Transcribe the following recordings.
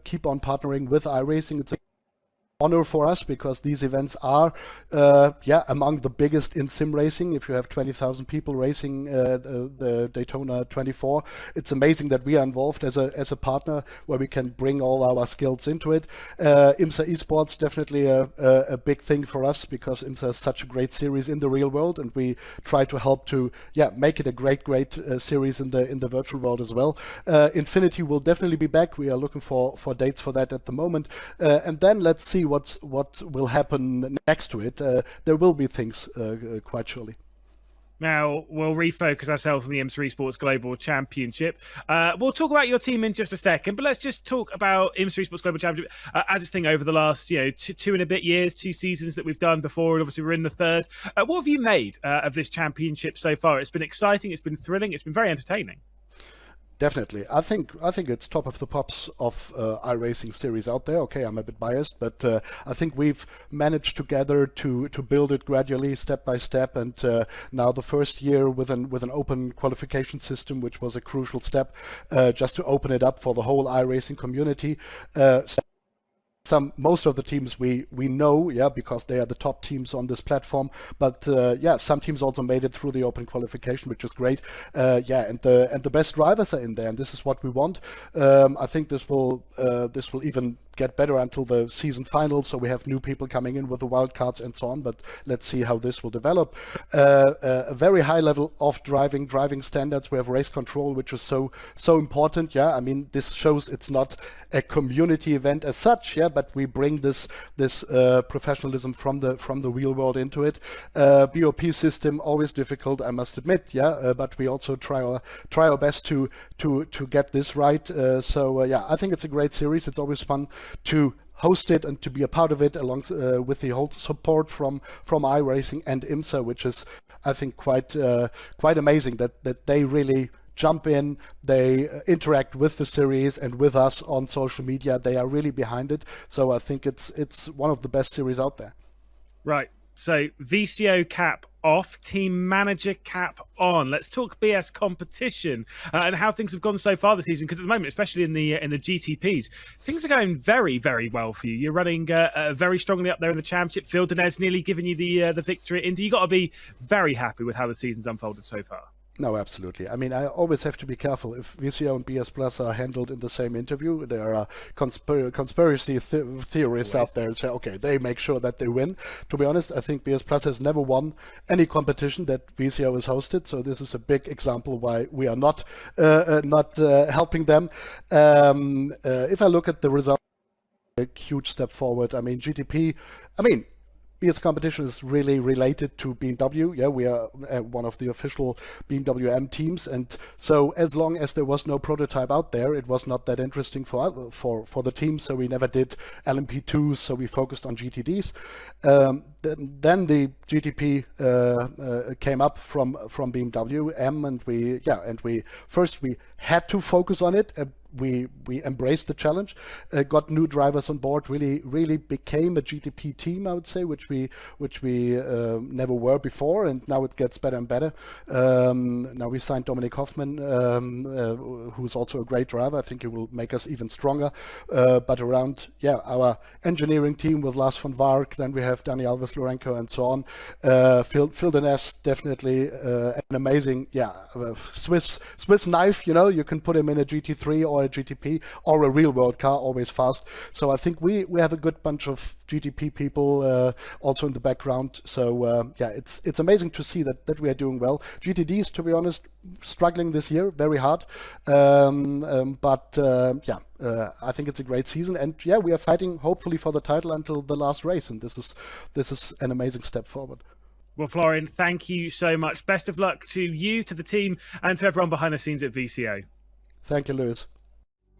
keep on partnering with iRacing. It's honor for us because these events are among the biggest in sim racing. If you have 20,000 people racing the Daytona 24, it's amazing that we are involved as a partner where we can bring all our skills into it. IMSA Esports definitely a big thing for us because IMSA is such a great series in the real world, and we try to help to make it a great series in the virtual world as well. Infinity will definitely be back. We are looking for dates for that at the moment, and then let's see what will happen next to it. There will be things quite surely. Now, we'll refocus ourselves on the IMSA Esports Global Championship. We'll talk about your team in just a second, but let's just talk about IMSA Esports Global Championship as its thing over the last, two and a bit years, 2 seasons that we've done before, and obviously we're in the third. What have you made of this championship so far? It's been exciting, it's been thrilling, it's been very entertaining. Definitely. I think it's top of the pops of iRacing series out there. Okay, I'm a bit biased, but I think we've managed together to build it gradually, step by step, and now the first year with an open qualification system, which was a crucial step just to open it up for the whole iRacing community. Most of the teams we know, because they are the top teams on this platform. But some teams also made it through the open qualification, which is great. And the best drivers are in there, and this is what we want. I think this will even get better until the season finals, so we have new people coming in with the wildcards and so on, but let's see how this will develop. A very high level of driving standards. We have race control, which is so important. I mean, this shows it's not a community event as such, but we bring this professionalism from the real world into it. BOP system, always difficult, I must admit, but we also try our best to get this right. I think it's a great series. It's always fun to host it and to be a part of it, along with the whole support from iRacing and IMSA, which is, I think, quite amazing that they really jump in, they interact with the series and with us on social media. They are really behind it, so I think it's one of the best series out there. Right. So VCO cap off, team manager cap on. Let's talk BS competition and how things have gone so far this season. Because at the moment, especially in the GTPs, things are going very, very well for you. You're running very strongly up there in the championship. Phil Denez nearly giving you the victory at Indy. You got to be very happy with how the season's unfolded so far. No, absolutely. I mean, I always have to be careful. If VCO and BS Plus are handled in the same interview, there are conspiracy theorists out there and say, okay, they make sure that they win. To be honest, I think BS Plus has never won any competition that VCO has hosted, so this is a big example why we are not helping them. If I look at the result, a huge step forward. I mean, GTP, BS competition is really related to BMW. We are one of the official BMW M teams, and so as long as there was no prototype out there, it was not that interesting for the team. So we never did LMP2s. So we focused on GTDs. Then the GTP came up from BMW M, and we had to focus on it. We embraced the challenge, got new drivers on board, really became a GTP team, I would say, which we never were before, and now it gets better and better. Now we signed Dominic Hoffman, who's also a great driver. I think he will make us even stronger. But around our engineering team with Lars von Vark, then we have Dani Alves Lorenko and so on. Phil Denez, definitely an amazing Swiss knife. You can put him in a GT3 or a GTP or a real world car, always fast. So I think we have a good bunch of GTP people also in the background. So it's amazing to see that we are doing well. GTDs, to be honest, struggling this year very hard. I think it's a great season, and we are fighting hopefully for the title until the last race, and this is an amazing step forward. Well, Florian, thank you so much. Best of luck to you, to the team, and to everyone behind the scenes at VCO. Thank you, Lewis.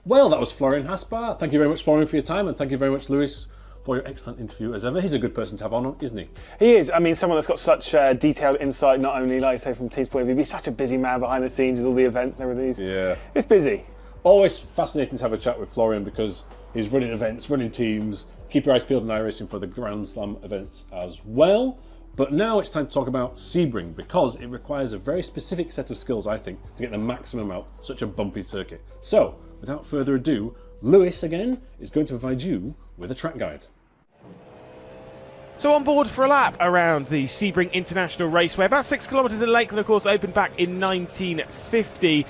Well, that was Florian Haspar. Thank you very much, Florian, for your time, and thank you very much, Lewis, for your excellent interview as ever. He's a good person to have on, isn't he? He is. I mean, someone that's got such detailed insight, not only, like I say, from the team's point of view, he's such a busy man behind the scenes with all the events and everything. Yeah. It's busy. Always fascinating to have a chat with Florian because he's running events, running teams. Keep your eyes peeled on iRacing for the Grand Slam events as well. But now it's time to talk about Sebring, because it requires a very specific set of skills, I think, to get the maximum out such a bumpy circuit. So, without further ado, Lewis, again, is going to provide you with a track guide. So on board for a lap around the Sebring International Raceway, about 6 kilometres in length, and of course opened back in 1950.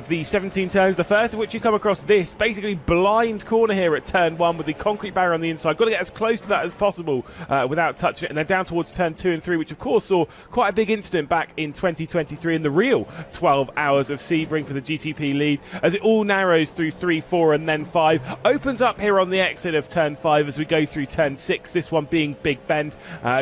The 17 turns, the first of which you come across this basically blind corner here at turn 1 with the concrete barrier on the inside. Got to get as close to that as possible without touching it. And then down towards turn 2 and 3, which of course saw quite a big incident back in 2023 in the real 12 hours of Sebring for the GTP lead, as it all narrows through 3, 4 and then 5. Opens up here on the exit of turn 5 as we go through turn 6, this one being Big Bend.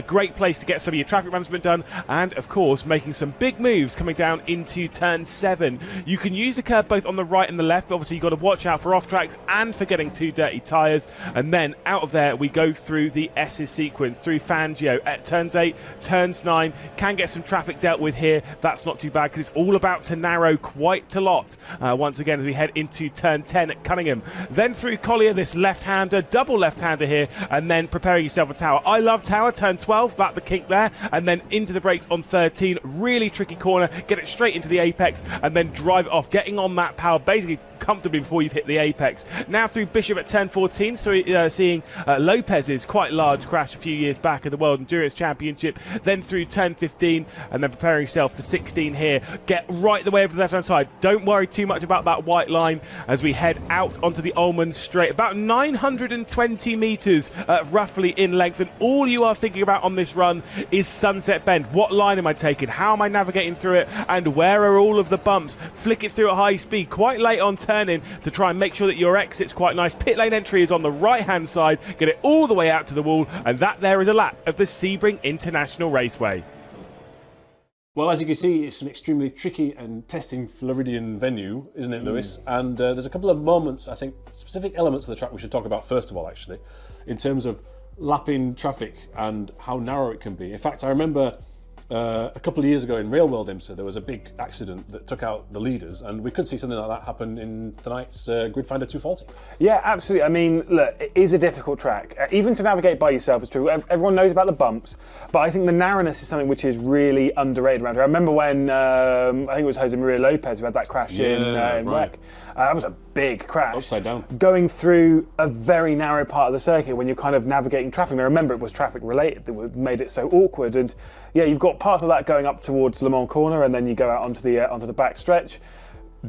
Great place to get some of your traffic management done, and of course making some big moves coming down into turn 7. You can use the curb both on the right and the left. Obviously you've got to watch out for off tracks and for getting too dirty tyres, and then out of there we go through the S's sequence through Fangio at turns 8, turns 9. Can get some traffic dealt with here. That's not too bad because it's all about to narrow quite a lot once again as we head into turn 10 at Cunningham. Then through Collier, this left-hander, double left-hander here, and then preparing yourself a tower. I love tower, turn 12, that the kink there, and then into the brakes on 13. Really tricky corner, get it straight into the apex and then drive it off, getting on that power basically comfortably before you've hit the apex. Now through Bishop at turn 14, so seeing Lopez's quite large crash a few years back at the World Endurance Championship. Then through turn 15 and then preparing yourself for 16 here. Get right the way over the left hand side. Don't worry too much about that white line as we head out onto the Ullman Straight, about 920 metres roughly in length, and all you are thinking about on this run is Sunset Bend. What line am I taking? How am I navigating through it? And where are all of the bumps? Flick it through at high speed quite late on turn-in to try and make sure that your exit's quite nice. Pit lane entry is on the right-hand side. Get it all the way out to the wall, and that there is a lap of the Sebring International Raceway. Well, as you can see, it's an extremely tricky and testing Floridian venue, isn't it, Lewis? And there's a couple of moments, I think, specific elements of the track we should talk about first of all, actually, in terms of lapping traffic and how narrow it can be. In fact, I remember a couple of years ago in Rail World IMSA, there was a big accident that took out the leaders, and we could see something like that happen in tonight's Grid Finder 240. Yeah, absolutely. I mean, look, it is a difficult track. Even to navigate by yourself is true. Everyone knows about the bumps, but I think the narrowness is something which is really underrated around here. I remember when, I think it was Jose Maria Lopez who had that crash in WEC. That was a big crash. Upside down. Going through a very narrow part of the circuit when you're kind of navigating traffic. And I remember it was traffic related that made it so awkward. And yeah, you've got part of that going up towards Le Mans Corner, and then you go out onto the back stretch.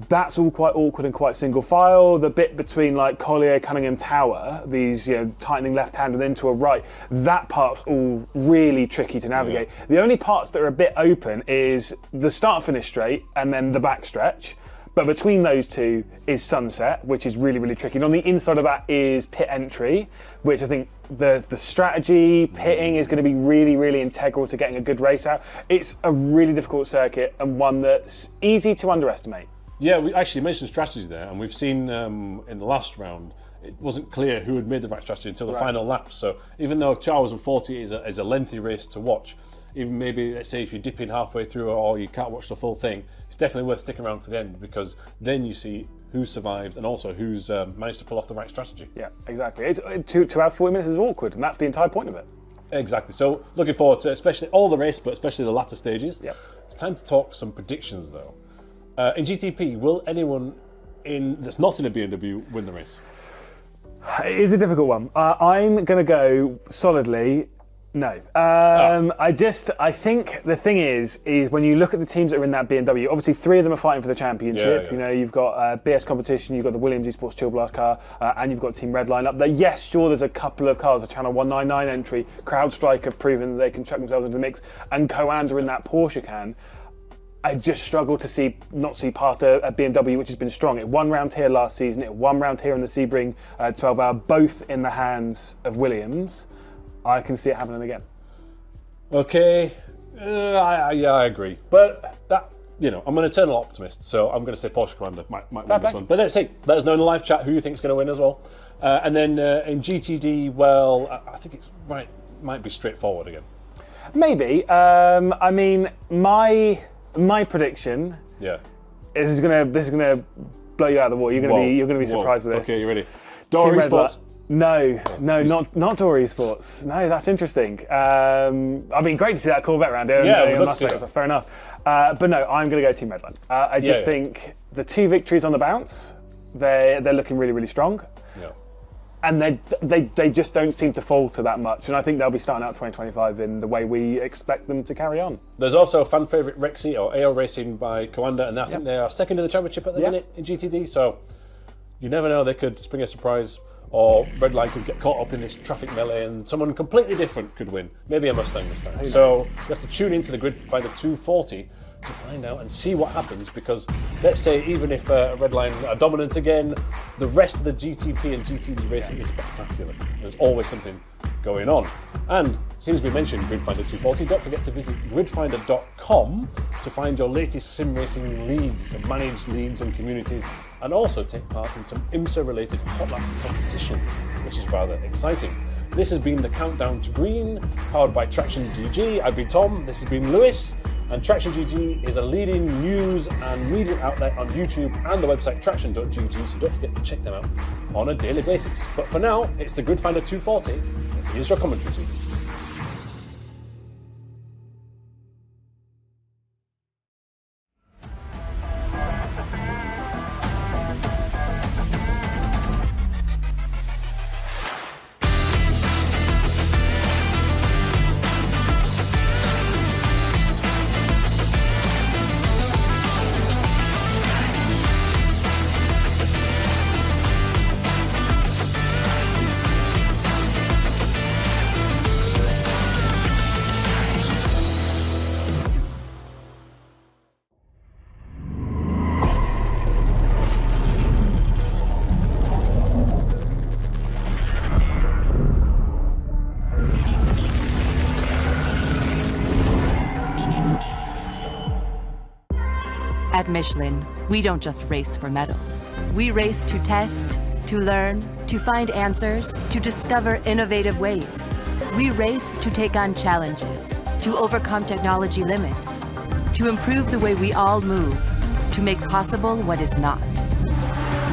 That's all quite awkward and quite single file. The bit between like Collier, Cunningham Tower, these tightening left hand and then to a right, that part's all really tricky to navigate. Yeah. The only parts that are a bit open is the start finish straight and then the back stretch. But between those two is Sunset, which is really, really tricky. And on the inside of that is pit entry, which I think the strategy, pitting is going to be really, really integral to getting a good race out. It's a really difficult circuit and one that's easy to underestimate. Yeah, we actually mentioned strategy there, and we've seen in the last round, it wasn't clear who had made the right strategy until the final lap. So even though 2 hours and 40 is a lengthy race to watch, even maybe, let's say, if you dip in halfway through or you can't watch the full thing, it's definitely worth sticking around for the end, because then you see who's survived and also who's managed to pull off the right strategy. Yeah, exactly. It's 2 hours, 40 minutes is awkward, and that's the entire point of it. Exactly. So looking forward to especially all the race, but especially the latter stages. Yep. It's time to talk some predictions, though. In GTP, will anyone that's not in a BMW win the race? It is a difficult one. I'm going to go solidly no. I think the thing is when you look at the teams that are in that BMW, obviously 3 of them are fighting for the championship. Yeah. You know, you've got BS competition, you've got the Williams Esports Chill Blast car, and you've got Team Redline up there. Yes, sure, there's a couple of cars, a Channel 199 entry, CrowdStrike have proven that they can chuck themselves into the mix, and Co-Anda in that Porsche can. I just struggle to not see past a BMW which has been strong. It won round here last season, it won round here in the Sebring 12 hour, both in the hands of Williams. I can see it happening again. Okay, I agree. But that, I'm an eternal optimist, so I'm going to say Porsche Commander might win this one. But let us know in the live chat who you think is going to win as well. And then in GTD, well, I think it's might be straightforward again. Maybe. I mean, my prediction. Yeah. This is gonna blow you out of the water. You're gonna be surprised with this. Okay, you ready? Dory Sports. No, not Dory Sports. No, that's interesting. I mean, great to see that Corvette around here. Yeah, fair enough. But no, I'm going to go Team Redline. I just think the 2 victories on the bounce, they're looking really, really strong. Yeah. And they just don't seem to falter that much. And I think they'll be starting out 2025 in the way we expect them to carry on. There's also a fan favourite Rexy or AO Racing by Coanda, and I think they are second in the championship at the minute in GTD. So you never know, they could spring a surprise, or Redline could get caught up in this traffic melee and someone completely different could win. Maybe a Mustang this time. So you have to tune into the Grid Finder 240 to find out and see what happens, because let's say even if Redline are dominant again, the rest of the GTP and GTD racing is spectacular. There's always something going on. And since we mentioned Grid Finder 240, don't forget to visit gridfinder.com to find your latest sim racing league, to manage leagues and communities, and also take part in some IMSA related hot lap competition, which is rather exciting. This has been the Countdown to Green, powered by Traction GG. I've been Tom, this has been Lewis. And Traction GG is a leading news and media outlet on YouTube and the website traction.gg, so don't forget to check them out on a daily basis. But for now, it's the Grid Finder 240. Here's your commentary team. At Michelin, we don't just race for medals. We race to test, to learn, to find answers, to discover innovative ways. We race to take on challenges, to overcome technology limits, to improve the way we all move, to make possible what is not.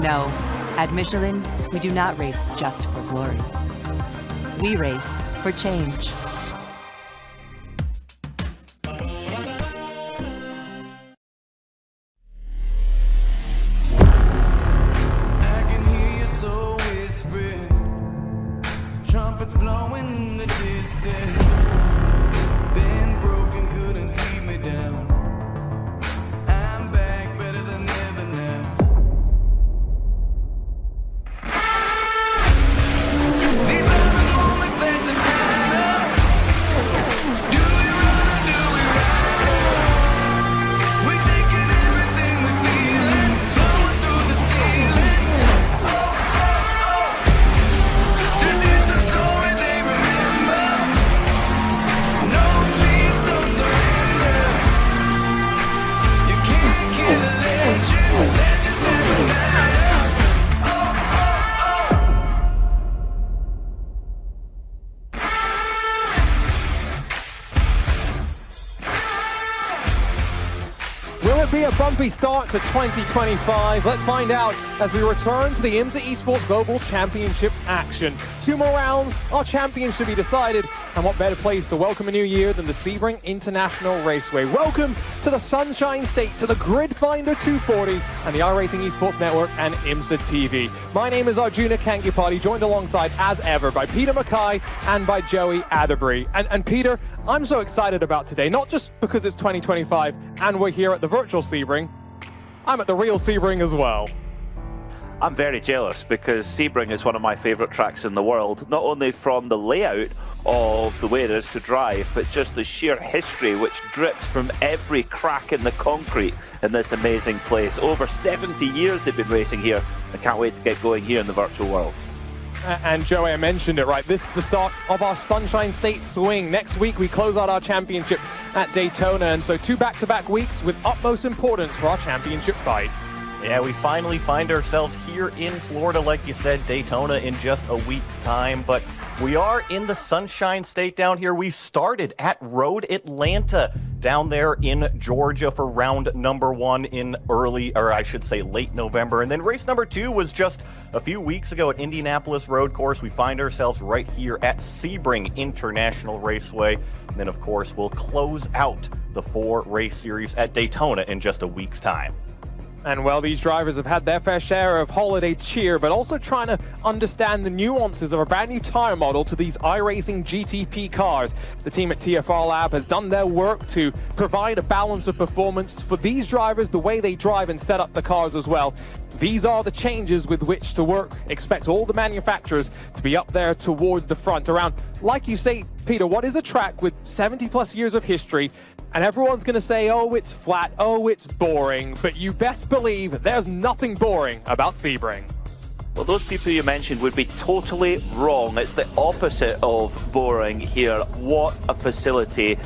No, at Michelin, we do not race just for glory. We race for change. Be a bumpy start to 2025. Let's find out as we return to the IMSA Esports Global Championship action. 2 more rounds, our champions should be decided, and what better place to welcome a new year than the Sebring International Raceway. Welcome to the Sunshine State, to the Grid Finder 240 and the iRacing Esports Network and IMSA TV. My name is Arjuna Kankipati, joined alongside as ever by Peter Mackay and by Joey Atterbury. And Peter, I'm so excited about today, not just because it's 2025 and we're here at the virtual Sebring, I'm at the real Sebring as well. I'm very jealous because Sebring is one of my favourite tracks in the world, not only from the layout of the way it is to drive, but just the sheer history which drips from every crack in the concrete in this amazing place. Over 70 years they've been racing here. I can't wait to get going here in the virtual world. And Joey, I mentioned it, right? This is the start of our Sunshine State swing. Next week, we close out our championship at Daytona, and so 2 back-to-back weeks with utmost importance for our championship fight. Yeah, we finally find ourselves here in Florida, like you said, Daytona in just a week's time, but we are in the Sunshine State down here. We started at Road Atlanta down there in Georgia for round number 1 in late November. And then race number 2 was just a few weeks ago at Indianapolis Road Course. We find ourselves right here at Sebring International Raceway. And then, of course, we'll close out the 4 race series at Daytona in just a week's time. And well, these drivers have had their fair share of holiday cheer, but also trying to understand the nuances of a brand new tire model to these iRacing GTP cars. The team at TFR Lab has done their work to provide a balance of performance for these drivers, the way they drive and set up the cars as well. These are the changes with which to work. Expect all the manufacturers to be up there towards the front around, like you say, Peter, what is a track with 70 plus years of history? And everyone's going to say, oh, it's flat, oh, it's boring. But you best believe there's nothing boring about Sebring. Well, those people you mentioned would be totally wrong. It's the opposite of boring here. What a facility.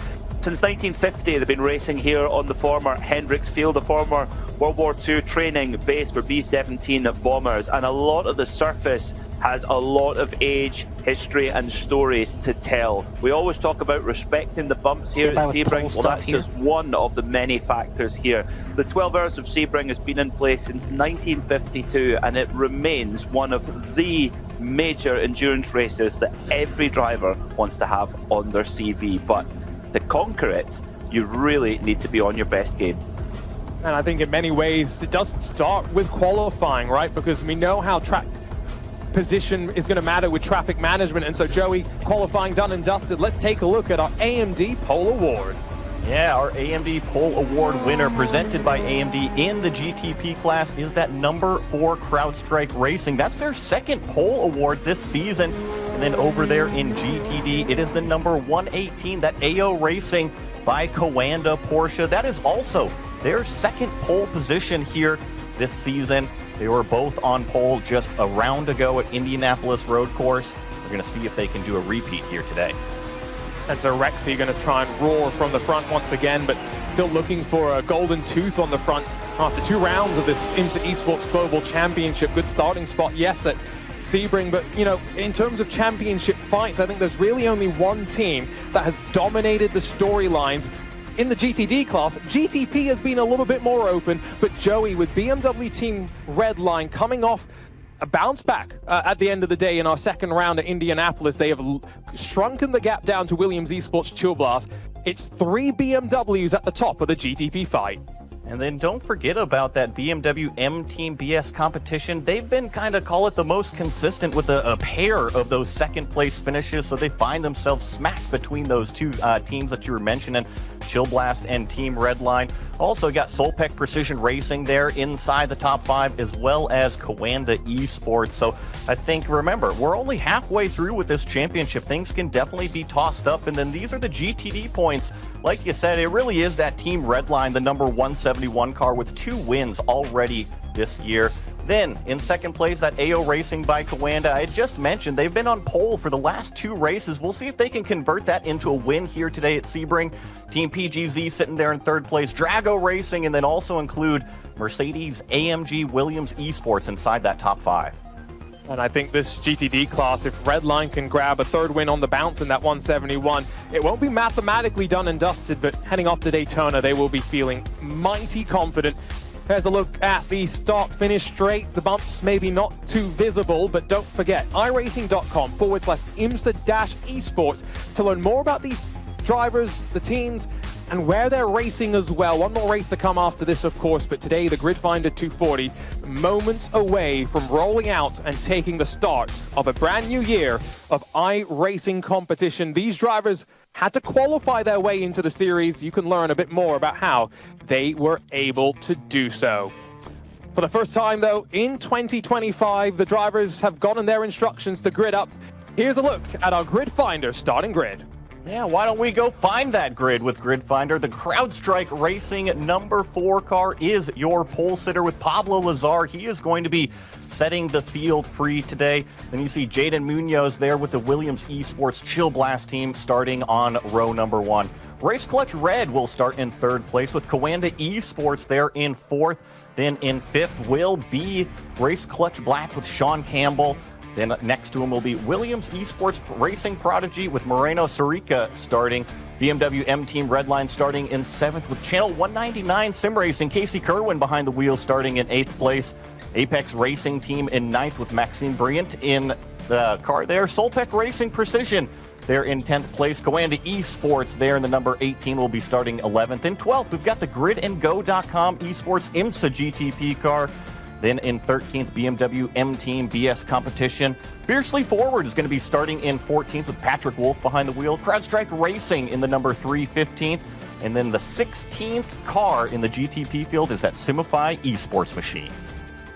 Since 1950, they've been racing here on the former Hendricks Field, the former World War II training base for B-17 bombers. And a lot of the surface has a lot of age, history and stories to tell. We always talk about respecting the bumps here at Sebring. Well, that's just one of the many factors here. The 12 Hours of Sebring has been in place since 1952 and it remains one of the major endurance races that every driver wants to have on their CV. But to conquer it, you really need to be on your best game. And I think in many ways it does start with qualifying, right? Because we know how track position is going to matter with traffic management. And so, Joey, qualifying done and dusted. Let's take a look at our AMD Pole Award. Yeah, our AMD Pole Award winner presented by AMD in the GTP class is that number 4 CrowdStrike Racing. That's their second pole award this season. And then over there in GTD, it is the number 118, that AO Racing by Coanda Porsche. That is also their second pole position here this season. They were both on pole just a round ago at Indianapolis Road Course. We're going to see if they can do a repeat here today. And so Rexy going to try and roar from the front once again, but still looking for a golden tooth on the front after 2 rounds of this IMSA Esports Global Championship. Good starting spot, yes, at Sebring, but you know, in terms of championship fights, I think there's really only one team that has dominated the storylines. In the GTD class, GTP has been a little bit more open, but Joey, with BMW Team Redline coming off a bounce back at the end of the day in our second round at Indianapolis, they have shrunken the gap down to Williams Esports Chill Blast. It's 3 BMWs at the top of the GTP fight. And then don't forget about that BMW M Team BS competition. They've been kind of, call it, the most consistent with a pair of those second place finishes, so they find themselves smack between those two teams that you were mentioning, Chill Blast and Team Redline. Also got Solpec Precision Racing there inside the top 5, as well as Coanda Esports. So I think, remember, we're only halfway through with this championship. Things can definitely be tossed up, and then these are the GTD points. Like you said, it really is that Team Redline, the number 171 car with 2 wins already this year. Then, in second place, that AO Racing by Coanda. I just mentioned they've been on pole for the last 2 races. We'll see if they can convert that into a win here today at Sebring. Team PGZ sitting there in third place, Drago Racing, and then also include Mercedes, AMG, Williams Esports inside that top 5. And I think this GTD class, if Redline can grab a 3rd win on the bounce in that 171, it won't be mathematically done and dusted, but heading off to Daytona, they will be feeling mighty confident. Here's a look at the start-finish straight. The bumps maybe not too visible, but don't forget, iRacing.com/IMSA-Esports to learn more about these drivers, the teams, and where they're racing as well. One more race to come after this, of course, but today the Gridfinder 240, moments away from rolling out and taking the start of a brand new year of iRacing competition. These drivers had to qualify their way into the series. You can learn a bit more about how they were able to do so. For the first time, though, in 2025, the drivers have gotten their instructions to grid up. Here's a look at our Gridfinder starting grid. Yeah, why don't we go find that grid with Gridfinder? The CrowdStrike Racing number 4 car is your pole sitter with Pablo Lazar. He is going to be setting the field free today. Then you see Jaden Munoz there with the Williams Esports Chill Blast team starting on row number 1. Race Clutch Red will start in 3rd place with Coanda Esports there in 4th. Then in 5th will be Race Clutch Black with Sean Campbell. Then next to him will be Williams Esports Racing Prodigy with Moreno Sarica starting. BMW M Team Redline starting in 7th with Channel 199 Sim Racing. Casey Kerwin behind the wheel starting in 8th place. Apex Racing Team in 9th with Maxime Briant in the car there. Solpec Racing Precision They're in 10th place. IMSA Esports there in the number 18 will be starting 11th. In 12th, we've got the gridandgo.com Esports IMSA GTP car. Then in 13th, BMW M-Team BS Competition. Fiercely Forward is going to be starting in 14th with Patrick Wolf behind the wheel. CrowdStrike Racing in the number 3, 15th. And then the 16th car in the GTP field is that Simify Esports machine.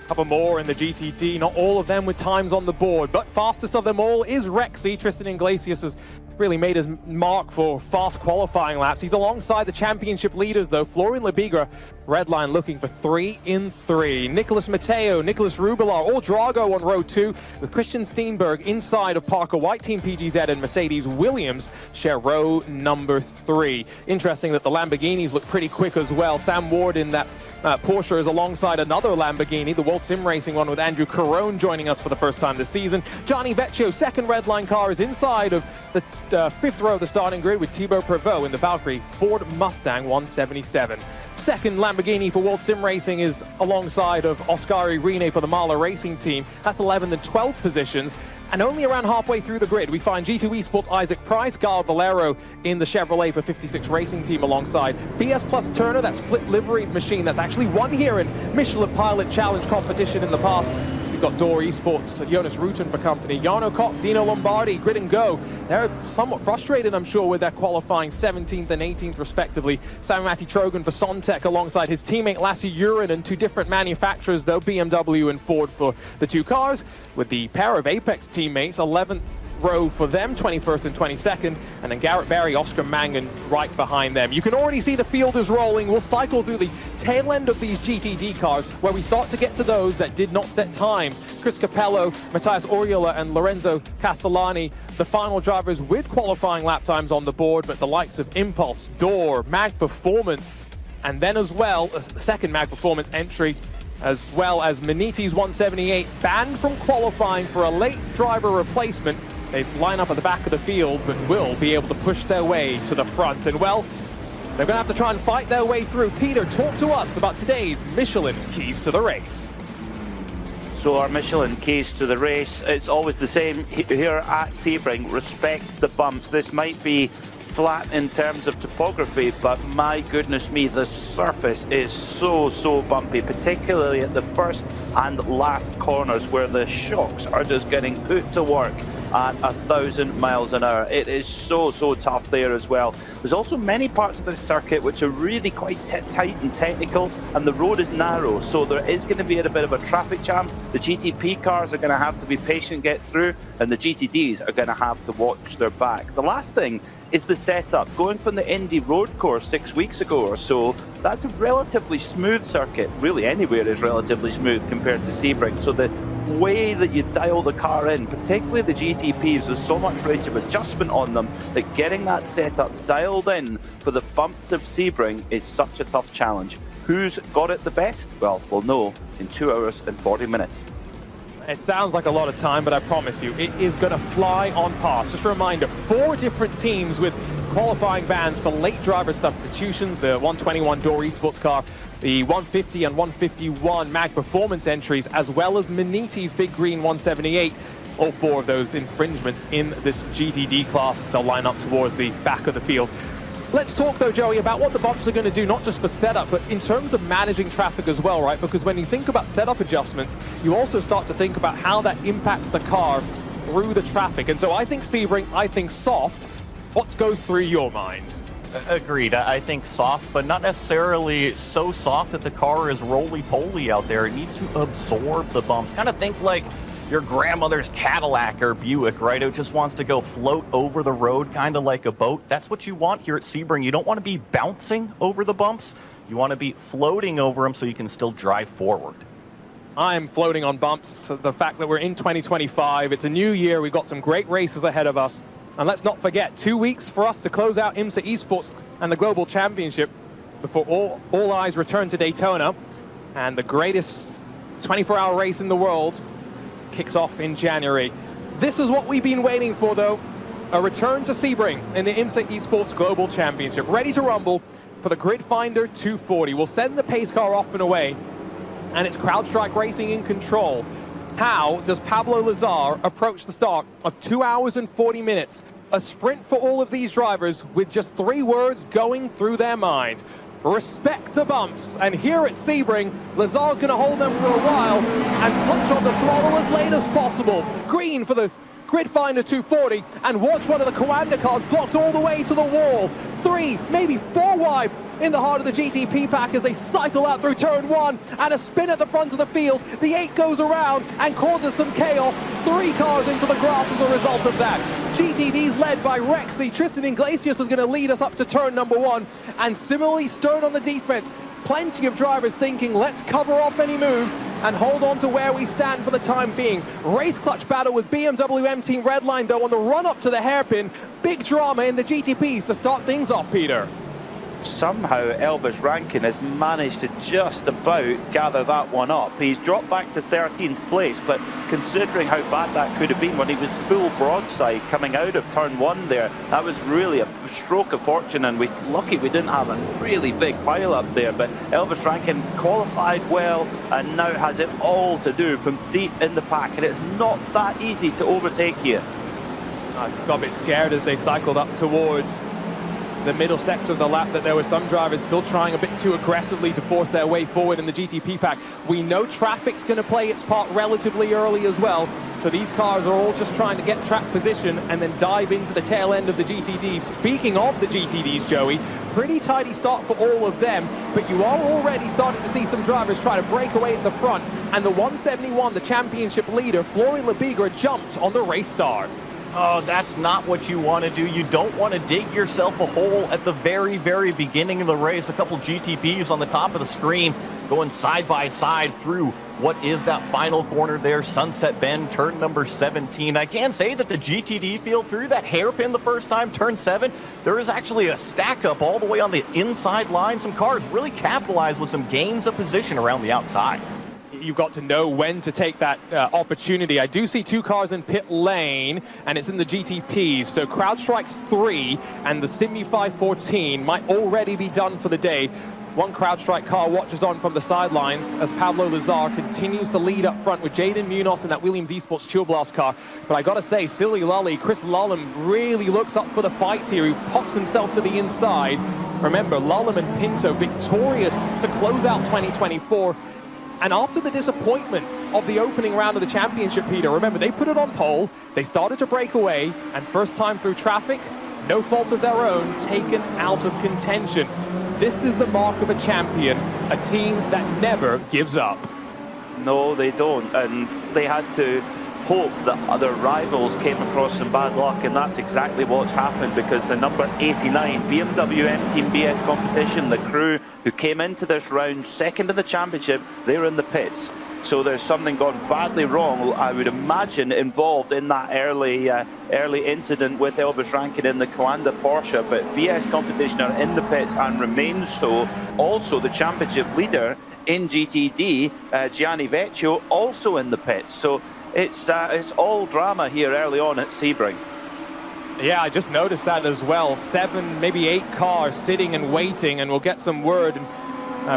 Couple more in the GTD, not all of them with times on the board, but fastest of them all is Rexy. Tristan Iglesias has really made his mark for fast qualifying laps. He's alongside the championship leaders though. Florian Lebigra, red line looking for 3 in 3. Nicholas Mateo, Nicholas Rubilar, all Drago on row 2, with Christian Steenberg inside of Parker White, Team PGZ, and Mercedes Williams share row number 3. Interesting that the Lamborghinis look pretty quick as well. Sam Ward in that Porsche is alongside another Lamborghini, the World Sim Racing one, with Andrew Carone joining us for the first time this season. Gianni Vecchio, second red line car, is inside of the 5th row of the starting grid with Thibaut Prevot in the Valkyrie Ford Mustang 177. Second Lamborghini for World Sim Racing is alongside of Oscar Irene for the Mahler Racing team. That's 11th and 12th positions. And only around halfway through the grid, we find G2 Esports Isaac Price, Gal Valero in the Chevrolet for 56 Racing team alongside BS Plus Turner, that split livery machine that's actually won here in Michelin Pilot Challenge competition in the past. We've got Door Esports, Jonas Rutten for company, Jarno Kopp, Dino Lombardi, Grid and Go. They're somewhat frustrated, I'm sure, with their qualifying 17th and 18th respectively. Sammy Trogan for Sontec alongside his teammate Lassie Urin, and 2 different manufacturers though, BMW and Ford for the 2 cars, with the pair of Apex teammates, 11th row for them, 21st and 22nd, and then Garrett Berry, Oscar Mangan right behind them. You can already see the field is rolling. We'll cycle through the tail end of these GTD cars where we start to get to those that did not set times. Chris Capello, Matthias Oriola, and Lorenzo Castellani, the final drivers with qualifying lap times on the board, but the likes of Impulse, Door, Mag Performance, and then as well, a second Mag Performance entry, as well as Maniti's 178, banned from qualifying for a late driver replacement. They line up at the back of the field, but will be able to push their way to the front. And well, they're going to have to try and fight their way through. Peter, talk to us about today's Michelin Keys to the Race. So our Michelin keys to the race, it's always the same here at Sebring. Respect the bumps. This might be flat in terms of topography, but my goodness me, the surface is so bumpy, particularly at the first and last corners where the shocks are just getting put to work at 1,000 miles an hour. It is so tough there as well. There's also many parts of this circuit which are really quite tight and technical, and the road is narrow, so there is going to be a bit of a traffic jam. The GTP cars are going to have to be patient, get through, and the GTDs are going to have to watch their back. The last thing is the setup. Going from the Indy road course 6 weeks ago or so, that's a relatively smooth circuit. Really anywhere is relatively smooth compared to Sebring. So the way that you dial the car in, particularly the GTPs, there's so much range of adjustment on them that getting that setup dialed in for the bumps of Sebring is such a tough challenge. Who's got it the best? Well, we'll know in 2 hours and 40 minutes. It sounds like a lot of time, but I promise you, it is going to fly on past. Just a reminder, 4 different teams with qualifying bans for late driver substitutions, the 121 Door Esports car, the 150 and 151 Mag Performance entries, as well as Maniti's Big Green 178. All 4 of those infringements in this GTD class. They'll line up towards the back of the field. Let's talk though, Joey, about what the bumps are going to do, not just for setup, but in terms of managing traffic as well, right? Because when you think about setup adjustments, you also start to think about how that impacts the car through the traffic. And so I think Sebring, I think soft. What goes through your mind? Agreed. I think soft, but not necessarily so soft that the car is roly-poly out there. It needs to absorb the bumps. Kind of think like your grandmother's Cadillac or Buick, right? It just wants to go float over the road, kind of like a boat. That's what you want here at Sebring. You don't want to be bouncing over the bumps. You want to be floating over them so you can still drive forward. I'm floating on bumps. The fact that we're in 2025, it's a new year. We've got some great races ahead of us. And let's not forget, 2 weeks for us to close out IMSA Esports and the Global Championship before all eyes return to Daytona. And the greatest 24-hour race in the world kicks off in January. This is what we've been waiting for, though. A return to Sebring in the IMSA Esports Global Championship. Ready to rumble for the Grid Finder 240. We'll send the pace car off and away, and it's CrowdStrike Racing in control. How does Pablo Lazar approach the start of 2 hours and 40 minutes A sprint for all of these drivers with just 3 words going through their minds. Respect the bumps. And here at Sebring, Lazar's going to hold them for a while and punch on the throttle as late as possible. Green for the Grid Finder 240, and watch one of the Coanda cars blocked all the way to the wall. 3, maybe 4 wide in the heart of the GTP pack as they cycle out through turn 1, and a spin at the front of the field. The 8 goes around and causes some chaos. 3 cars into the grass as a result of that. GTD's led by Rexy. Tristan Iglesias is going to lead us up to turn number 1, and similarly Stern on the defense. Plenty of drivers thinking, let's cover off any moves and hold on to where we stand for the time being. Race clutch battle with BMW M Team Redline, though, on the run up to the hairpin. Big drama in the GTPs to start things off, Peter. Somehow Elvis Rankin has managed to just about gather that one up. He's dropped back to 13th place, but considering how bad that could have been when he was full broadside coming out of turn 1 there, that was really a stroke of fortune, and we're lucky we didn't have a really big pile up there. But Elvis Rankin qualified well and now has it all to do from deep in the pack, and it's not that easy to overtake here. I got a bit scared as they cycled up towards the middle sector of the lap that there were some drivers still trying a bit too aggressively to force their way forward in the GTP pack. We know traffic's going to play its part relatively early as well, so these cars are all just trying to get track position and then dive into the tail end of the GTDs. Speaking of the GTDs, Joey, pretty tidy start for all of them, but you are already starting to see some drivers try to break away at the front, and the 171, the championship leader, Florian Lebigra, jumped on the race start. Oh, that's not what you want to do. You don't want to dig yourself a hole at the very, very beginning of the race. A couple GTPs on the top of the screen going side by side through what is that final corner there, Sunset Bend, turn number 17. I can say that the GTD field through that hairpin the first time, turn 7, there is actually a stack up all the way on the inside line. Some cars really capitalized with some gains of position around the outside. You've got to know when to take that opportunity. I do see 2 cars in pit lane, and it's in the GTPs. So CrowdStrike's 3 and the Simi 514 might already be done for the day. One CrowdStrike car watches on from the sidelines as Pablo Lazar continues to lead up front with Jaden Munoz in that Williams Esports Chill Blast car. But I gotta say, Silly Lully, Chris Lullum really looks up for the fight here. He pops himself to the inside. Remember, Lullum and Pinto victorious to close out 2024. And after the disappointment of the opening round of the championship, Peter, remember, they put it on pole, they started to break away, and first time through traffic, no fault of their own, taken out of contention. This is the mark of a champion, a team that never gives up. No, they don't, and they had to hope that other rivals came across some bad luck, and that's exactly what's happened, because the number 89 BMW M Team BS competition, the crew who came into this round second in the championship, they're in the pits. So there's something gone badly wrong, I would imagine, involved in that early incident with Elvis Rankin in the Coanda Porsche. But BS competition are in the pits and remain so. Also, the championship leader in GTD, Gianni Vecchio, also in the pits. So it's all drama here early on at Sebring. Yeah, I just noticed that as well. 7, maybe 8 cars sitting and waiting, and we'll get some word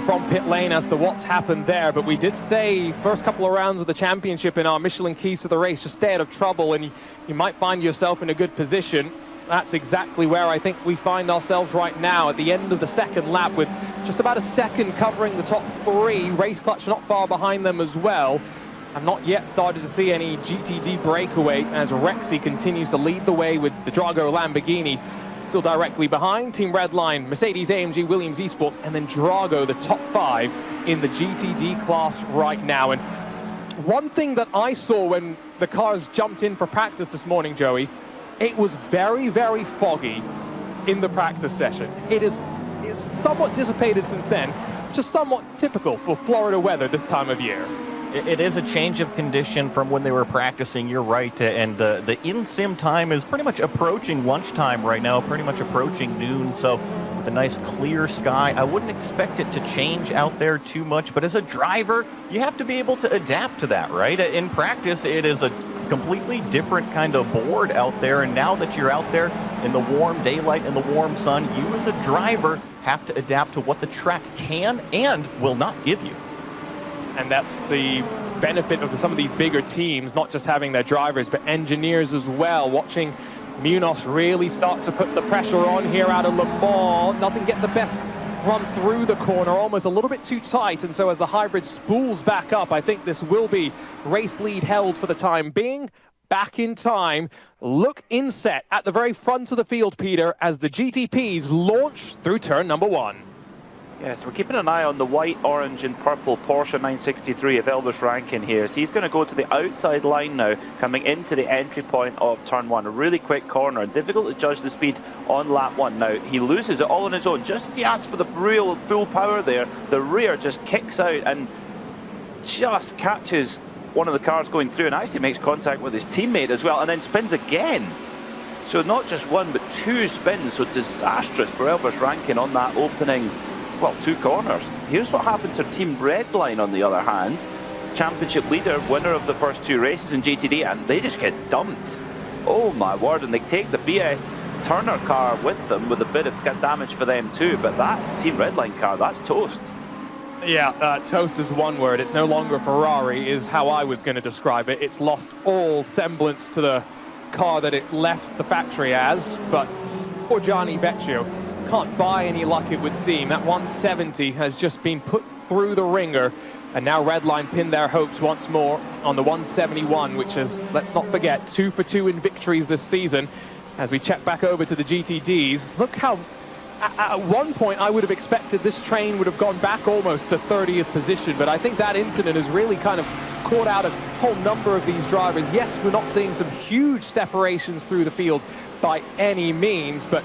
from pit lane as to what's happened there. But we did say first couple of rounds of the championship in our Michelin keys to the race, just stay out of trouble and you might find yourself in a good position. That's exactly where I think we find ourselves right now at the end of the second lap, with just about a second covering the top 3. Race clutch not far behind them as well. I've not yet started to see any GTD breakaway as Rexy continues to lead the way with the Drago Lamborghini still directly behind. Team Redline, Mercedes AMG, Williams Esports, and then Drago, the top 5 in the GTD class right now. And one thing that I saw when the cars jumped in for practice this morning, Joey, it was very, very foggy in the practice session. It's somewhat dissipated since then, just somewhat typical for Florida weather this time of year. It is a change of condition from when they were practicing, you're right, and the in-sim time is pretty much approaching lunchtime right now, pretty much approaching noon, so with a nice clear sky, I wouldn't expect it to change out there too much, but as a driver, you have to be able to adapt to that, right? In practice, it is a completely different kind of board out there, and now that you're out there in the warm daylight and the warm sun, you as a driver have to adapt to what the track can and will not give you. And that's the benefit of some of these bigger teams, not just having their drivers, but engineers as well, watching Munoz really start to put the pressure on here out of Le Mans. Doesn't get the best run through the corner, almost a little bit too tight, and so as the hybrid spools back up, I think this will be race lead held for the time being. Back in time, look inset at the very front of the field, Peter, as the GTPs launch through turn number 1. Yes, we're keeping an eye on the white, orange and purple Porsche 963 of Elvis Rankin here. So he's going to go to the outside line now, coming into the entry point of turn 1. A really quick corner, and difficult to judge the speed on lap 1. Now, he loses it all on his own. Just as he asks for the real full power there, the rear just kicks out and just catches one of the cars going through and actually makes contact with his teammate as well, and then spins again. So not just one, but 2 spins. So disastrous for Elvis Rankin on that opening, well, 2 corners. Here's what happened to Team Redline on the other hand. Championship leader, winner of the first 2 races in GTD, and they just get dumped. Oh my word, and they take the BS Turner car with them with a bit of damage for them too, but that Team Redline car, that's toast. Yeah, toast is one word. It's no longer a Ferrari, is how I was going to describe it. It's lost all semblance to the car that it left the factory as, but poor Gianni Vecchio can't buy any luck, it would seem. That 170 has just been put through the ringer, and now Redline pin their hopes once more on the 171, which is, let's not forget, 2 for 2 in victories this season. As we check back over to the GTDs, look how at one point I would have expected this train would have gone back almost to 30th position, but I think that incident has really kind of caught out a whole number of these drivers. Yes, we're not seeing some huge separations through the field by any means, but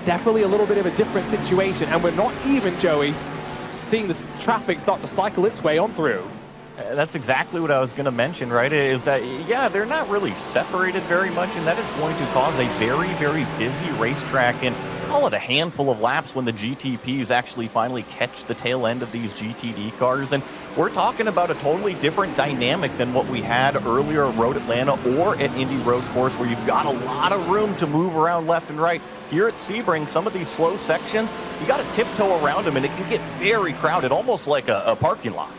definitely a little bit of a different situation, and we're not even, Joey, seeing the traffic start to cycle its way on through. That's exactly what I was going to mention, right? Is that, yeah, they're not really separated very much, and that is going to cause a very, very busy racetrack, and call it a handful of laps when the GTPs actually finally catch the tail end of these GTD cars. And we're talking about a totally different dynamic than what we had earlier at Road Atlanta or at Indy Road Course, where you've got a lot of room to move around left and right. Here at Sebring, some of these slow sections, you got to tiptoe around them, and it can get very crowded, almost like a parking lot.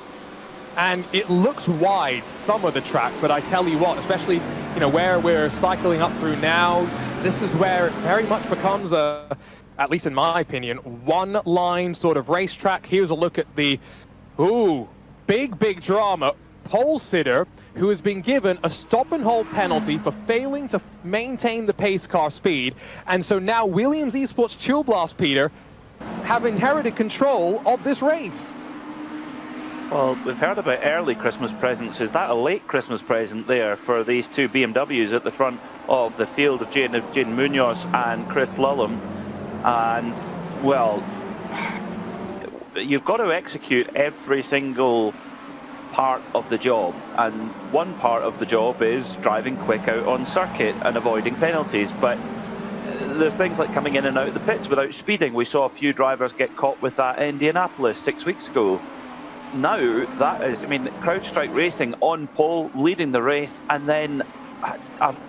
And it looks wide, some of the track, but I tell you what, especially, you know, where we're cycling up through now, this is where it very much becomes a, at least in my opinion, one-line sort of racetrack. Here's a look at the, big drama. Pole sitter, who has been given a stop-and-hold penalty for failing to maintain the pace car speed. And so now Williams Esports Chill Blast, Peter, have inherited control of this race. Well, we've heard about early Christmas presents. Is that a late Christmas present there for these 2 BMWs at the front of the field of Jaden Munoz and Chris Lullum? And, well, you've got to execute every single part of the job, and one part of the job is driving quick out on circuit and avoiding penalties, but there's things like coming in and out of the pits without speeding. We saw a few drivers get caught with that in Indianapolis 6 weeks ago. Now that is, I mean, CrowdStrike Racing on pole, leading the race, and then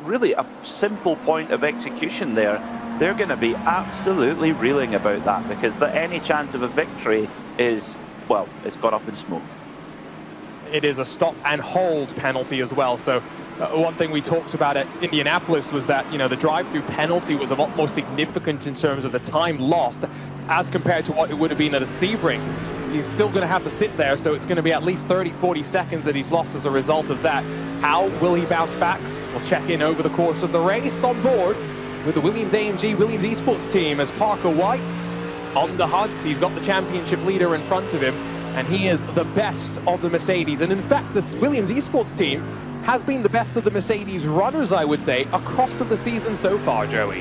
really a simple point of execution there. They're going to be absolutely reeling about that, because any chance of a victory is, well, it's gone up in smoke. It is a stop and hold penalty as well. So one thing we talked about at Indianapolis was that, you know, the drive-through penalty was a lot more significant in terms of the time lost as compared to what it would have been at a Sebring. He's still going to have to sit there, so it's going to be at least 30-40 seconds that he's lost as a result of that. How will he bounce back? We'll check in over the course of the race. On board with the Williams AMG Williams Esports team as Parker White on the hunt. He's got the championship leader in front of him, and he is the best of the Mercedes. And in fact, this Williams Esports team has been the best of the Mercedes runners, I would say, across of the season so far, Joey.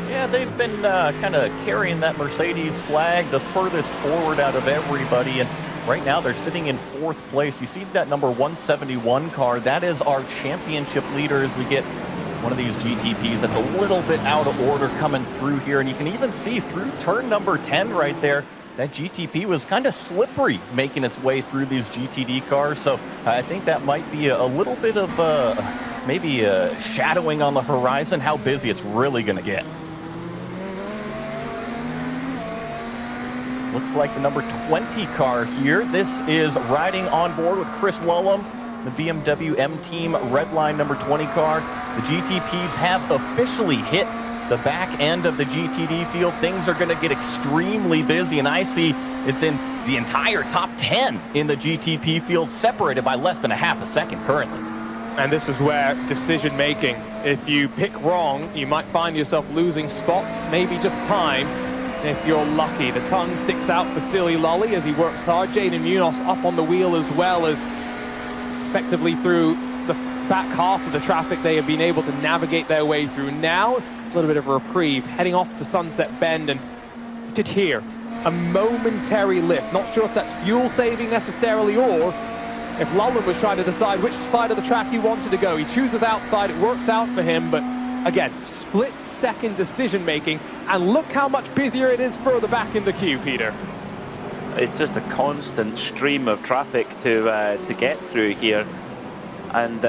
Yeah, they've been kind of carrying that Mercedes flag the furthest forward out of everybody, and right now they're sitting in 4th place. You see that number 171 car, that is our championship leader as we get one of these GTPs that's a little bit out of order coming through here, and you can even see through turn number 10 right there, that GTP was kind of slippery making its way through these GTD cars. So I think that might be a little bit of maybe shadowing on the horizon how busy it's really going to get. Looks like the number 20 car here. This is riding on board with Chris Lullum. the BMW M Team Redline number 20 car. The GTPs have officially hit the back end of the GTD field. Things are going to get extremely busy, and I see it's in the entire top 10 in the GTP field, separated by less than a half a second currently. And this is where decision making, if you pick wrong, you might find yourself losing spots, maybe just time, if you're lucky. The tongue sticks out for Silly Lolly as he works hard. Jaden Munoz up on the wheel as well, as effectively through the back half of the traffic they have been able to navigate their way through now. A little bit of a reprieve, heading off to Sunset Bend, and you did hear a momentary lift. Not sure if that's fuel saving necessarily, or if Lullen was trying to decide which side of the track he wanted to go. He chooses outside, it works out for him, but again, split-second decision-making, and look how much busier it is further back in the queue, Peter. It's just a constant stream of traffic to get through here. And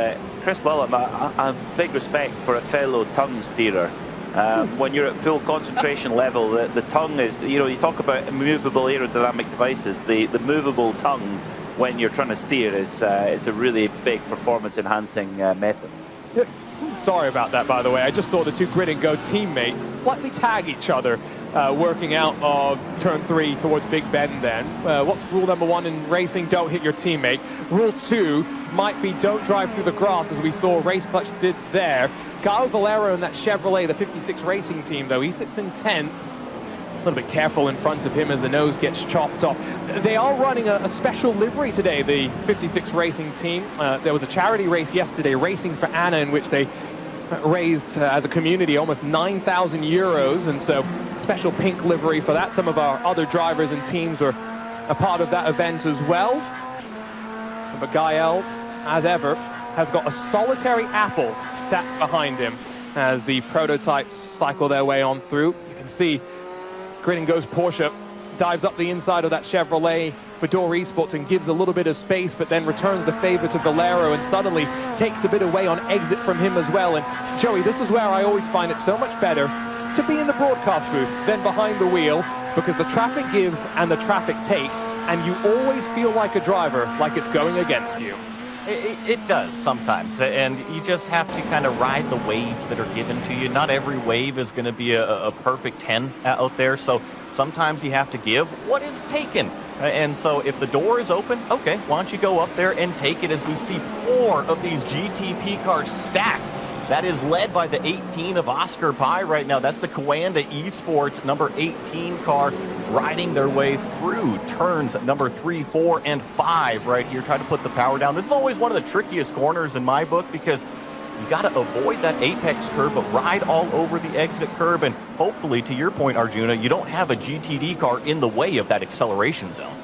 Chris Lullen, a big respect for a fellow tongue steerer. When you're at full concentration level, the tongue is, you talk about movable aerodynamic devices, the movable tongue when you're trying to steer is a really big performance-enhancing method. Sorry about that, by the way. I just saw the two Grid and Go teammates slightly tag each other, working out of turn 3 towards Big Bend then. What's rule number 1 in racing? Don't hit your teammate. Rule 2 might be don't drive through the grass, as we saw Race Clutch did there. Kyle Valero in that Chevrolet, the 56 racing team, though, he sits in 10th. A little bit careful in front of him as the nose gets chopped off. They are running a special livery today, the 56 racing team. There was a charity race yesterday, Racing for Anna, in which they raised as a community almost 9,000 euros, and so special pink livery for that. Some of our other drivers and teams were a part of that event as well. But Gael, as ever, has got a solitary apple sat behind him as the prototypes cycle their way on through. You can see Grid and Go's Porsche dives up the inside of that Chevrolet Fedor Esports and gives a little bit of space, but then returns the favor to Valero and suddenly takes a bit away on exit from him as well. And Joey, this is where I always find it so much better to be in the broadcast booth than behind the wheel, because the traffic gives and the traffic takes, and you always feel like a driver, like it's going against you. It does sometimes, and you just have to kind of ride the waves that are given to you. Not every wave is going to be a perfect 10 out there, so sometimes you have to give what is taken. And so if the door is open, okay, why don't you go up there and take it, as we see 4 of these GTP cars stacked. That is led by the 18 of Oscar Pye right now. That's the Coanda Esports number 18 car riding their way through turns number 3, 4, and 5 right here. Try to put the power down. This is always one of the trickiest corners in my book, because you got to avoid that apex curve, but ride all over the exit curve. And hopefully, to your point, Arjuna, you don't have a GTD car in the way of that acceleration zone.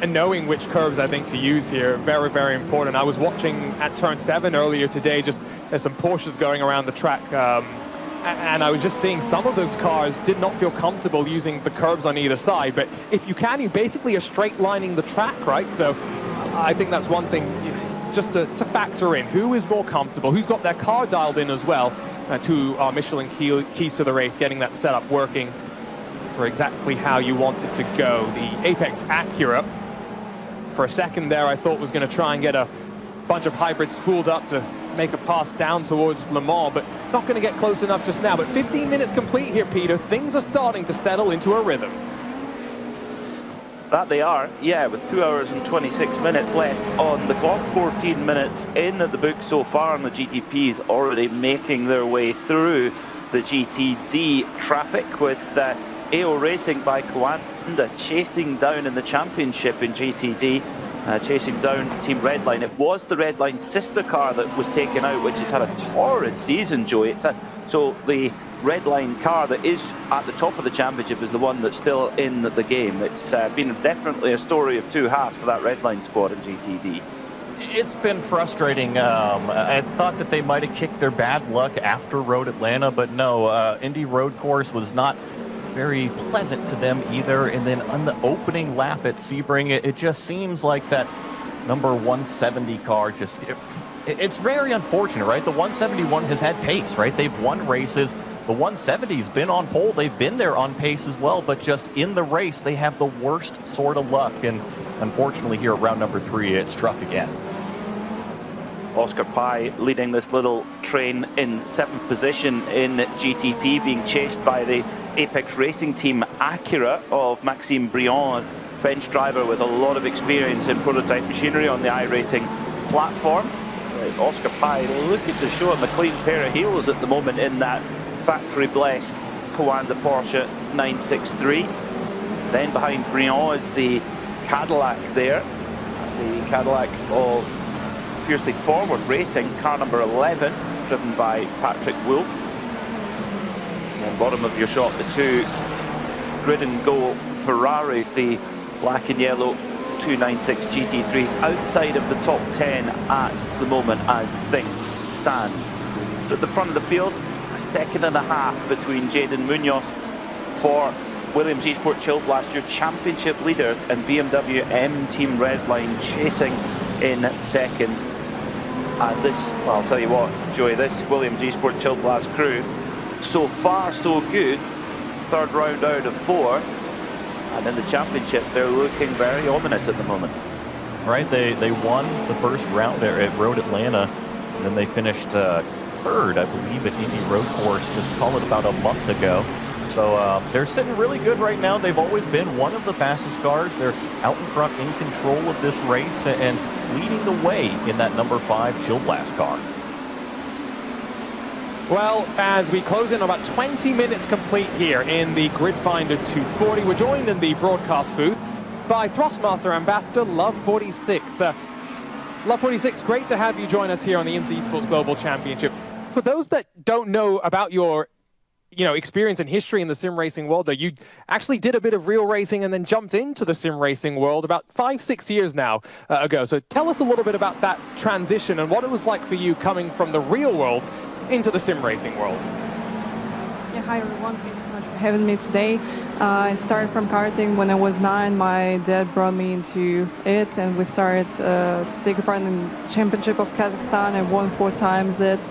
And knowing which curves, I think, to use here, very, very important. I was watching at turn 7 earlier today, just there's some Porsches going around the track, and I was just seeing some of those cars did not feel comfortable using the curves on either side. But if you can, you basically are straight lining the track, right? So I think that's one thing just to factor in. Who is more comfortable? Who's got their car dialed in as well to our Michelin keys to the race, getting that setup working for exactly how you want it to go. The Apex Acura, for a second there, I thought was going to try and get a bunch of hybrids spooled up to make a pass down towards Le Mans, but not going to get close enough just now. But 15 minutes complete here, Peter. Things are starting to settle into a rhythm. That they are, yeah, with 2 hours and 26 minutes left on the clock. 14 minutes in the book so far, and the GTPs already making their way through the GTD traffic, with AO Racing by Coanda chasing down in the championship in GTD, chasing down Team Redline. It was the Redline sister car that was taken out, which has had a torrid season, Joey. So the Redline car that is at the top of the championship is the one that's still in the game. It's been definitely a story of 2 halves for that Redline squad in GTD. It's been frustrating. I thought that they might have kicked their bad luck after Road Atlanta, but no, Indy Road Course was not very pleasant to them either. And then on the opening lap at Sebring, it just seems like that number 170 car just, it's very unfortunate, right? The 171 has had pace, right? They've won races. The 170's been on pole. They've been there on pace as well, but just in the race, they have the worst sort of luck. And unfortunately here at round number 3, it struck again. Oscar Pai leading this little train in 7th position in GTP, being chased by the Apex Racing Team Acura of Maxime Briand, French driver with a lot of experience in prototype machinery on the iRacing platform. Right, Oscar Pai looking to show him a clean pair of heels at the moment in that factory-blessed Coanda Porsche 963. Then behind Briand is the Cadillac there, the Cadillac of Fiercely Forward Racing, car number 11, driven by Patrick Wolf. And bottom of your shot, the two grid and go Ferraris, the black and yellow 296 GT3s, outside of the top 10 at the moment as things stand. So at the front of the field, a second and a half between Jaden Munoz for Williams Esports Chillblast, your championship leaders, and BMW M Team Redline chasing in second. And this, well, I'll tell you what, Joey, this Williams Esports Chillblast crew, so far so good. Third round out of 4. And in the championship, they're looking very ominous at the moment. Right, they won the first round at Road Atlanta, and then they finished third, I believe, at Indy Road Course, just call it about a month ago. So they're sitting really good right now. They've always been one of the fastest cars. They're out in front, in control of this race, and leading the way in that number 5 Chillblast car. Well, as we close in about 20 minutes complete here in the Gridfinder 240, we're joined in the broadcast booth by Thrustmaster Ambassador Love46. Love46, great to have you join us here on the IMSA Esports Global Championship. For those that don't know about your experience and history in the sim racing world, though, you actually did a bit of real racing and then jumped into the sim racing world about 5-6 years now ago. So tell us a little bit about that transition and what it was like for you coming from the real world into the sim racing world. Yeah, hi everyone, thank you so much for having me today. I started from karting when I was 9. My dad brought me into it, and we started to take part in the Championship of Kazakhstan. I won 4 times it.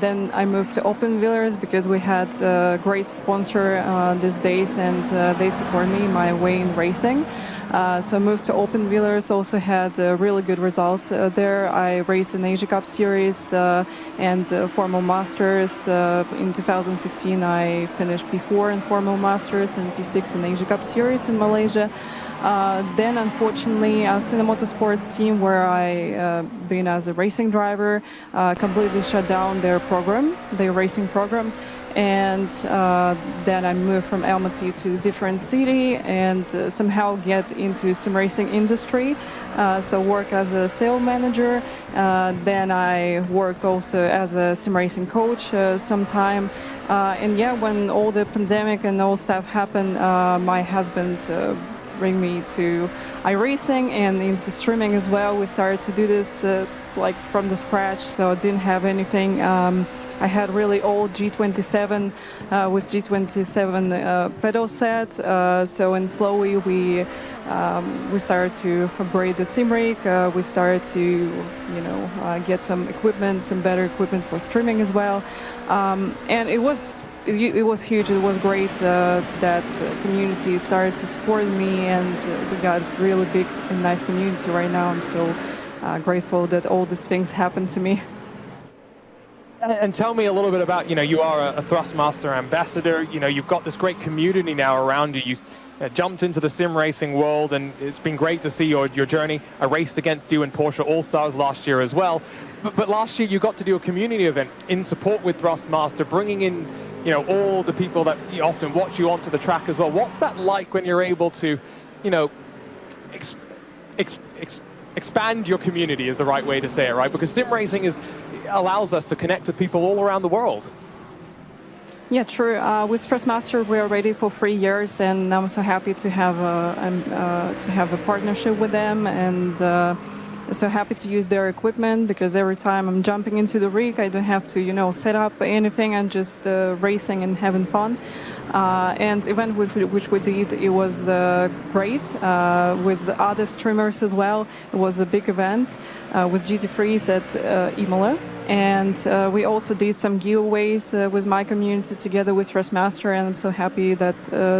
Then I moved to Open Wheelers because we had a great sponsor these days, and they support me my way in racing. So I moved to Open Wheelers, also had really good results there. I raced in Asia Cup Series and Formal Masters. In 2015 I finished P4 in Formal Masters and P6 in Asia Cup Series in Malaysia. Then unfortunately Astana Motorsports team, where I been as a racing driver, completely shut down their program, their racing program. And then I moved from Almaty to a different city and somehow get into sim racing industry. So work as a sales manager. Then I worked also as a sim racing coach sometime. And yeah, when all the pandemic and all stuff happened, my husband bring me to iRacing and into streaming as well. We started to do this like from the scratch, so I didn't have anything. I had really old G27 with G27 pedal set. So and slowly we started to upgrade the sim rig. We started to get some equipment, some better equipment for streaming as well. And it was huge. It was great that community started to support me, and we got really big and nice community right now. I'm so grateful that all these things happened to me. And tell me a little bit about, you are a Thrustmaster ambassador. You've got this great community now around you. You jumped into the sim racing world, and it's been great to see your journey. I raced against you in Porsche All-Stars last year as well. But last year you got to do a community event in support with Thrustmaster, bringing in all the people that often watch you onto the track as well. What's that like when you're able to, expand your community is the right way to say it, right? Because sim racing allows us to connect with people all around the world. Yeah, true. With Thrustmaster, we are ready for 3 years, and I'm so happy to have a partnership with them, and so happy to use their equipment, because every time I'm jumping into the rig, I don't have to, set up anything. I'm just racing and having fun. And event which we did, it was great with other streamers as well. It was a big event with GT3s at Imola. And we also did some giveaways with my community together with Thrustmaster, and I'm so happy that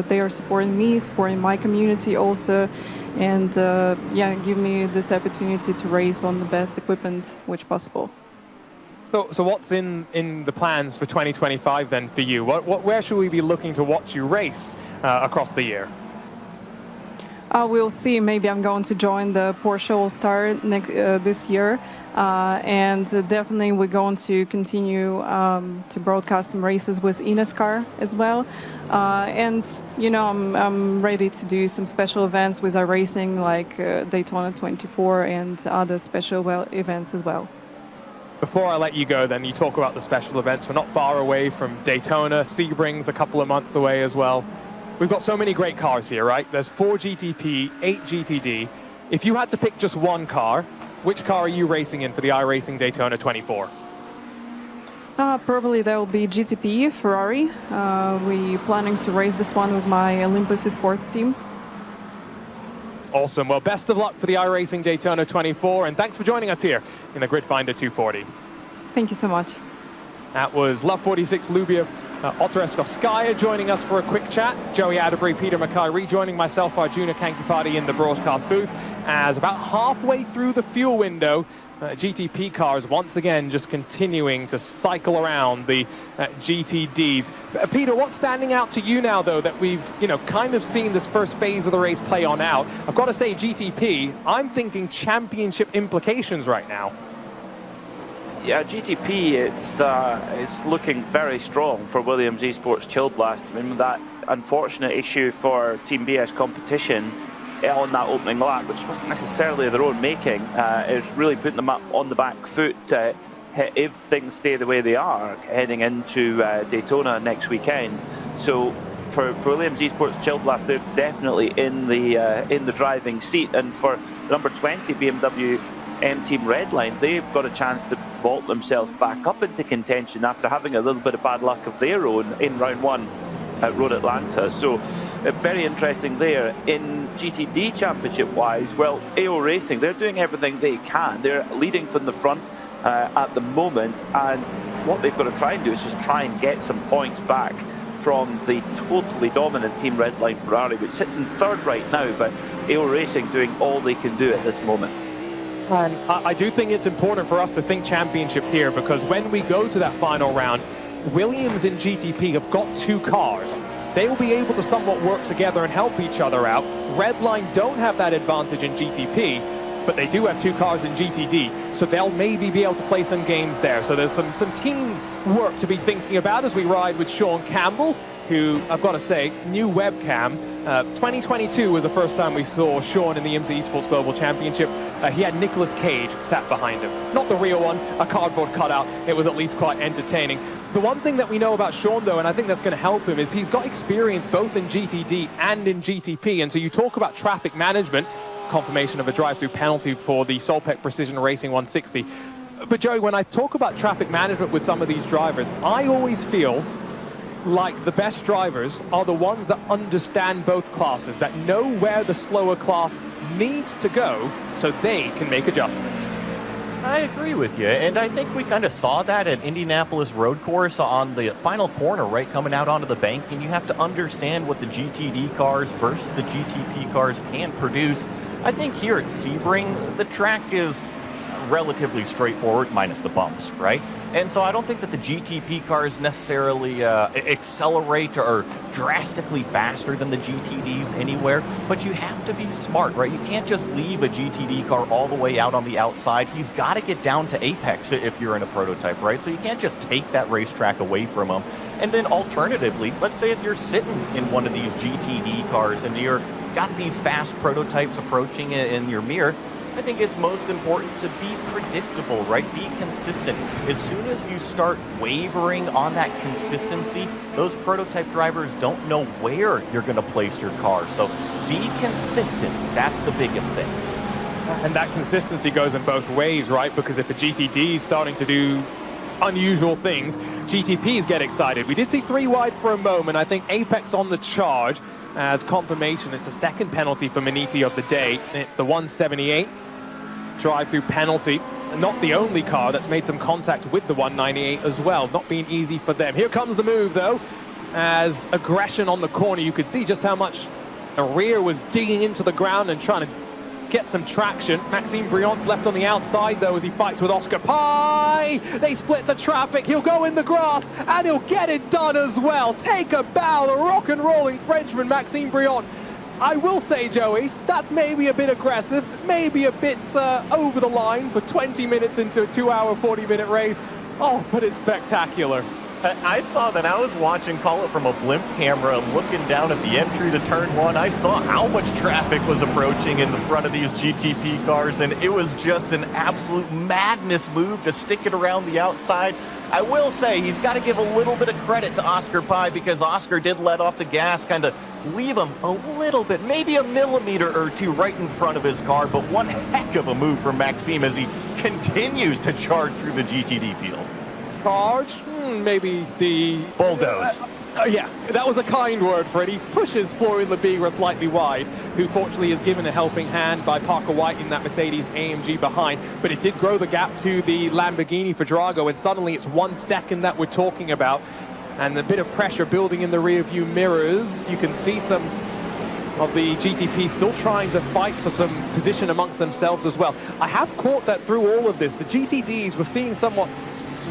they are supporting me, supporting my community also, and give me this opportunity to race on the best equipment which possible. So what's in the plans for 2025 then for you? Where should we be looking to watch you race across the year? We'll see. Maybe I'm going to join the Porsche All-Star this year. And definitely we're going to continue to broadcast some races with INSCAR as well. And, you know, I'm ready to do some special events with iRacing like Daytona 24 and other special events as well. Before I let you go, then, you talk about the special events. We're not far away from Daytona. Sebring's a couple of months away as well. We've got so many great cars here, right? There's 4 GTP, 8 GTD. If you had to pick just one car, which car are you racing in for the iRacing Daytona 24? Probably that will be GTP, Ferrari. We're planning to race this one with my IMSA Esports team. Awesome. Well, best of luck for the iRacing Daytona 24, and thanks for joining us here in the Grid Finder 240. Thank you so much. That was Love 46 Lubiev, Otter Eskovskaya joining us for a quick chat. Joey Atterbury, Peter Mackay rejoining myself, Arjuna Kankipati in the broadcast booth, as about halfway through the fuel window, GTP cars once again just continuing to cycle around the GTDs. Peter, what's standing out to you now, though, that we've kind of seen this first phase of the race play on out? I've got to say, GTP, I'm thinking championship implications right now. Yeah, GTP, it's looking very strong for Williams Esports Chill Blast. I mean, that unfortunate issue for Team BS competition on that opening lap, which wasn't necessarily their own making, is really putting them up on the back foot if things stay the way they are heading into Daytona next weekend. So for Williams Esports Chill Blast, they're definitely in the driving seat, and for number 20 BMW M Team Redline, they've got a chance to vault themselves back up into contention after having a little bit of bad luck of their own in round 1 at Road Atlanta. So very interesting there. In GTD championship wise, well, AO Racing, they're doing everything they can. They're leading from the front at the moment, and what they've got to try and do is just try and get some points back from the totally dominant Team Redline Ferrari, which sits in 3rd right now, but AO Racing doing all they can do at this moment. And I do think it's important for us to think championship here, because when we go to that final round, Williams and GTP have got 2 cars. They will be able to somewhat work together and help each other out. Redline don't have that advantage in GTP, but they do have 2 cars in GTD, so they'll maybe be able to play some games there. So there's some team work to be thinking about as we ride with Sean Campbell, who, I've got to say, new webcam. 2022 was the first time we saw Sean in the IMSA Esports Global Championship. He had Nicolas Cage sat behind him. Not the real one, a cardboard cutout. It was at least quite entertaining. The one thing that we know about Sean, though, and I think that's going to help him, is he's got experience both in GTD and in GTP. And so you talk about traffic management, confirmation of a drive-through penalty for the Solpec Precision Racing 160. But Joey, when I talk about traffic management with some of these drivers, I always feel like the best drivers are the ones that understand both classes, that know where the slower class needs to go so they can make adjustments. I agree with you, and I think we kind of saw that at Indianapolis road course on the final corner, right, coming out onto the bank, and you have to understand what the GTD cars versus the GTP cars can produce. I think here at Sebring, the track is relatively straightforward, minus the bumps, right? And so I don't think that the GTP cars necessarily accelerate or drastically faster than the GTDs anywhere, but you have to be smart, right? You can't just leave a GTD car all the way out on the outside. He's got to get down to apex if you're in a prototype, right? So you can't just take that racetrack away from him. And then alternatively, let's say if you're sitting in one of these GTD cars and you're got these fast prototypes approaching in your mirror, I think it's most important to be predictable, right? Be consistent. As soon as you start wavering on that consistency, those prototype drivers don't know where you're going to place your car. So be consistent. That's the biggest thing. And that consistency goes in both ways, right? Because if a GTD is starting to do unusual things, GTPs get excited. We did see 3 wide for a moment. I think Apex on the charge as confirmation. It's a second penalty for Maniti of the day. It's the 178 drive-through penalty. not the only car that's made some contact with the 198 as well. Not being easy for them. Here comes the move, though, as aggression on the corner. You could see just how much the rear was digging into the ground and trying to get some traction. Maxime Briant's left on the outside, though, as he fights with Oscar Pye. They split the traffic. He'll go in the grass, and he'll get it done as well. Take a bow, the rock and rolling Frenchman, Maxime Briant. I will say, Joey, that's maybe a bit aggressive, maybe a bit over the line for 20 minutes into a 2-hour, 40-minute race. Oh, but it's spectacular. I saw that. I was watching, call it from a blimp camera, looking down at the entry to turn 1. I saw how much traffic was approaching in the front of these GTP cars, and it was just an absolute madness move to stick it around the outside. I will say he's got to give a little bit of credit to Oscar Pye, because Oscar did let off the gas, kind of leave him a little bit, maybe a millimeter or two right in front of his car, but one heck of a move from Maxime as he continues to charge through the GTD field. Charge? Maybe the... bulldoze. Yeah, that was a kind word for it. He pushes Florian Lebigra slightly wide, who fortunately is given a helping hand by Parker White in that Mercedes AMG behind, but it did grow the gap to the Lamborghini for Drago, and suddenly it's 1 second that we're talking about, and a bit of pressure building in the rear view mirrors. You can see some of the GTP still trying to fight for some position amongst themselves as well. I have caught that through all of this, the GTDs, we're seeing somewhat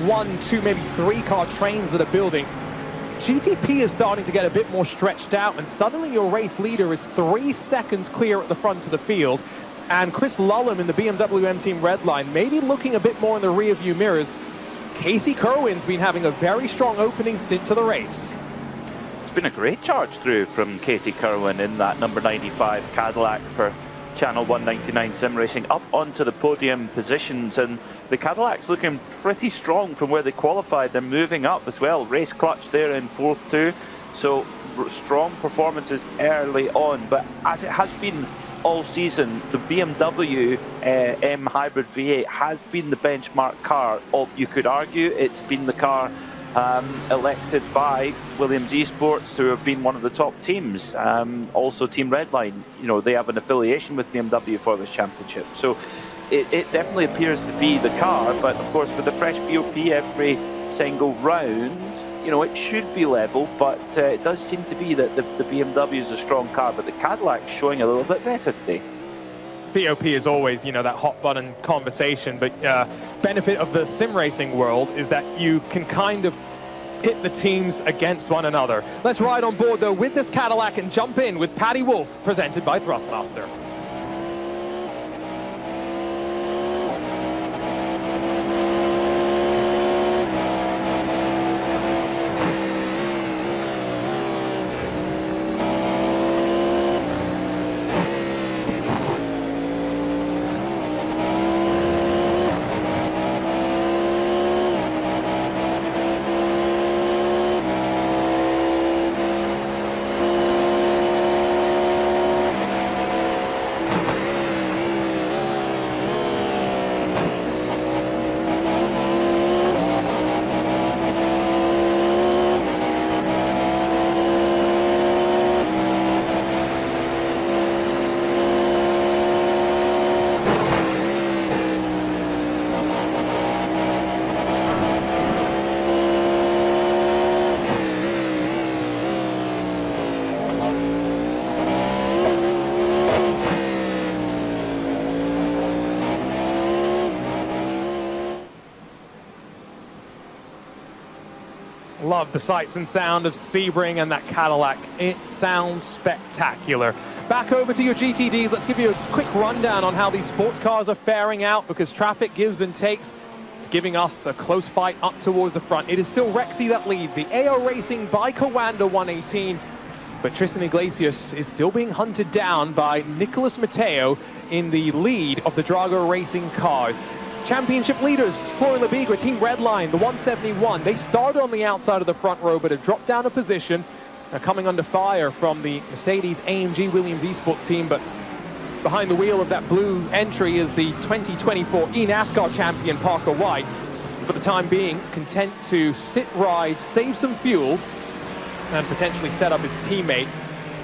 1, 2, maybe 3 car trains that are building. GTP is starting to get a bit more stretched out, and suddenly your race leader is 3 seconds clear at the front of the field, and Chris Lullum in the BMW M Team Redline maybe looking a bit more in the rear view mirrors. Casey Kerwin's been having a very strong opening stint to the race. It's been a great charge through from Casey Kerwin in that number 95 Cadillac for Channel 199 Sim Racing, up onto the podium positions, and the Cadillac's looking pretty strong from where they qualified. They're moving up as well. Race clutch there in 4th too, so strong performances early on. But as it has been all season, the BMW M Hybrid V8 has been the benchmark car. You could argue it's been the car elected by Williams Esports to have been one of the top teams. Also Team Redline, you know, they have an affiliation with BMW for this championship. So it definitely appears to be the car, but of course with the fresh BOP every single round, you know, it should be level, but it does seem to be that the BMW is a strong car, but the Cadillac's showing a little bit better today. BOP is always, you know, that hot button conversation, but benefit of the sim racing world is that you can kind of pit the teams against one another. Let's ride on board though with this Cadillac and jump in with Paddy Wolf, presented by Thrustmaster. Love the sights and sound of Sebring and that Cadillac. It sounds spectacular. Back over to your GTDs. Let's give you a quick rundown on how these sports cars are faring out, because traffic gives and takes. It's giving us a close fight up towards the front. It is still Rexy that leads, the AO Racing by Kawanda 118. But Tristan Iglesias is still being hunted down by Nicolas Mateo in the lead of the Drago Racing cars. Championship leaders, Florian Lebigra, Team Redline, the 171. They started on the outside of the front row, but have dropped down a position. They're coming under fire from the Mercedes AMG Williams Esports team, but behind the wheel of that blue entry is the 2024 eNASCAR champion, Parker White. For the time being, content to sit, ride, save some fuel, and potentially set up his teammate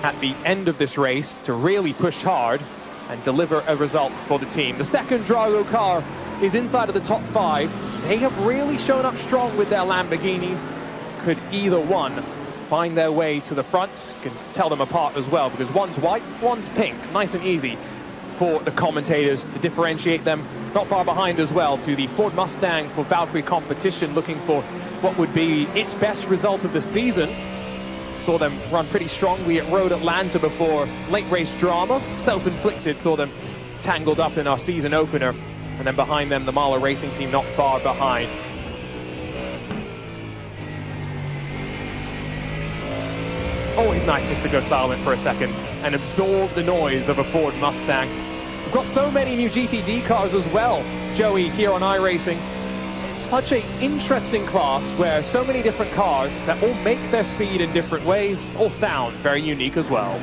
at the end of this race to really push hard and deliver a result for the team. The second Drago car is inside of the top 5. They have really shown up strong with their Lamborghinis. Could either one find their way to the front? You can tell them apart as well, because one's white, one's pink. Nice and easy for the commentators to differentiate them. Not far behind as well to the Ford Mustang for Valkyrie competition, looking for what would be its best result of the season. Saw them run pretty strongly at Road Atlanta before late race drama. Self-inflicted, saw them tangled up in our season opener. And then behind them, the Mahler Racing team not far behind. Always nice just to go silent for a second and absorb the noise of a Ford Mustang. We've got so many new GTD cars as well, Joey, here on iRacing. Such an interesting class where so many different cars that all make their speed in different ways, all sound very unique as well.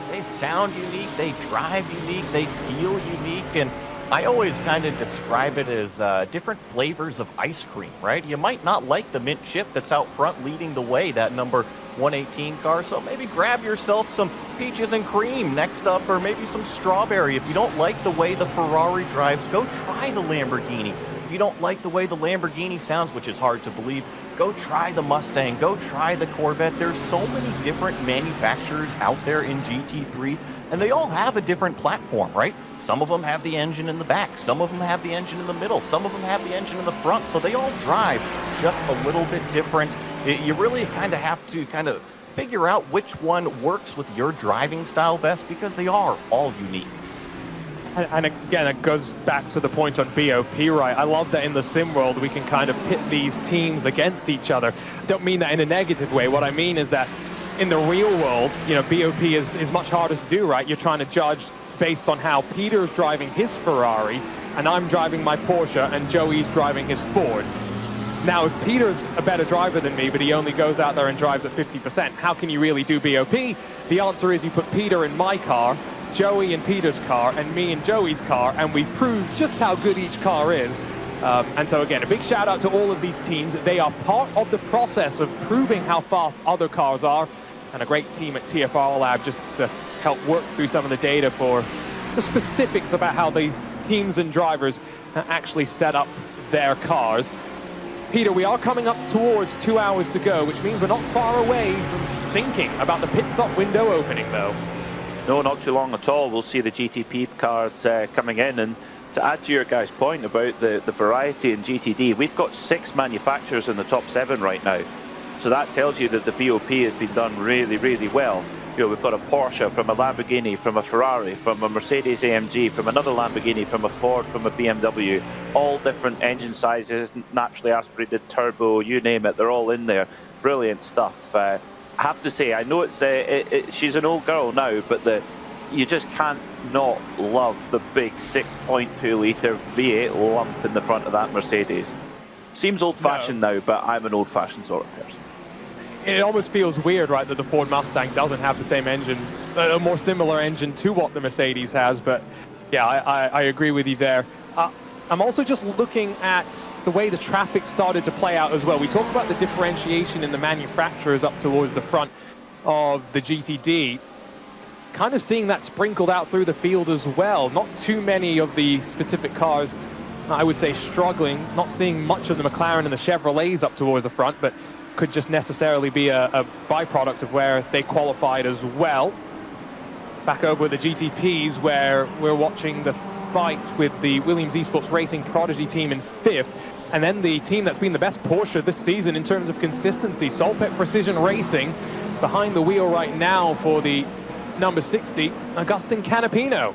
They sound unique, they drive unique, they feel unique, and I always kind of describe it as different flavors of ice cream, right? You might not like the mint chip that's out front leading the way, that number 118 car, so maybe grab yourself some peaches and cream next up, or maybe some strawberry. If you don't like the way the Ferrari drives, go try the Lamborghini. If you don't like the way the Lamborghini sounds, which is hard to believe, go try the Mustang, go try the Corvette. There's so many different manufacturers out there in GT3, and they all have a different platform, right? Some of them have the engine in the back, some of them have the engine in the middle, some of them have the engine in the front, so they all drive just a little bit different. You really kind of have to kind of figure out which one works with your driving style best, because they are all unique. And again, it goes back to the point on BOP, right? I love that in the sim world, we can kind of pit these teams against each other. I don't mean that in a negative way. What I mean is that in the real world, you know, BOP is much harder to do, right? You're trying to judge based on how Peter's driving his Ferrari, and I'm driving my Porsche, and Joey's driving his Ford. Now, if Peter's a better driver than me, but he only goes out there and drives at 50%, how can you really do BOP? The answer is you put Peter in my car, Joey in Peter's car, and me in Joey's car, and we prove just how good each car is. And so again, a big shout out to all of these teams. They are part of the process of proving how fast other cars are, and a great team at TFR Lab just to help work through some of the data for the specifics about how these teams and drivers actually set up their cars. Peter, we are coming up towards 2 hours to go, which means we're not far away from thinking about the pit stop window opening, though. No, not too long at all. We'll see the GTP cars coming in. And to add to your guys' point about the variety in GTD, we've got 6 manufacturers in the top 7 right now. So that tells you that the BOP has been done really, really well. You know, we've got a Porsche, from a Lamborghini, from a Ferrari, from a Mercedes AMG, from another Lamborghini, from a Ford, from a BMW, all different engine sizes, naturally aspirated, turbo, you name it, they're all in there. Brilliant stuff. I have to say, I know she's an old girl now, but you just can't not love the big 6.2 litre V8 lump in the front of that Mercedes. Seems old-fashioned now, but I'm an old-fashioned sort of person. It almost feels weird, right, that the Ford Mustang doesn't have the same engine, a more similar engine to what the Mercedes has, but yeah, I agree with you there. I'm also just looking at the way the traffic started to play out as well. We talk about the differentiation in the manufacturers up towards the front of the GTD, kind of seeing that sprinkled out through the field as well. Not too many of the specific cars, I would say, struggling, not seeing much of the McLaren and the Chevrolets up towards the front, but could just necessarily be a byproduct of where they qualified as well. Back over the GTPs, where we're watching the fight with the Williams Esports Racing Prodigy team in 5th, and then the team that's been the best Porsche this season in terms of consistency, Solpet Precision Racing, behind the wheel right now for the number 60, Agustin Canapino.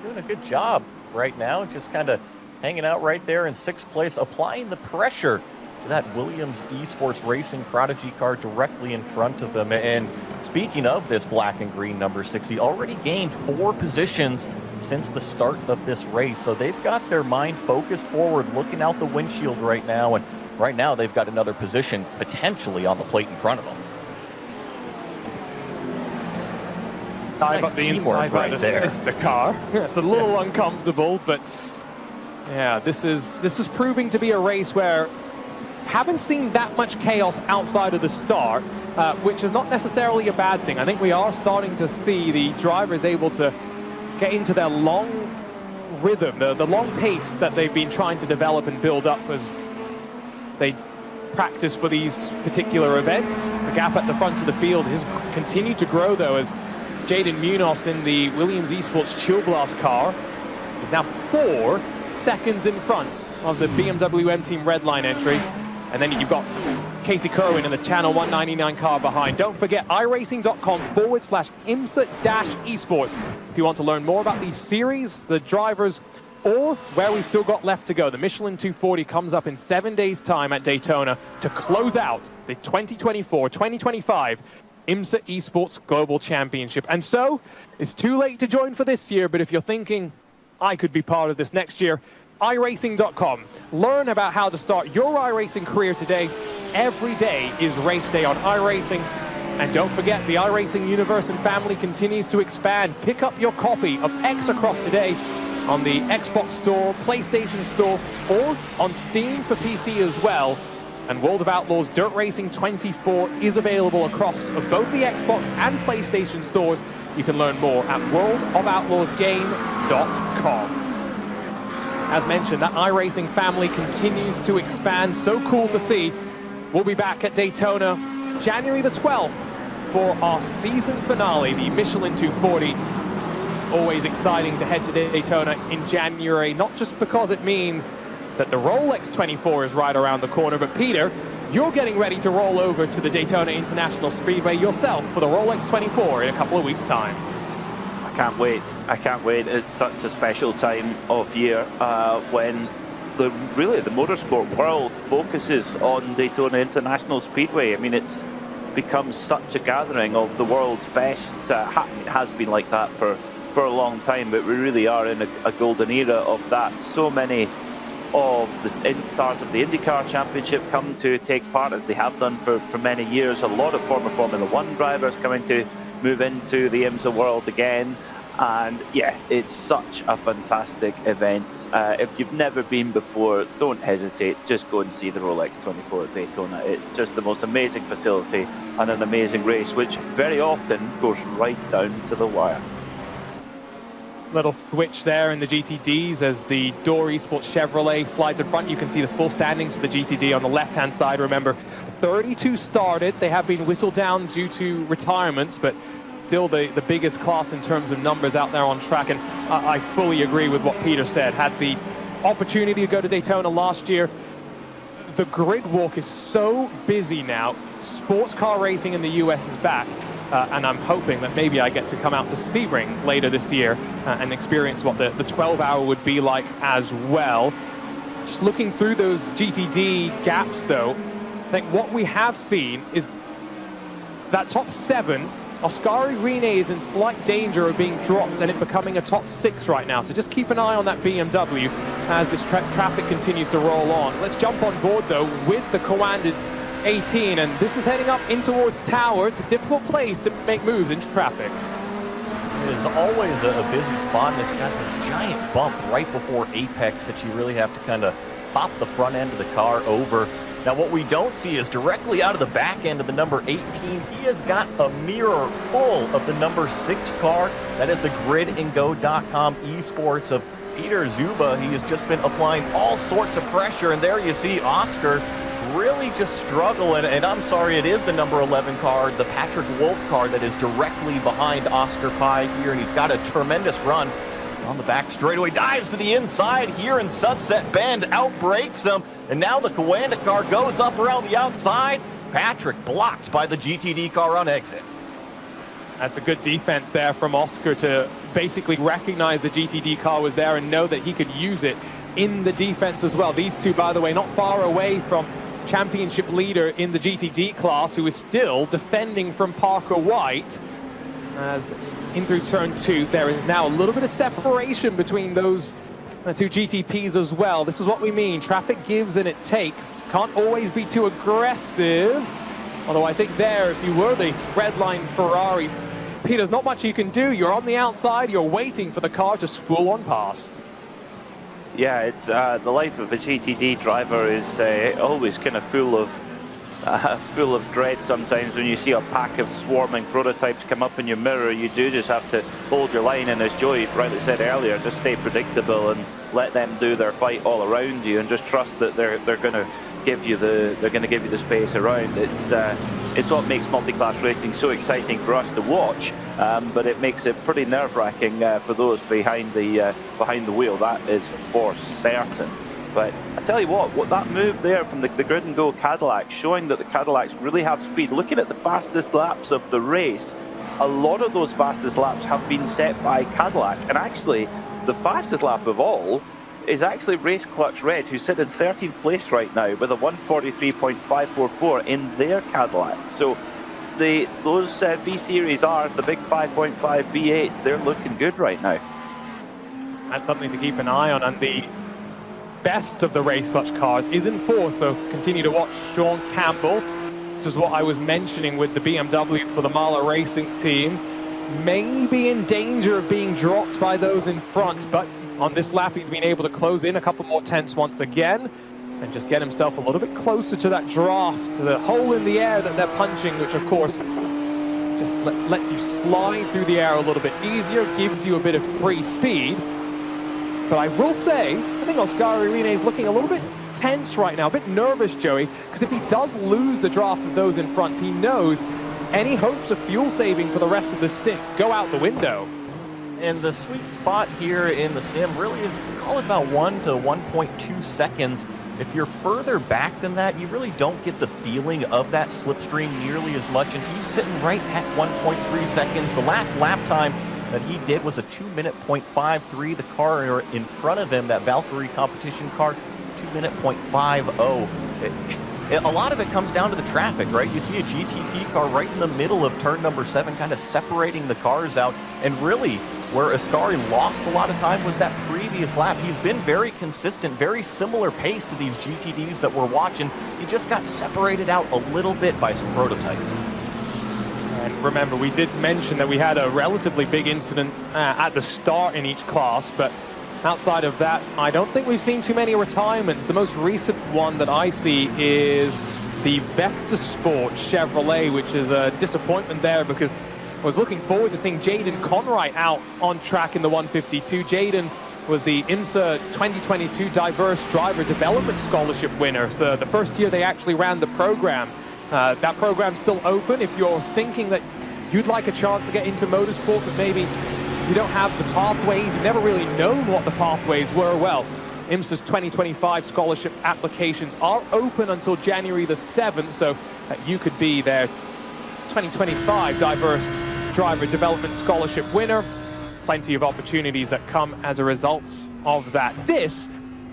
Doing a good job right now, just kind of hanging out right there in 6th place, applying the pressure to that Williams Esports Racing Prodigy car directly in front of him. And speaking of this black and green number 60, already gained 4 positions since the start of this race. So they've got their mind focused forward, looking out the windshield right now. And right now they've got another position potentially on the plate in front of them. Dive up the inside by the sister car. It's a little uncomfortable, but yeah, this is proving to be a race where haven't seen that much chaos outside of the start, which is not necessarily a bad thing. I think we are starting to see the drivers able to get into their long rhythm, the long pace that they've been trying to develop and build up as they practice for these particular events. The gap at the front of the field has continued to grow, though, as Jaden Munoz in the Williams Esports Chill Blast car is now 4 seconds in front of the BMW M Team Redline entry. And then you've got Casey Kerwin in the Channel 199 car behind. Don't forget iRacing.com/IMSA-Esports if you want to learn more about these series, the drivers, or where we've still got left to go. The Michelin 240 comes up in 7 days' time at Daytona to close out the 2024-2025 IMSA Esports Global Championship. And so, it's too late to join for this year, but if you're thinking, I could be part of this next year, iRacing.com. Learn about how to start your iRacing career today. Every day is race day on iRacing. And don't forget, the iRacing universe and family continues to expand. Pick up your copy of X Across today on the Xbox Store, PlayStation Store, or on Steam for PC as well. And World of Outlaws Dirt Racing 24 is available across of both the Xbox and PlayStation stores. You can learn more at worldofoutlaws.game.com. As mentioned, that iRacing family continues to expand. So cool to see. We'll be back at Daytona January the 12th for our season finale, the Michelin 240. Always exciting to head to Daytona in January, not just because it means that the Rolex 24 is right around the corner, but Peter, you're getting ready to roll over to the Daytona International Speedway yourself for the Rolex 24 in a couple of weeks' time. I can't wait. I can't wait. It's such a special time of year when the motorsport world focuses on Daytona International Speedway. I mean, it's become such a gathering of the world's best. It has been like that for a long time, but we really are in a golden era of that. So many of the stars of the IndyCar Championship come to take part, as they have done for many years. A lot of former Formula One drivers coming to move into the IMSA world again. And yeah, it's such a fantastic event. If you've never been before, don't hesitate. Just go and see the Rolex 24 at Daytona. It's just the most amazing facility and an amazing race, which very often goes right down to the wire. Little switch there in the GTDs as the Door Esports Chevrolet slides in front. You can see the full standings for the GTD on the left-hand side. Remember, 32 started. They have been whittled down due to retirements, but still the biggest class in terms of numbers out there on track. And I fully agree with what Peter said. Had the opportunity to go to Daytona last year. The grid walk is so busy now. Sports car racing in the US is back. And I'm hoping that maybe I get to come out to Sebring later this year and experience what the 12-hour would be like as well. Just looking through those GTD gaps, though, I think what we have seen is that top 7, Oscari Rene is in slight danger of being dropped and it becoming a top 6 right now. So just keep an eye on that BMW as this traffic continues to roll on. Let's jump on board, though, with the Coanded 18, and this is heading up in towards Tower. It's a difficult place to make moves into traffic. It is always a busy spot, and it's got this giant bump right before apex that you really have to kind of pop the front end of the car over. Now, what we don't see is directly out of the back end of the number 18, he has got a mirror full of the number 6 car. That is the gridandgo.com esports of Peter Zuba. He has just been applying all sorts of pressure, and there you see Oscar really just struggling, and I'm sorry, it is the number 11 car, the Patrick Wolf car, that is directly behind Oscar Pye here, and he's got a tremendous run on the back straightaway, dives to the inside here in Sunset Bend, outbrakes him, and now the Coanda car goes up around the outside. Patrick blocked by the GTD car on exit. That's a good defense there from Oscar to basically recognize the GTD car was there and know that he could use it in the defense as well. These two, by the way, not far away from championship leader in the GTD class, who is still defending from Parker White. As in through turn 2, there is now a little bit of separation between those two GTPs as well. This is what we mean. Traffic gives and it takes. Can't always be too aggressive. Although I think there, if you were the Redline Ferrari, Peter, there's not much you can do. You're on the outside, you're waiting for the car to spool on past. Yeah, it's the life of a GTD driver is always kind of full of full of dread sometimes when you see a pack of swarming prototypes come up in your mirror. You do just have to hold your line, and as Joey rightly said earlier, just stay predictable and let them do their fight all around you, and just trust that they're going to give you the space around. It's what makes multi-class racing so exciting for us to watch, but it makes it pretty nerve-wracking for those behind the wheel. That is for certain. But I tell you what that move there from the grid and go Cadillac, showing that the Cadillacs really have speed. Looking at the fastest laps of the race, a lot of those fastest laps have been set by Cadillac, and actually the fastest lap of all is actually Race Clutch Red, who sit in 13th place right now with a 143.544 in their Cadillac. So those V-Series Rs, the big 5.5 V8s, they're looking good right now. That's something to keep an eye on, and the best of the Race Clutch cars is in fourth, so continue to watch Sean Campbell. This is what I was mentioning with the BMW for the Mahler Racing team. Maybe in danger of being dropped by those in front, but on this lap he's been able to close in a couple more tenths once again and just get himself a little bit closer to that draft, to the hole in the air that they're punching, which of course just lets you slide through the air a little bit easier, gives you a bit of free speed. But I will say, I think Oscar Irene is looking a little bit tense right now, a bit nervous, Joey, because if he does lose the draft of those in front, he knows any hopes of fuel saving for the rest of the stint go out the window. And the sweet spot here in the sim really is, call it about 1 to 1.2 seconds. If you're further back than that, you really don't get the feeling of that slipstream nearly as much, and he's sitting right at 1.3 seconds. The last lap time that he did was a 2:53. The car in front of him, that Valkyrie competition car, 2:50. A lot of it comes down to the traffic, right? You see a GTP car right in the middle of turn number 7, kind of separating the cars out, and really where Ascari lost a lot of time was that previous lap. He's been very consistent, very similar pace to these GTDs that we're watching. He just got separated out a little bit by some prototypes. And remember, we did mention that we had a relatively big incident at the start in each class, but outside of that, I don't think we've seen too many retirements. The most recent one that I see is the Vesta Sport Chevrolet, which is a disappointment there because I was looking forward to seeing Jaden Conwright out on track in the 152. Jaden was the IMSA 2022 Diverse Driver Development Scholarship winner. So the first year they actually ran the program. That program's still open. If you're thinking that you'd like a chance to get into motorsport, but maybe you don't have the pathways, you've never really known what the pathways were, well, IMSA's 2025 scholarship applications are open until January the 7th, so you could be their 2025 Diverse Driver Development Scholarship winner. Plenty of opportunities that come as a result of that. This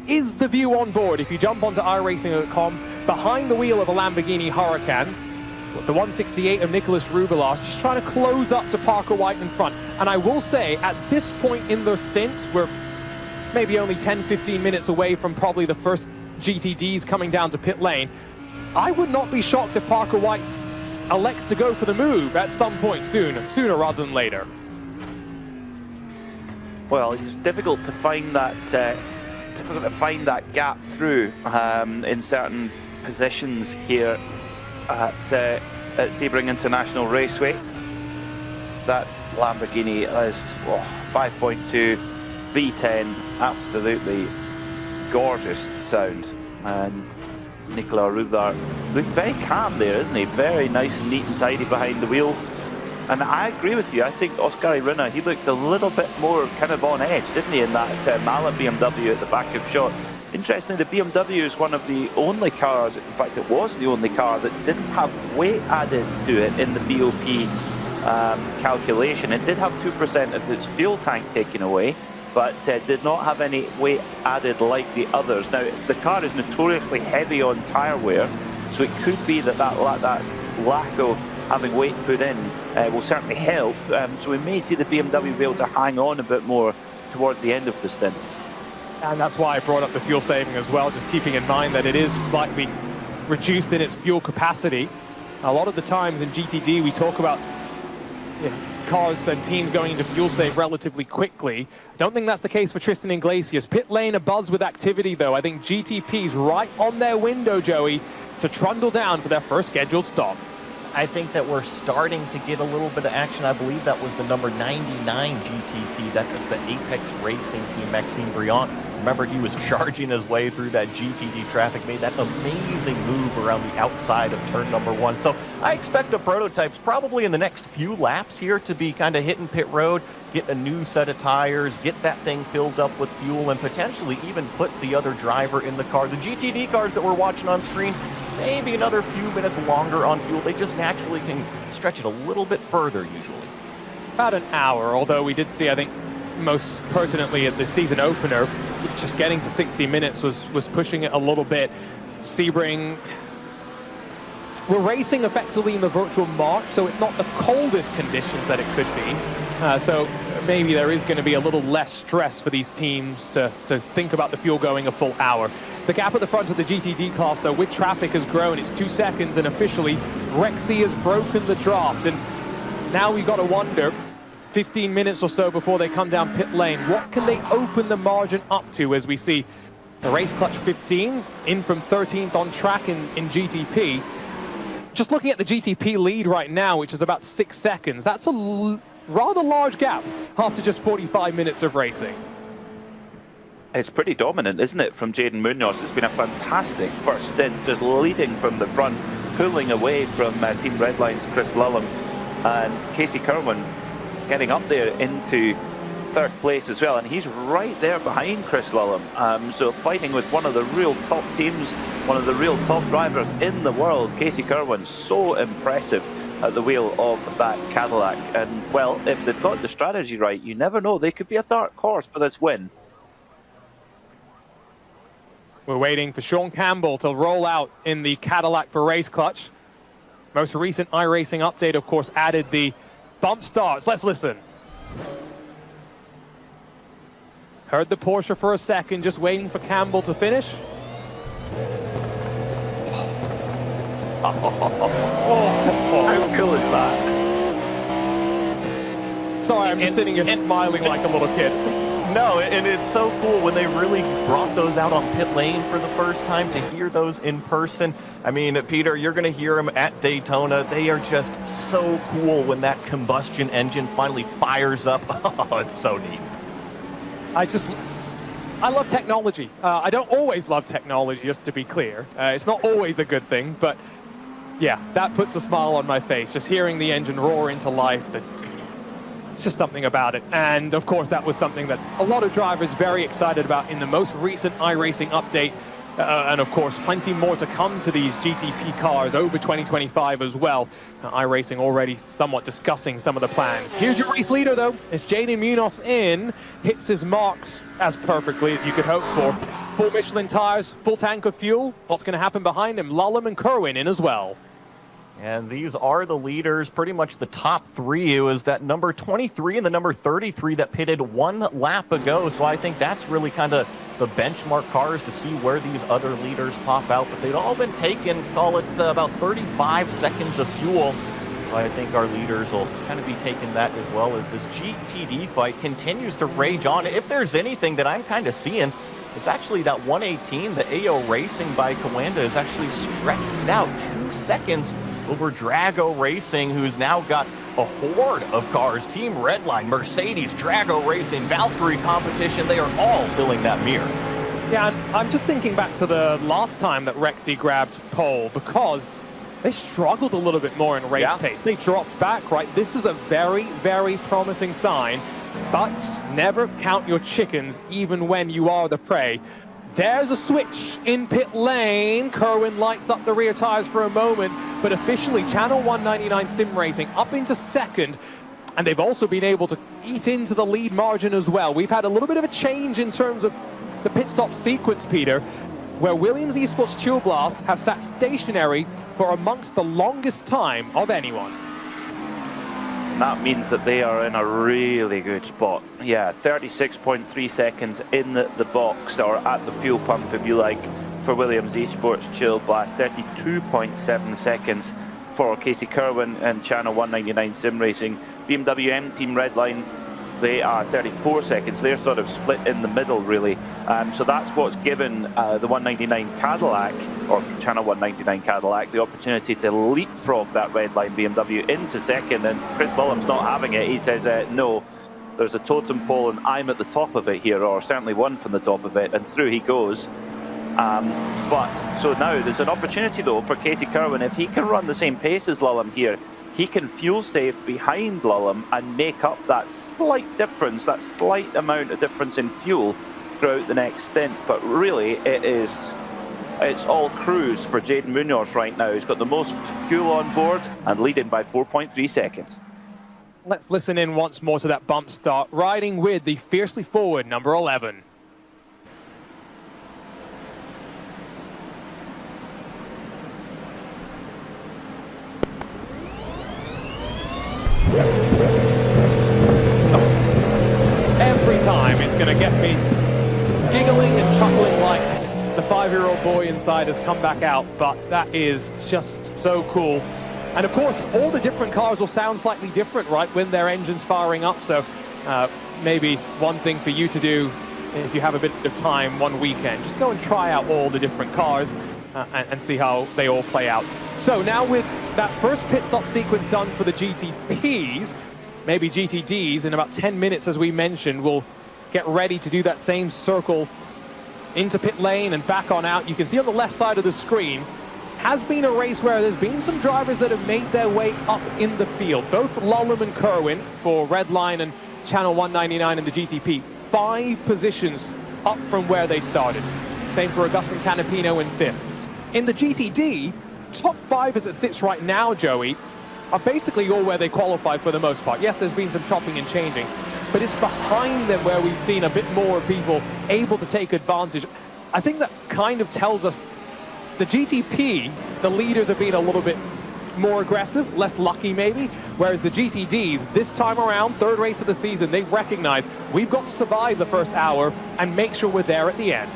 is the view on board. If you jump onto iRacing.com, behind the wheel of a Lamborghini Huracan, the 168 of Nicholas Rubilas, just trying to close up to Parker White in front. And I will say, at this point in the stint, we're maybe only 10-15 minutes away from probably the first GTDs coming down to pit lane. I would not be shocked if Parker White elects to go for the move at some point sooner rather than later. Well, it's difficult to find that gap through in certain positions here at Sebring International Raceway. It's that Lamborghini is 5.2 V10, absolutely gorgeous sound, and Nicola Rudar looking very calm there, isn't he? Very nice and neat and tidy behind the wheel. And I agree with you. I think Oscar Irina, he looked a little bit more kind of on edge, didn't he, in that Mahler BMW at the back of shot. Interestingly, the BMW is one of the only cars, in fact it was the only car that didn't have weight added to it in the BOP calculation. It did have 2% of its fuel tank taken away, but did not have any weight added like the others. Now, the car is notoriously heavy on tyre wear, so it could be that lack of having weight put in will certainly help. So we may see the BMW be able to hang on a bit more towards the end of the stint. And that's why I brought up the fuel saving as well, just keeping in mind that it is slightly reduced in its fuel capacity. A lot of the times in GTD we talk about cars and teams going into fuel save relatively quickly. I don't think that's the case for Tristan Iglesias. Pit lane abuzz with activity though. I think GTP's right on their window, Joey. to trundle down for their first scheduled stop. I think that we're starting to get a little bit of action. I believe that was the number 99 GTP. That's the Apex Racing team, Maxime Briand. Remember, he was charging his way through that GTD traffic, made that amazing move around the outside of turn number 1. So I expect the prototypes probably in the next few laps here to be kind of hitting pit road, get a new set of tires, get that thing filled up with fuel, and potentially even put the other driver in the car. The GTD cars that we're watching on screen, maybe another few minutes longer on fuel. They just naturally can stretch it a little bit further usually. About an hour, although we did see, I think, most pertinently at the season opener, just getting to 60 minutes was pushing it a little bit. Sebring, we're racing effectively in the virtual March, so it's not the coldest conditions that it could be. So maybe there is going to be a little less stress for these teams to think about the fuel going a full hour. The gap at the front of the GTD class, though, with traffic has grown. It's 2 seconds, and officially, Rexy has broken the draft. And now we've got to wonder, 15 minutes or so before they come down pit lane, what can they open the margin up to as we see the race clutch 15 in from 13th on track in GTP. Just looking at the GTP lead right now, which is about 6 seconds, that's a rather large gap after just 45 minutes of racing. It's pretty dominant, isn't it, from Jaden Munoz? It's been a fantastic first stint, just leading from the front, pulling away from Team Redline's Chris Lullum, and Casey Kerwin getting up there into 3rd place as well, and he's right there behind Chris Lullum. So fighting with one of the real top teams, one of the real top drivers in the world. Casey Kerwin, so impressive at the wheel of that Cadillac. And well, if they've got the strategy right, you never know, they could be a dark horse for this win. We're waiting for Sean Campbell to roll out in the Cadillac for race clutch. Most recent iRacing update, of course, added the bump starts. Let's listen. Heard the Porsche for a second, just waiting for Campbell to finish. How cool is that? Sorry, I'm just sitting here smiling like a little kid. No, and it's so cool when they really brought those out on pit lane for the first time, to hear those in person. I mean, Peter, you're going to hear them at Daytona. They are just so cool when that combustion engine finally fires up. Oh, it's so neat. I love technology. I don't always love technology, just to be clear. It's not always a good thing, but yeah, that puts a smile on my face. Just hearing the engine roar into life, it's just something about it. And of course, that was something that a lot of drivers very excited about in the most recent iRacing update. And of course, plenty more to come to these GTP cars over 2025 as well. iRacing already somewhat discussing some of the plans. Here's your race leader, though, as Jaden Munoz hits his marks as perfectly as you could hope for. 4 Michelin tires, full tank of fuel. What's going to happen behind him? Lullum and Kerwin in as well. And these are the leaders, pretty much the top 3. It was that number 23 and the number 33 that pitted 1 lap ago. So I think that's really kind of the benchmark cars to see where these other leaders pop out. But they'd all been taken, call it about 35 seconds of fuel. So I think our leaders will kind of be taking that as well, as this GTD fight continues to rage on. If there's anything that I'm kind of seeing, it's actually that 118, the AO Racing by Kawanda, is actually stretching out 2 seconds over Drago Racing, who's now got a horde of cars. Team Redline, Mercedes, Drago Racing, Valkyrie competition, they are all filling that mirror. Yeah, and I'm just thinking back to the last time that Rexy grabbed pole, because they struggled a little bit more in race pace. They dropped back, right? This is a very, very promising sign, but never count your chickens even when you are the prey. There's a switch in pit lane. Kerwin lights up the rear tires for a moment, but officially Channel 199 Sim Racing up into 2nd, and they've also been able to eat into the lead margin as well. We've had a little bit of a change in terms of the pit stop sequence, Peter, where Williams Esports Chill Blast have sat stationary for amongst the longest time of anyone. And that means that they are in a really good spot. Yeah, 36.3 seconds in the box, or at the fuel pump if you like, for Williams Esports Chill Blast. 32.7 seconds for Casey Kerwin and Channel 199 Sim Racing. BMW M Team Redline they are 34 seconds. They're sort of split in the middle, really. So that's what's given the 199 Cadillac, or Channel 199 Cadillac, the opportunity to leapfrog that red line BMW into second. And Chris Lulham's not having it. He says, no, there's a totem pole and I'm at the top of it here, or certainly one from the top of it. And through he goes. But so now there's an opportunity, though, for Casey Kerwin. If he can run the same pace as Lulham here, he can fuel save behind Lulham and make up that slight difference, that slight amount of difference in fuel throughout the next stint. But really, it's all cruise for Jaden Munoz right now. He's got the most fuel on board and leading by 4.3 seconds. Let's listen in once more to that bump start, riding with the fiercely forward number 11. Every time it's going to get me giggling and chuckling like the 5-year-old boy inside has come back out, but that is just so cool. And of course, all the different cars will sound slightly different, right, when their engine's firing up. So maybe one thing for you to do, if you have a bit of time one weekend, just go and try out all the different cars and see how they all play out. So now with that first pit stop sequence done for the GTPs, maybe GTDs, in about 10 minutes, as we mentioned, we'll get ready to do that same circle into pit lane and back on out. You can see on the left side of the screen, has been a race where there's been some drivers that have made their way up in the field. Both Lulham and Kerwin for Redline and Channel 199 in the GTP, 5 positions up from where they started. Same for Augustin Canapino in 5th. In the GTD, top 5 as it sits right now, Joey, are basically all where they qualified for the most part. Yes, there's been some chopping and changing, but it's behind them where we've seen a bit more people able to take advantage. I think that kind of tells us the GTP, the leaders have been a little bit more aggressive, less lucky maybe, whereas the GTDs, this time around, 3rd race of the season, they've recognized we've got to survive the first hour and make sure we're there at the end.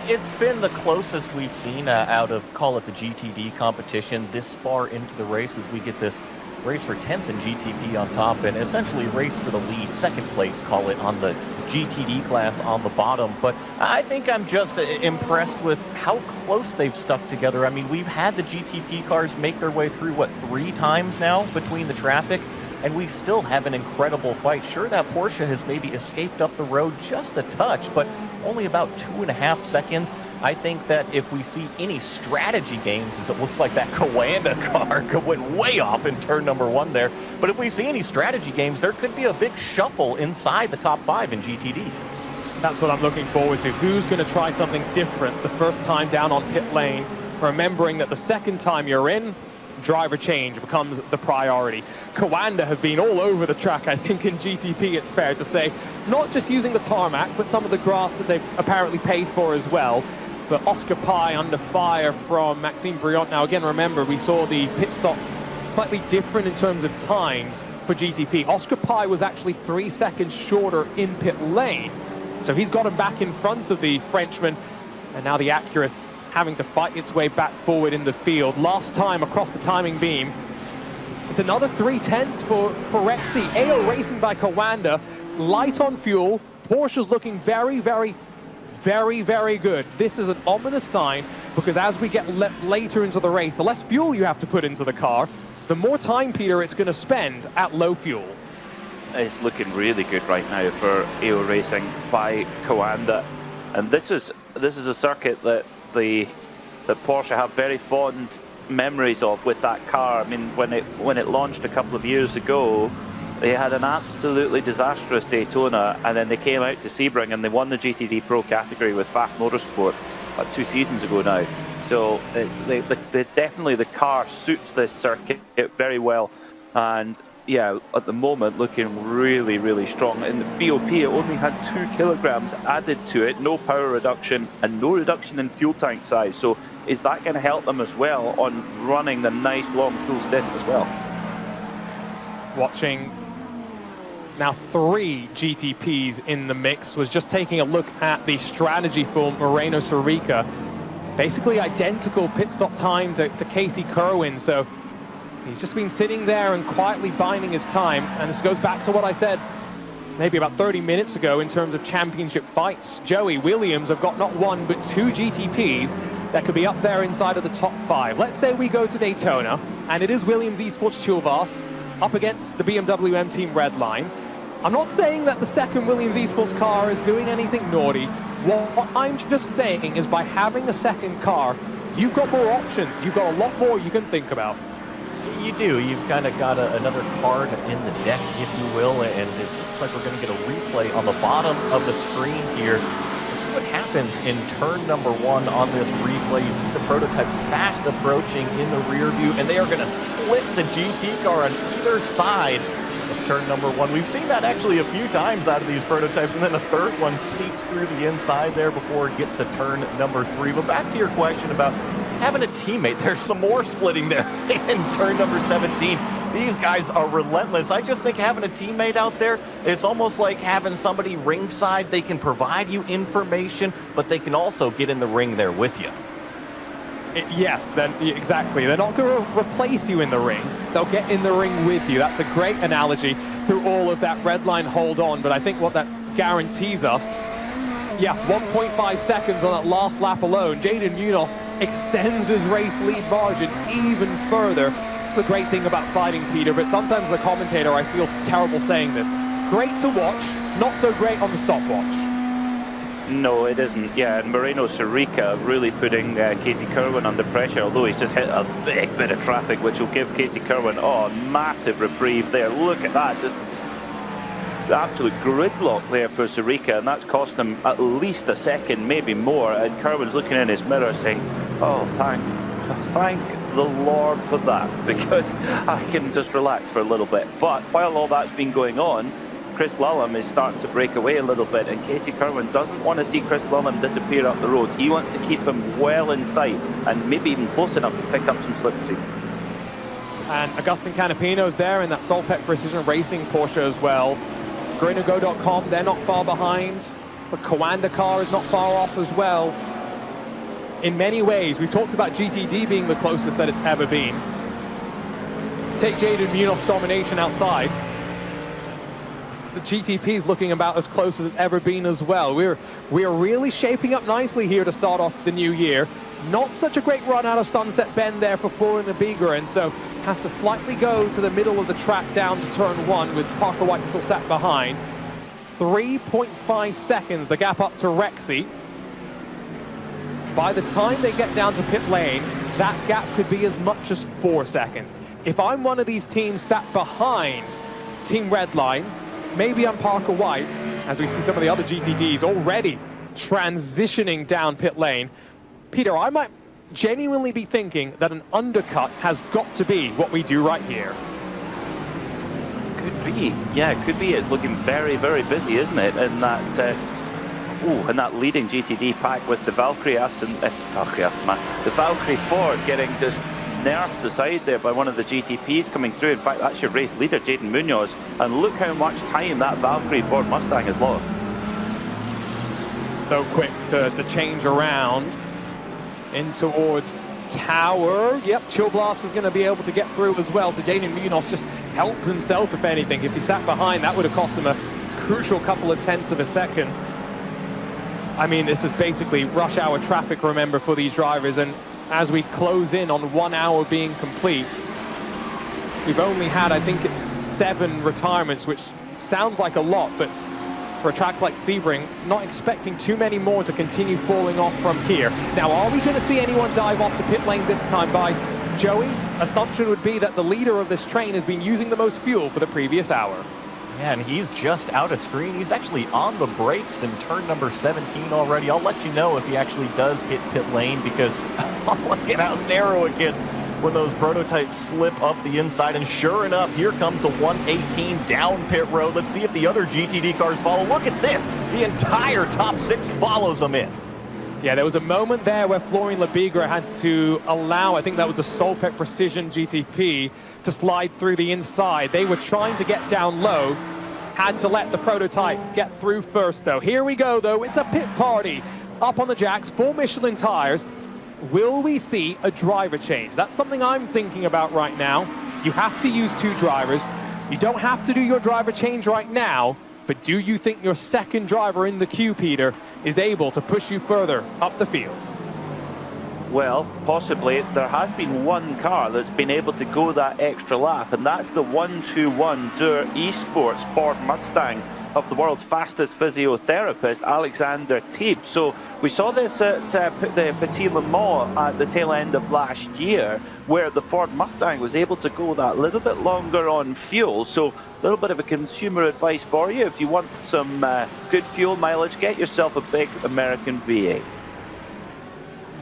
It's been the closest we've seen out of, call it the GTD competition, this far into the race as we get this race for 10th in GTP on top and essentially race for the lead, 2nd place, call it, on the GTD class on the bottom. But I think I'm just impressed with how close they've stuck together. I mean, we've had the GTP cars make their way through, what, 3 times now between the traffic, and we still have an incredible fight. Sure, that Porsche has maybe escaped up the road just a touch, but only about 2.5 seconds. I think that if we see any strategy games, as it looks like that Coanda car went way off in turn number 1 there, but if we see any strategy games, there could be a big shuffle inside the top 5 in GTD. That's what I'm looking forward to. Who's going to try something different the first time down on pit lane, remembering that the second time you're in, driver change becomes the priority. Coanda have been all over the track, I think, in GTP, it's fair to say. Not just using the tarmac, but some of the grass that they've apparently paid for as well. But Oscar Pai under fire from Maxime Briant. Now, again, remember, we saw the pit stops slightly different in terms of times for GTP. Oscar Pai was actually 3 seconds shorter in pit lane. So he's got him back in front of the Frenchman. And now the Acurus having to fight its way back forward in the field. Last time across the timing beam. It's another 3/10 for Rexy. AO racing by Coanda. Light on fuel. Porsche's looking very, very, very, very good. This is an ominous sign because as we get later into the race, the less fuel you have to put into the car, the more time, Peter, it's going to spend at low fuel. It's looking really good right now for AO racing by Coanda. And this is a circuit that the Porsche have very fond memories of with that car. I mean, when it launched a couple of years ago, they had an absolutely disastrous Daytona, and then they came out to Sebring and they won the GTD Pro category with Fast Motorsport 2 seasons ago now. So it's definitely the car suits this circuit very well, and yeah, at the moment looking really, really strong. In the BOP, it only had 2 kilograms added to it, no power reduction and no reduction in fuel tank size. So is that going to help them as well on running the nice long full stint as well? Watching now 3 GTPs in the mix, was just taking a look at the strategy for Moreno Sorica. Basically identical pit stop time to Casey Kerwin. So he's just been sitting there and quietly biding his time. And this goes back to what I said maybe about 30 minutes ago in terms of championship fights. Joey, Williams have got not one but 2 GTPs that could be up there inside of the top 5. Let's say we go to Daytona, and it is Williams Esports Chilvas up against the BMW M Team Redline. I'm not saying that the second Williams Esports car is doing anything naughty. What I'm just saying is by having a second car, you've got more options. You've got a lot more you can think about. You do. You've kind of got another card in the deck, if you will, and it looks like we're going to get a replay on the bottom of the screen here. Let's see what happens in turn number 1 on this replay. You see the prototypes fast approaching in the rear view, and they are going to split the GT car on either side of turn number 1. We've seen that actually a few times out of these prototypes, and then a third one sneaks through the inside there before it gets to turn number 3. But back to your question about having a teammate, there's some more splitting there in turn number 17. These guys are relentless. I just think having a teammate out there, it's almost like having somebody ringside. They can provide you information, but they can also get in the ring there with you. Yes, then exactly. They're not going to replace you in the ring. They'll get in the ring with you. That's a great analogy through all of that red line hold on. But I think what that guarantees us, 1.5 seconds on that last lap alone. Jaden Munoz extends his race lead margin even further. It's a great thing about fighting, Peter, but sometimes as a commentator, I feel terrible saying this. Great to watch, not so great on the stopwatch. No, it isn't. Yeah, and Moreno Sirica really putting Casey Kerwin under pressure, although he's just hit a big bit of traffic, which will give Casey Kerwin, a massive reprieve there. Look at that, just the absolute gridlock there for Sirica, and that's cost him at least a second, maybe more, and Kerwin's looking in his mirror saying, oh, thank the Lord for that, because I can just relax for a little bit. But while all that's been going on, Chris Lullum is starting to break away a little bit, and Casey Kerwin doesn't want to see Chris Lullum disappear up the road. He wants to keep him well in sight and maybe even close enough to pick up some slipstream. And Agustin Canapino's there in that Solpec Precision Racing Porsche as well. GreenandGo.com, they're not far behind. The Coanda car is not far off as well. In many ways, we've talked about GTD being the closest that it's ever been. Take Jaden Munoz domination outside. The GTP is looking about as close as it's ever been as well. We're really shaping up nicely here to start off the new year. Not such a great run out of Sunset Bend there for Florian Abiga, and so has to slightly go to the middle of the track down to turn 1 with Parker White still sat behind. 3.5 seconds, the gap up to Rexy. By the time they get down to pit lane, that gap could be as much as 4 seconds. If I'm one of these teams sat behind Team Redline, maybe I'm Parker White, as we see some of the other GTDs already transitioning down pit lane. Peter, I might genuinely be thinking that an undercut has got to be what we do right here. Could be, yeah, it could be. It's looking very, very busy, isn't it? And that leading GTD pack with the Valkyrie the Valkyrie Ford getting just nerfed aside there by one of the GTPs coming through. In fact, that's your race leader, Jaden Munoz, and look how much time that Valkyrie Ford Mustang has lost. So quick to change around in towards Tower. Yep, Chill Blast is going to be able to get through as well, so Jaden Munoz just helped himself, if anything. If he sat behind, that would have cost him a crucial couple of tenths of a second. I mean, this is basically rush hour traffic, remember, for these drivers, and as we close in on 1 hour being complete, we've only had, I think it's 7 retirements, which sounds like a lot, but for a track like Sebring, not expecting too many more to continue falling off from here. Now, are we going to see anyone dive off to pit lane this time by Joey? Assumption would be that the leader of this train has been using the most fuel for the previous hour. Yeah, and he's just out of screen. He's actually on the brakes in turn number 17 already. I'll let you know if he actually does hit pit lane, because look at how narrow it gets when those prototypes slip up the inside. And sure enough, here comes the 118 down pit road. Let's see if the other GTD cars follow. Look at this. The entire top 6 follows them in. Yeah, there was a moment there where Florian Labigra had to allow, I think that was a Solpec Precision GTP, to slide through the inside. They were trying to get down low, had to let the prototype get through first though. Here we go though, it's a pit party. Up on the jacks, 4 Michelin tires. Will we see a driver change? That's something I'm thinking about right now. You have to use 2 drivers. You don't have to do your driver change right now, But do you think your second driver in the queue, Peter, is able to push you further up the field? Well, possibly. There has been one car that's been able to go that extra lap, and that's the 121 IMSA Esports Ford Mustang of the world's fastest physiotherapist, Alexander Teeb. So we saw this at the Petit Le Mans at the tail end of last year, where the Ford Mustang was able to go that little bit longer on fuel. So a little bit of a consumer advice for you. If you want some good fuel mileage, get yourself a big American V8.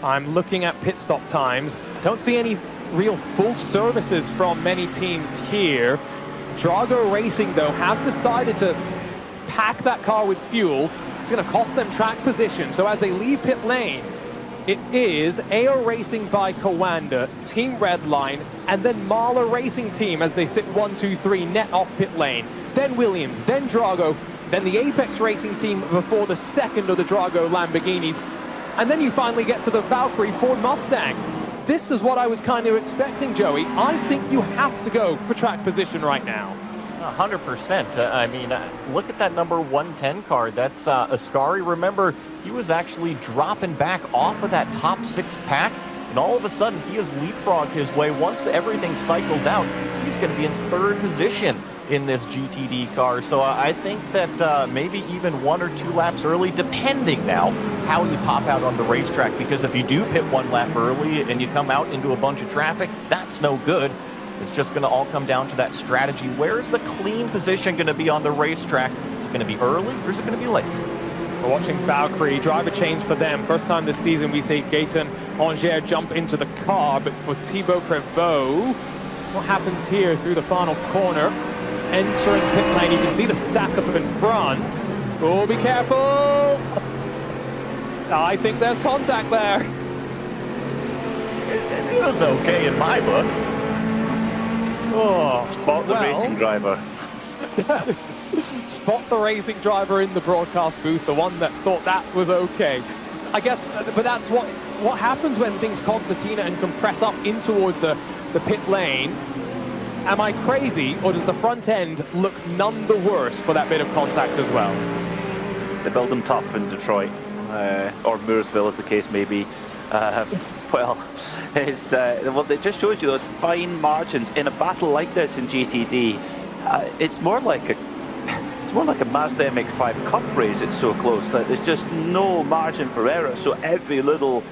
I'm looking at pit stop times. Don't see any real full services from many teams here. Drago Racing, though, have decided to pack that car with fuel. It's going to cost them track position. So as they leave pit lane, it is AO Racing by Kawanda, Team Redline, and then Mahler Racing Team as they sit 1, 2, 3 net off pit lane. Then Williams, then Drago, then the Apex Racing Team before the second of the Drago Lamborghinis. And then you finally get to the Valkyrie Ford Mustang. This is what I was kind of expecting, Joey. I think you have to go for track position right now. 100%. I mean, look at that number 110 car. That's Ascari. Remember, he was actually dropping back off of that top 6 pack, and all of a sudden he has leapfrogged his way. Once everything cycles out, he's going to be in 3rd position in this GTD car. So I think that maybe even 1 or 2 laps early, depending now how you pop out on the racetrack, because if you do pit 1 lap early and you come out into a bunch of traffic, that's no good. It's just going to all come down to that strategy. Where is the clean position going to be on the racetrack? Is it going to be early or is it going to be late? We're watching Valkyrie, driver change for them. First time this season we see Gaetan Anger jump into the car, but for Thibaut Prévost, what happens here through the final corner? Entering pit lane, you can see the stack up in front. Oh, be careful! I think there's contact there. It was okay in my book. Oh, Spot the racing driver. Spot the racing driver in the broadcast booth, the one that thought that was okay. I guess, but that's what happens when things concertina and compress up in towards the pit lane. Am I crazy, or does the front end look none the worse for that bit of contact as well? They build them tough in Detroit, or Mooresville as the case may be. Well, it's well, it just shows you those fine margins in a battle like this in GTD. It's more like a Mazda MX-5 Cup race. It's so close that there's just no margin for error. So every little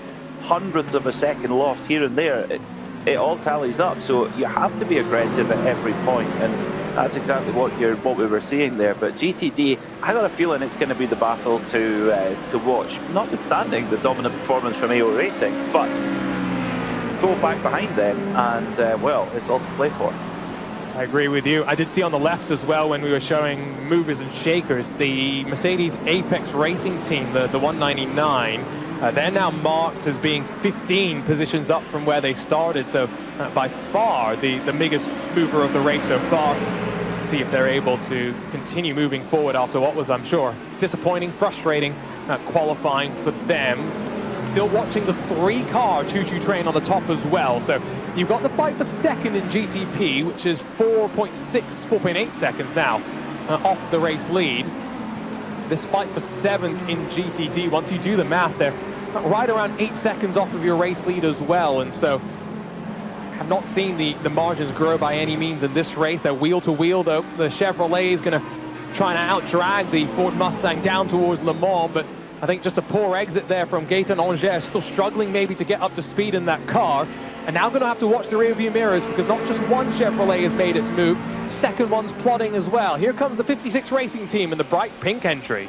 hundredths of a second lost here and there, it all tallies up. So you have to be aggressive at every point, and that's exactly what we were seeing there. But GTD, I got a feeling it's going to be the battle to watch, notwithstanding the dominant performance from AO Racing, but go back behind them, and well, it's all to play for. I agree with you. I did see on the left as well when we were showing movers and shakers, the Mercedes Apex Racing Team, the 199. They're now marked as being 15 positions up from where they started. So by far the biggest mover of the race so far. See if they're able to continue moving forward after what was, I'm sure, disappointing, frustrating qualifying for them. Still watching the 3-car choo-choo train on the top as well. So you've got the fight for second in GTP, which is 4.8 seconds now off the race lead. This fight for 7th in GTD, once you do the math, they're right around 8 seconds off of your race lead as well. And so have not seen the margins grow by any means in this race. They're wheel to wheel, though. The Chevrolet is going to try and out-drag the Ford Mustang down towards Le Mans, but I think just a poor exit there from Gaetan Anger, still struggling maybe to get up to speed in that car. And now going to have to watch the rearview mirrors, because not just one Chevrolet has made its move, second one's plodding as well. Here comes the 56 Racing Team in the bright pink entry.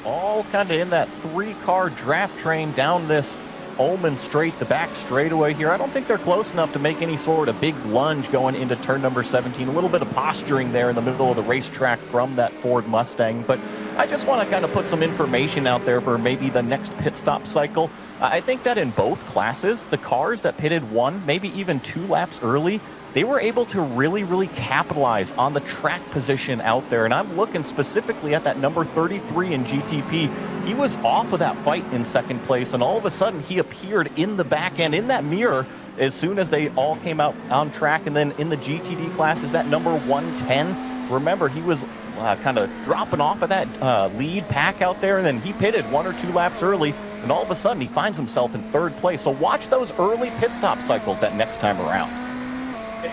All kind of in that 3-car draft train down this Ullman straight, the back straightaway here. I don't think they're close enough to make any sort of big lunge going into turn number 17. A little bit of posturing there in the middle of the racetrack from that Ford Mustang. But I just want to kind of put some information out there for maybe the next pit stop cycle. I think that in both classes, the cars that pitted 1, maybe even 2 laps early, they were able to really capitalize on the track position out there. And I'm looking specifically at that number 33 in GTP. He was off of that fight in second place, and all of a sudden he appeared in the back end, in that mirror, as soon as they all came out on track. And then in the GTD classes, that number 110, remember, he was kind of dropping off of that lead pack out there, and then he pitted 1 or 2 laps early, and all of a sudden he finds himself in 3rd place. So watch those early pit stop cycles that next time around.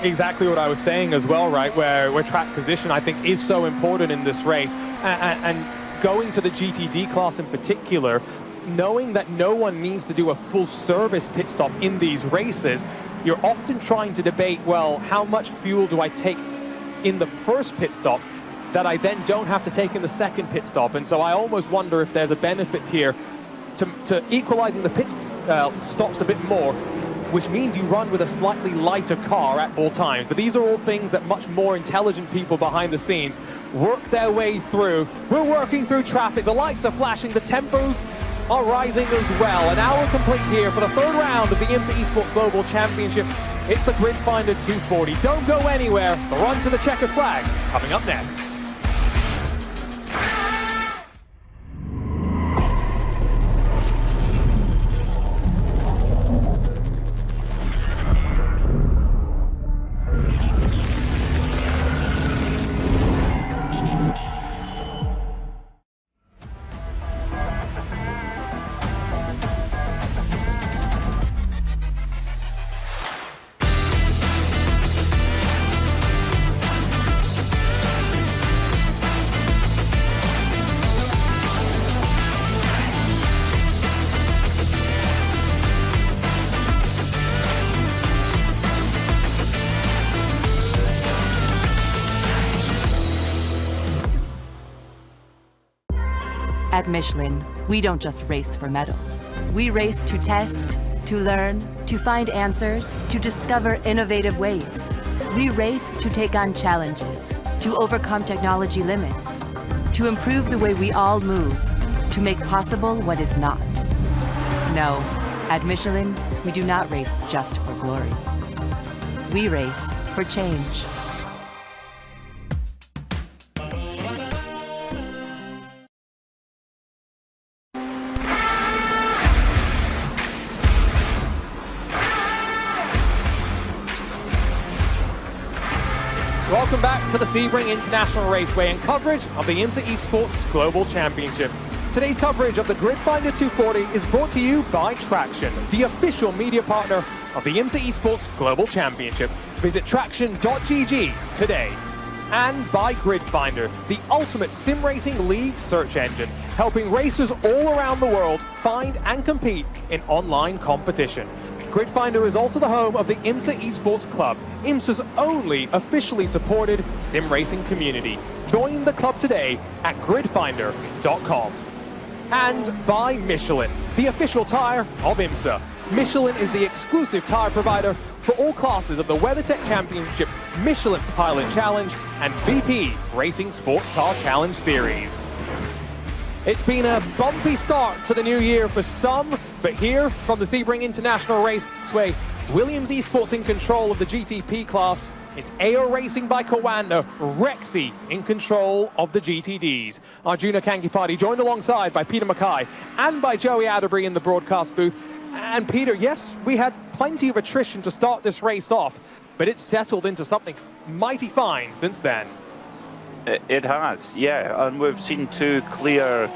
Exactly what I was saying as well, right? Where track position, I think, is so important in this race. And going to the GTD class in particular, knowing that no one needs to do a full service pit stop in these races, you're often trying to debate, well, how much fuel do I take in the first pit stop that I then don't have to take in the second pit stop? And so I almost wonder if there's a benefit here to equalizing the pit stops a bit more, which means you run with a slightly lighter car at all times. But these are all things that much more intelligent people behind the scenes work their way through. We're working through traffic, the lights are flashing, the tempos are rising as well. An hour complete here for the 3rd round of the IMSA Esports Global Championship. It's the Gridfinder 240. Don't go anywhere. The run to the checkered flag coming up next. At Michelin, we don't just race for medals. We race to test, to learn, to find answers, to discover innovative ways. We race to take on challenges, to overcome technology limits, to improve the way we all move, to make possible what is not. No, at Michelin, we do not race just for glory. We race for change. Welcome back to the Sebring International Raceway and coverage of the IMSA Esports Global Championship. Today's coverage of the Gridfinder 240 is brought to you by Traction, the official media partner of the IMSA Esports Global Championship. Visit traction.gg today. And by Gridfinder, the ultimate sim racing league search engine, helping racers all around the world find and compete in online competition. Gridfinder is also the home of the IMSA Esports Club, IMSA's only officially supported sim racing community. Join the club today at gridfinder.com. And by Michelin, the official tire of IMSA. Michelin is the exclusive tire provider for all classes of the WeatherTech Championship, Michelin Pilot Challenge, and VP Racing Sports Car Challenge Series. It's been a bumpy start to the new year for some, but here from the Sebring International Raceway, Williams Esports in control of the GTP class. It's iRacing by Kawanda, Rexy in control of the GTDs. Arjuna Kankipati joined alongside by Peter Mackay and by Joey Atterbury in the broadcast booth. And Peter, yes, we had plenty of attrition to start this race off, but it's settled into something mighty fine since then. It has, yeah, and we've seen 2 clear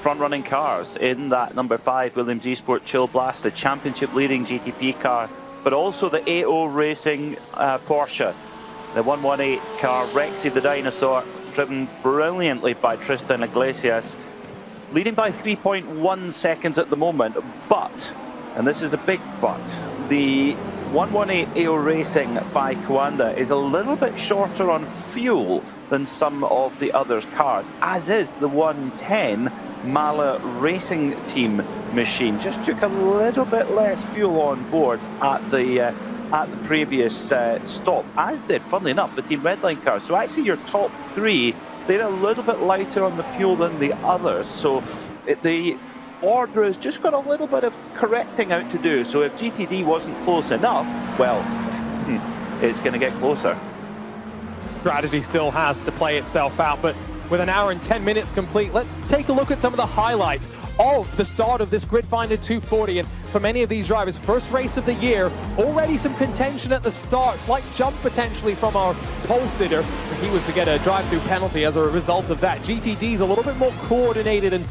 front-running cars in that number 5 Williams Esports Chill Blast, the championship-leading GTP car, but also the AO Racing Porsche, the 118 car, Rexy the Dinosaur, driven brilliantly by Tristan Iglesias, leading by 3.1 seconds at the moment, but, and this is a big but, the 118 AO Racing by Kawanda is a little bit shorter on fuel than some of the other cars, as is the 110 Mala Racing Team machine. Just took a little bit less fuel on board at the previous stop, as did, funnily enough, the Team Redline car. So actually your top 3, they're a little bit lighter on the fuel than the others. So the order has just got a little bit of correcting out to do. So if GTD wasn't close enough, well, it's going to get closer. Strategy still has to play itself out, but with an hour and 10 minutes complete, let's take a look at some of the highlights of the start of this Grid Finder 240. And for many of these drivers, first race of the year, already some contention at the start, slight jump potentially from our pole sitter. If he was to get a drive-through penalty as a result of that. GTD's a little bit more coordinated and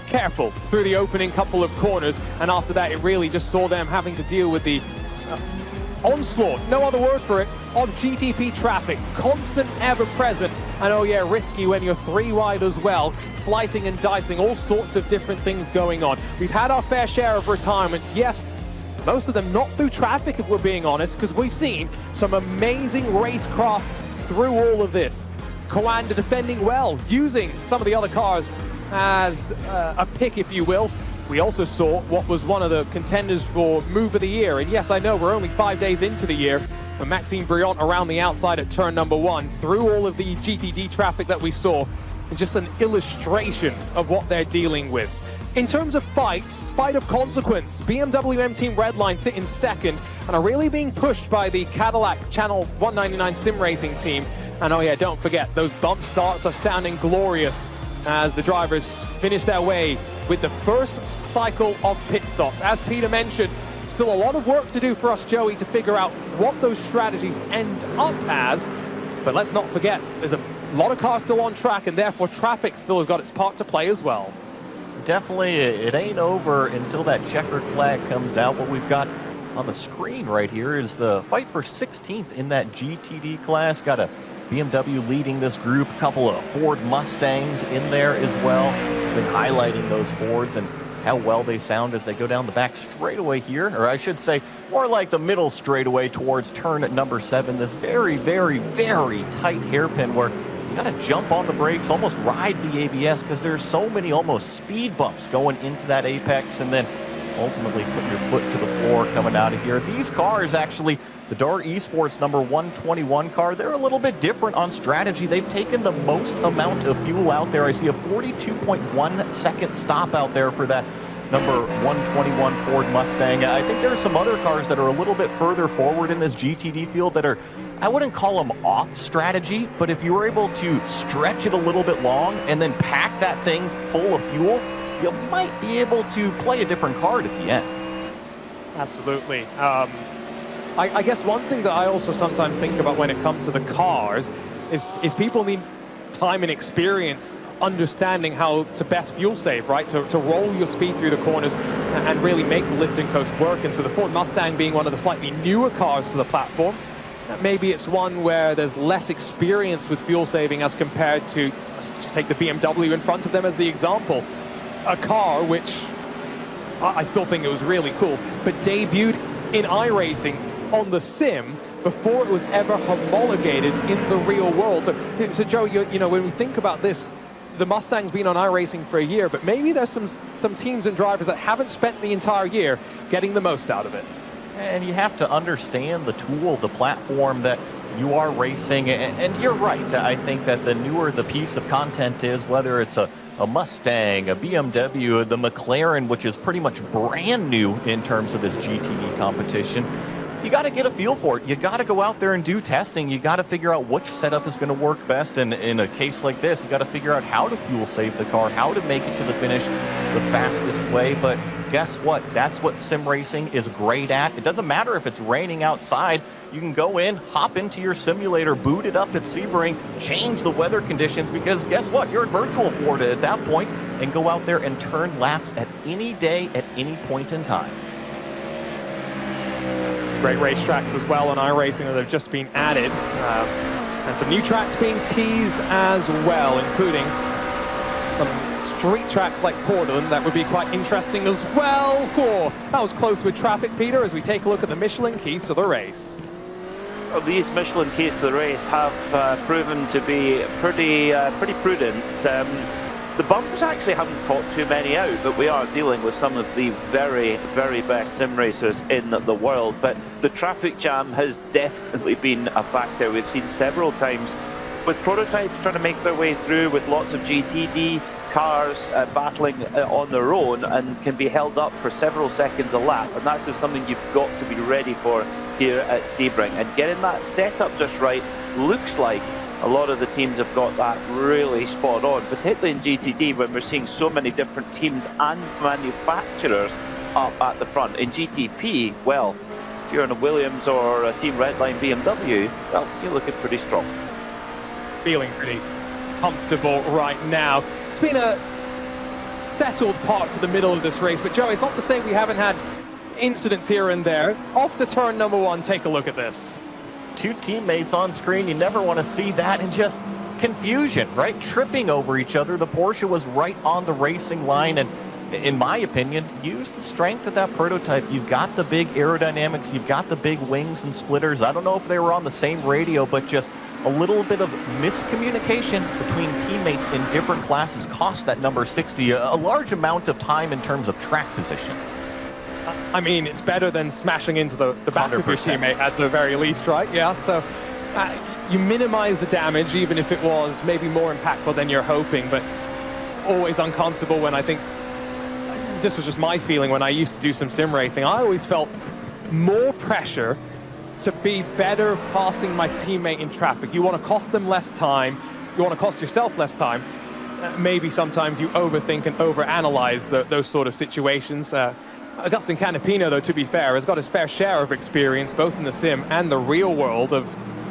careful through the opening couple of corners, and after that it really just saw them having to deal with the onslaught, no other word for it, of GTP traffic, constant, ever present, and oh yeah, risky when you're 3 wide as well, slicing and dicing, all sorts of different things going on. We've had our fair share of retirements, yes, most of them not through traffic if we're being honest, because we've seen some amazing racecraft through all of this. Coanda defending well, using some of the other cars as a pick, if you will. We also saw what was one of the contenders for Move of the Year. And yes, I know we're only 5 days into the year, but Maxime Briant around the outside at turn number 1, through all of the GTD traffic that we saw, and just an illustration of what they're dealing with. In terms of fights, fight of consequence, BMW M Team Redline sit in second and are really being pushed by the Cadillac Channel 199 Sim Racing team. And oh yeah, don't forget, those bump starts are sounding glorious as the drivers finish their way with the first cycle of pit stops. As Peter mentioned, still a lot of work to do for us, Joey, to figure out what those strategies end up as. But let's not forget, there's a lot of cars still on track, and therefore traffic still has got its part to play as well. Definitely, it ain't over until that checkered flag comes out. What we've got on the screen right here is the fight for 16th in that GTD class. Got a BMW leading this group, a couple of Ford Mustangs in there as well. Been highlighting those Fords and how well they sound as they go down the back straightaway here, or I should say more like the middle straightaway towards turn at number 7. This very, very, very tight hairpin where you got to jump on the brakes, almost ride the ABS because there's so many almost speed bumps going into that apex, and then ultimately put your foot to the floor coming out of here. These cars actually, the DAR Esports number 121 car, they're a little bit different on strategy. They've taken the most amount of fuel out there. I see a 42.1 second stop out there for that number 121 Ford Mustang. I think there are some other cars that are a little bit further forward in this GTD field that are, I wouldn't call them off strategy, but if you were able to stretch it a little bit long and then pack that thing full of fuel, you might be able to play a different card at the end. Absolutely. I guess one thing that I also sometimes think about when it comes to the cars is people need time and experience understanding how to best fuel save, right? To roll your speed through the corners and really make the lift and coast work. And so the Ford Mustang being one of the slightly newer cars to the platform, maybe it's one where there's less experience with fuel saving as compared to, let's just take the BMW in front of them as the example. A car which I still think it was really cool, but debuted in iRacing on the sim before it was ever homologated in the real world. So Joe, you know, when we think about this, the Mustang's been on iRacing for a year, but maybe there's some teams and drivers that haven't spent the entire year getting the most out of it. And you have to understand the tool, the platform that you are racing, and you're right. I think that the newer the piece of content is, whether it's a Mustang, a BMW, the McLaren, which is pretty much brand new in terms of this GTD competition, you got to get a feel for it. You got to go out there and do testing. You got to figure out which setup is going to work best. And in a case like this, you got to figure out how to fuel save the car, how to make it to the finish the fastest way. But guess what? That's what sim racing is great at. It doesn't matter if it's raining outside. You can go in, hop into your simulator, boot it up at Sebring, change the weather conditions, because guess what? You're in virtual Florida at that point, and go out there and turn laps at any day, at any point in time. Great racetracks as well on iRacing that have just been added. And some new tracks being teased as well, including some street tracks like Portland that would be quite interesting as well. Oh, that was close with traffic, Peter, as we take a look at the Michelin keys to the race. Well, these Michelin keys to the race have proven to be pretty prudent. The bumpers actually haven't caught too many out, but we are dealing with some of the very, very best sim racers in the world. But the traffic jam has definitely been a factor. We've seen several times with prototypes trying to make their way through with lots of GTD cars battling on their own and can be held up for several seconds a lap. And that's just something you've got to be ready for here at Sebring. And getting that setup just right looks like A lot of the teams have got that really spot on, particularly in GTD when we're seeing so many different teams and manufacturers up at the front. In GTP, well, if you're in a Williams or a Team Redline BMW, well, you're looking pretty strong. Feeling pretty comfortable right now. It's been a settled part to the middle of this race, but Joe, it's not to say we haven't had incidents here and there. Off to turn number 1, take a look at this. 2 teammates on screen, you never want to see that, and just confusion, right? Tripping over each other. The Porsche was right on the racing line, and in my opinion, use the strength of that prototype. You've got the big aerodynamics, you've got the big wings and splitters. I don't know if they were on the same radio, but just a little bit of miscommunication between teammates in different classes cost that number 60 a large amount of time in terms of track position. I mean, it's better than smashing into the back of your 100%. teammate at the very least, right? Yeah, so you minimize the damage, even if it was maybe more impactful than you're hoping, but always uncomfortable when I think, this was just my feeling when I used to do some sim racing, I always felt more pressure to be better passing my teammate in traffic. You want to cost them less time, you want to cost yourself less time. Maybe sometimes you overthink and overanalyze those sort of situations. Agustin Canapino, though, to be fair, has got his fair share of experience, both in the sim and the real world, of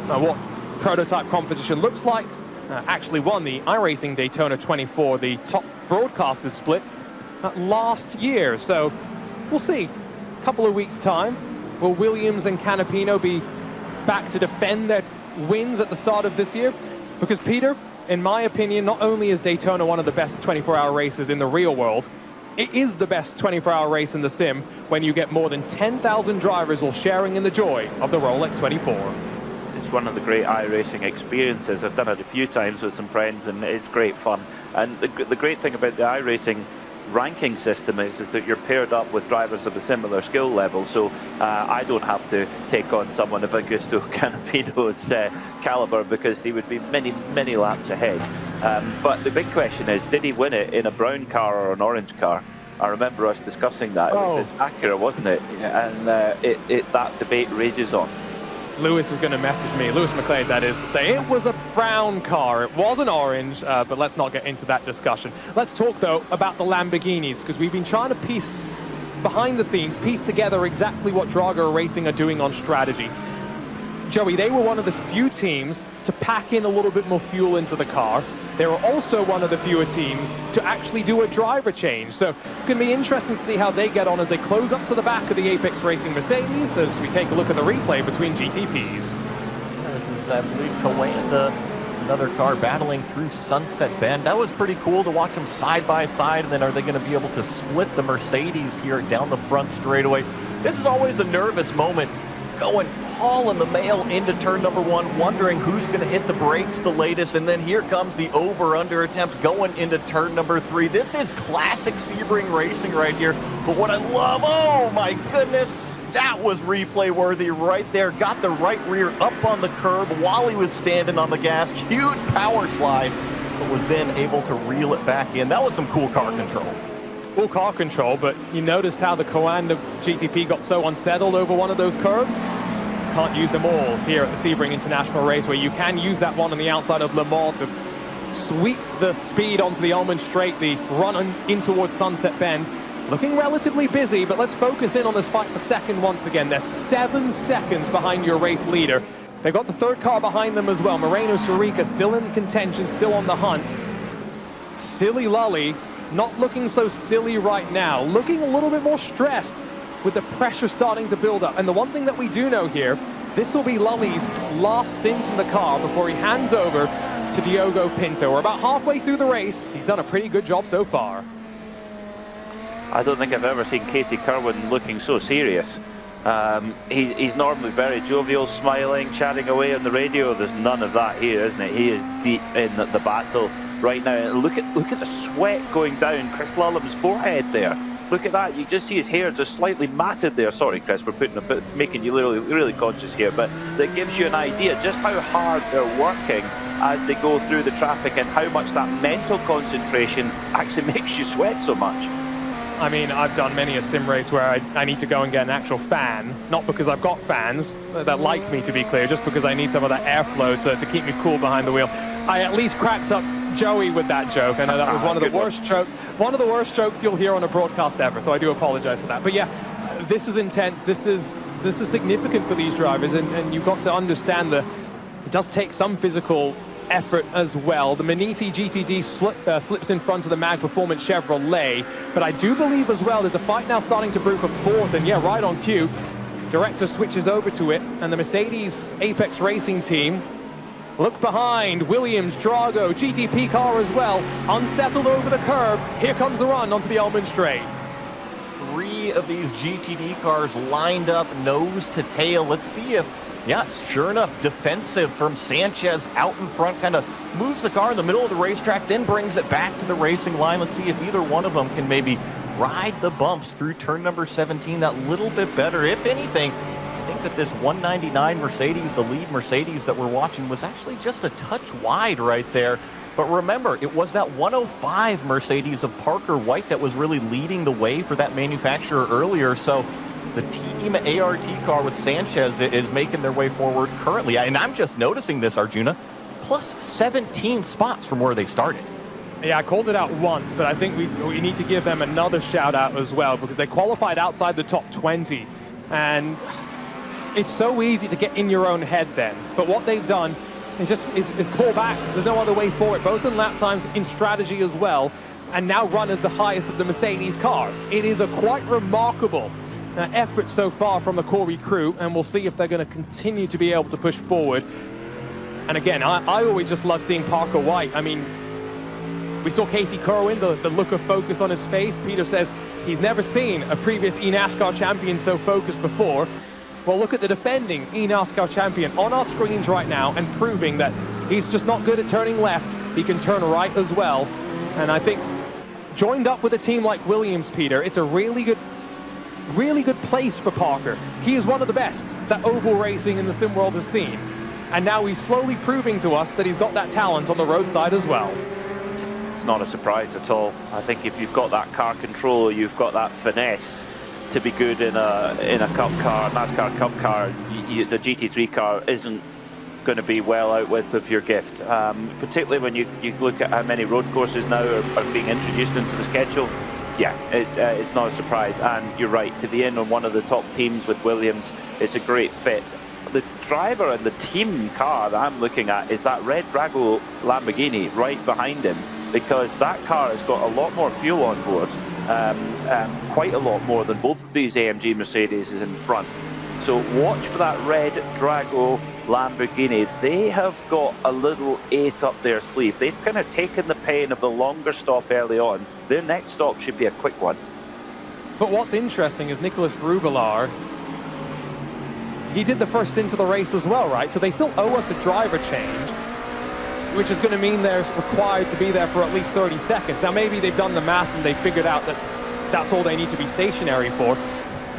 what prototype competition looks like. Actually won the iRacing Daytona 24, the top broadcasters split, last year. So we'll see. A couple of weeks' time, will Williams and Canapino be back to defend their wins at the start of this year? Because, Peter, in my opinion, not only is Daytona one of the best 24-hour races in the real world, it is the best 24-hour race in the sim when you get more than 10,000 drivers all sharing in the joy of the Rolex 24. It's one of the great iRacing experiences. I've done it a few times with some friends, and it's great fun. And the great thing about the iRacing ranking system is that you're paired up with drivers of a similar skill level, so I don't have to take on someone of Augusto Canapino's caliber, because he would be many laps ahead. But the big question is, did he win it in a brown car or an orange car? I remember us discussing that. It was the Acura, wasn't it? And that debate rages on. Lewis is going to message me, Lewis McLeod that is, to say it was a brown car, it wasn't orange, but let's not get into that discussion. Let's talk, though, about the Lamborghinis, because we've been trying to piece behind the scenes, piece together exactly what Drago Racing are doing on strategy. Joey, they were one of the few teams to pack in a little bit more fuel into the car. They were also one of the fewer teams to actually do a driver change. So it's going to be interesting to see how they get on as they close up to the back of the Apex Racing Mercedes as we take a look at the replay between GTPs. This is, I believe, Coanda, another car battling through Sunset Bend. That was pretty cool to watch them side by side. And then are they going to be able to split the Mercedes here down the front straightaway? This is always a nervous moment, going hauling the mail into turn number 1, wondering who's going to hit the brakes the latest, and then here comes the over-under attempt going into turn number 3. This is classic Sebring racing right here, but what I love, oh my goodness, that was replay worthy right there. Got the right rear up on the curb while he was standing on the gas. Huge power slide, but was then able to reel it back in. That was some cool car control. Cool car control, but you noticed how the Coanda GTP got so unsettled over one of those curbs? Can't use them all here at the Sebring International Raceway. You can use that one on the outside of Le Mans to sweep the speed onto the Almond Straight, the run in towards Sunset Bend. Looking relatively busy, but let's focus in on this fight for second once again. They're 7 seconds behind your race leader. They've got the third car behind them as well. Moreno Surica still in contention, still on the hunt. Silly Lully, not looking so silly right now. Looking a little bit more stressed with the pressure starting to build up. And the one thing that we do know here, this will be Lully's last stint in the car before he hands over to Diogo Pinto. We're about halfway through the race. He's done a pretty good job so far. I don't think I've ever seen Casey Kerwin looking so serious. He's normally very jovial, smiling, chatting away on the radio. There's none of that here, isn't it? He is deep in the battle right now. And look at the sweat going down Chris Lullam's forehead there. Look at that. You just see his hair just slightly matted there. Sorry, Chris, we're making you really conscious here, but that gives you an idea just how hard they're working as they go through the traffic and how much that mental concentration actually makes you sweat so much. I mean, I've done many a sim race where I need to go and get an actual fan, not because I've got fans that like me, to be clear, just because I need some of that airflow to keep me cool behind the wheel. I at least cracked up Joey with that joke. I know that was one of the worst jokes you'll hear on a broadcast ever, so I do apologize for that. But yeah, this is intense. This is significant for these drivers, and you've got to understand that it does take some physical effort as well. The Maniti GTD slips in front of the Mag Performance Chevrolet, but I do believe as well there's a fight now starting to brew for fourth, and yeah, right on cue, director switches over to it, and the Mercedes Apex Racing team look behind. Williams, Drago, GTP car as well, unsettled over the curb. Here comes the run onto the Elmond Straight. 3 of these GTD cars lined up nose to tail. Let's see if, yeah, sure enough, defensive from Sanchez out in front, kind of moves the car in the middle of the racetrack, then brings it back to the racing line. Let's see if either one of them can maybe ride the bumps through turn number 17 that little bit better. If anything, I think that this 199 Mercedes, the lead Mercedes that we're watching, was actually just a touch wide right there. But remember, it was that 105 Mercedes of Parker White that was really leading the way for that manufacturer earlier. So the team ART car with Sanchez is making their way forward currently. And I'm just noticing this, Arjuna, plus 17 spots from where they started. Yeah, I called it out once, but I think we need to give them another shout out as well, because they qualified outside the top 20. And it's so easy to get in your own head then. But what they've done is claw back. There's no other way for it, both in lap times, in strategy as well, and now run as the highest of the Mercedes cars. It is a quite remarkable effort so far from the Corey crew, and we'll see if they're going to continue to be able to push forward. And again, I always just love seeing Parker White. I mean, we saw Casey Kerwin, the look of focus on his face. Peter says he's never seen a previous eNASCAR champion so focused before. Well, look at the defending eNASCAR champion on our screens right now and proving that he's just not good at turning left. He can turn right as well. And I think joined up with a team like Williams, Peter, it's a really good place for Parker. He is one of the best that oval racing in the sim world has seen. And now he's slowly proving to us that he's got that talent on the roadside as well. It's not a surprise at all. I think if you've got that car control, you've got that finesse to be good in a cup car, NASCAR cup car, the GT3 car isn't going to be well out with of your gift. Particularly when you look at how many road courses now are being introduced into the schedule. Yeah, it's not a surprise. And you're right, to be in on one of the top teams with Williams, it's a great fit. The driver and the team car that I'm looking at is that red Drago Lamborghini right behind him, because that car has got a lot more fuel on board. Quite a lot more than both of these AMG Mercedes is in front. So watch for that red Drago Lamborghini. They have got a little ace up their sleeve. They've kind of taken the pain of the longer stop early on. Their next stop should be a quick one. But what's interesting is Nicholas Rubelar, he did the first stint of the race as well, right? So they still owe us a driver change, which is going to mean they're required to be there for at least 30 seconds. Now, maybe they've done the math and they figured out that that's all they need to be stationary for.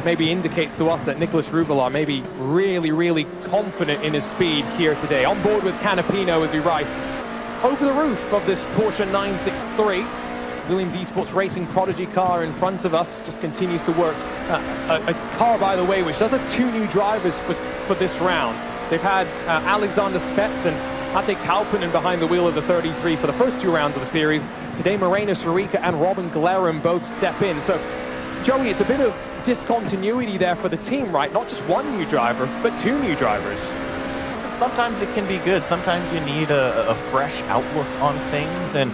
Maybe indicates to us that Nicholas Rubelar may be really, really confident in his speed here today. On board with Canapino as we ride over the roof of this Porsche 963. Williams Esports Racing Prodigy car in front of us just continues to work. A car, by the way, which does have 2 new drivers for this round. They've had Alexander Spetz and Ate Kalpinen behind the wheel of the 33 for the first 2 rounds of the series. Today, Morena Sarica and Robin Galerum both step in. So, Joey, it's a bit of discontinuity there for the team, right? Not just 1 new driver, but 2 new drivers. Sometimes it can be good. Sometimes you need a fresh outlook on things. And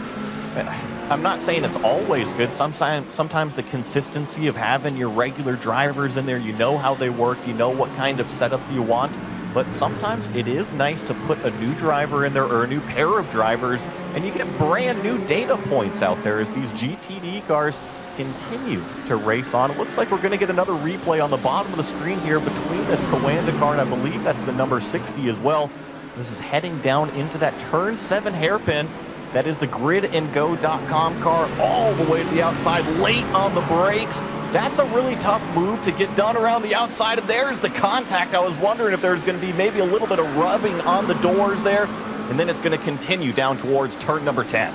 I'm not saying it's always good. Sometimes the consistency of having your regular drivers in there, you know how they work, you know what kind of setup you want. But sometimes it is nice to put a new driver in there or a new pair of drivers, and you get brand new data points out there as these GTD cars continue to race on. It looks like we're going to get another replay on the bottom of the screen here between this Coanda car, and I believe that's the number 60 as well. This is heading down into that turn 7 hairpin. That is the gridandgo.com car all the way to the outside, late on the brakes. That's a really tough move to get done around the outside, and there's the contact. I was wondering if there's going to be maybe a little bit of rubbing on the doors there, and then it's going to continue down towards turn number 10.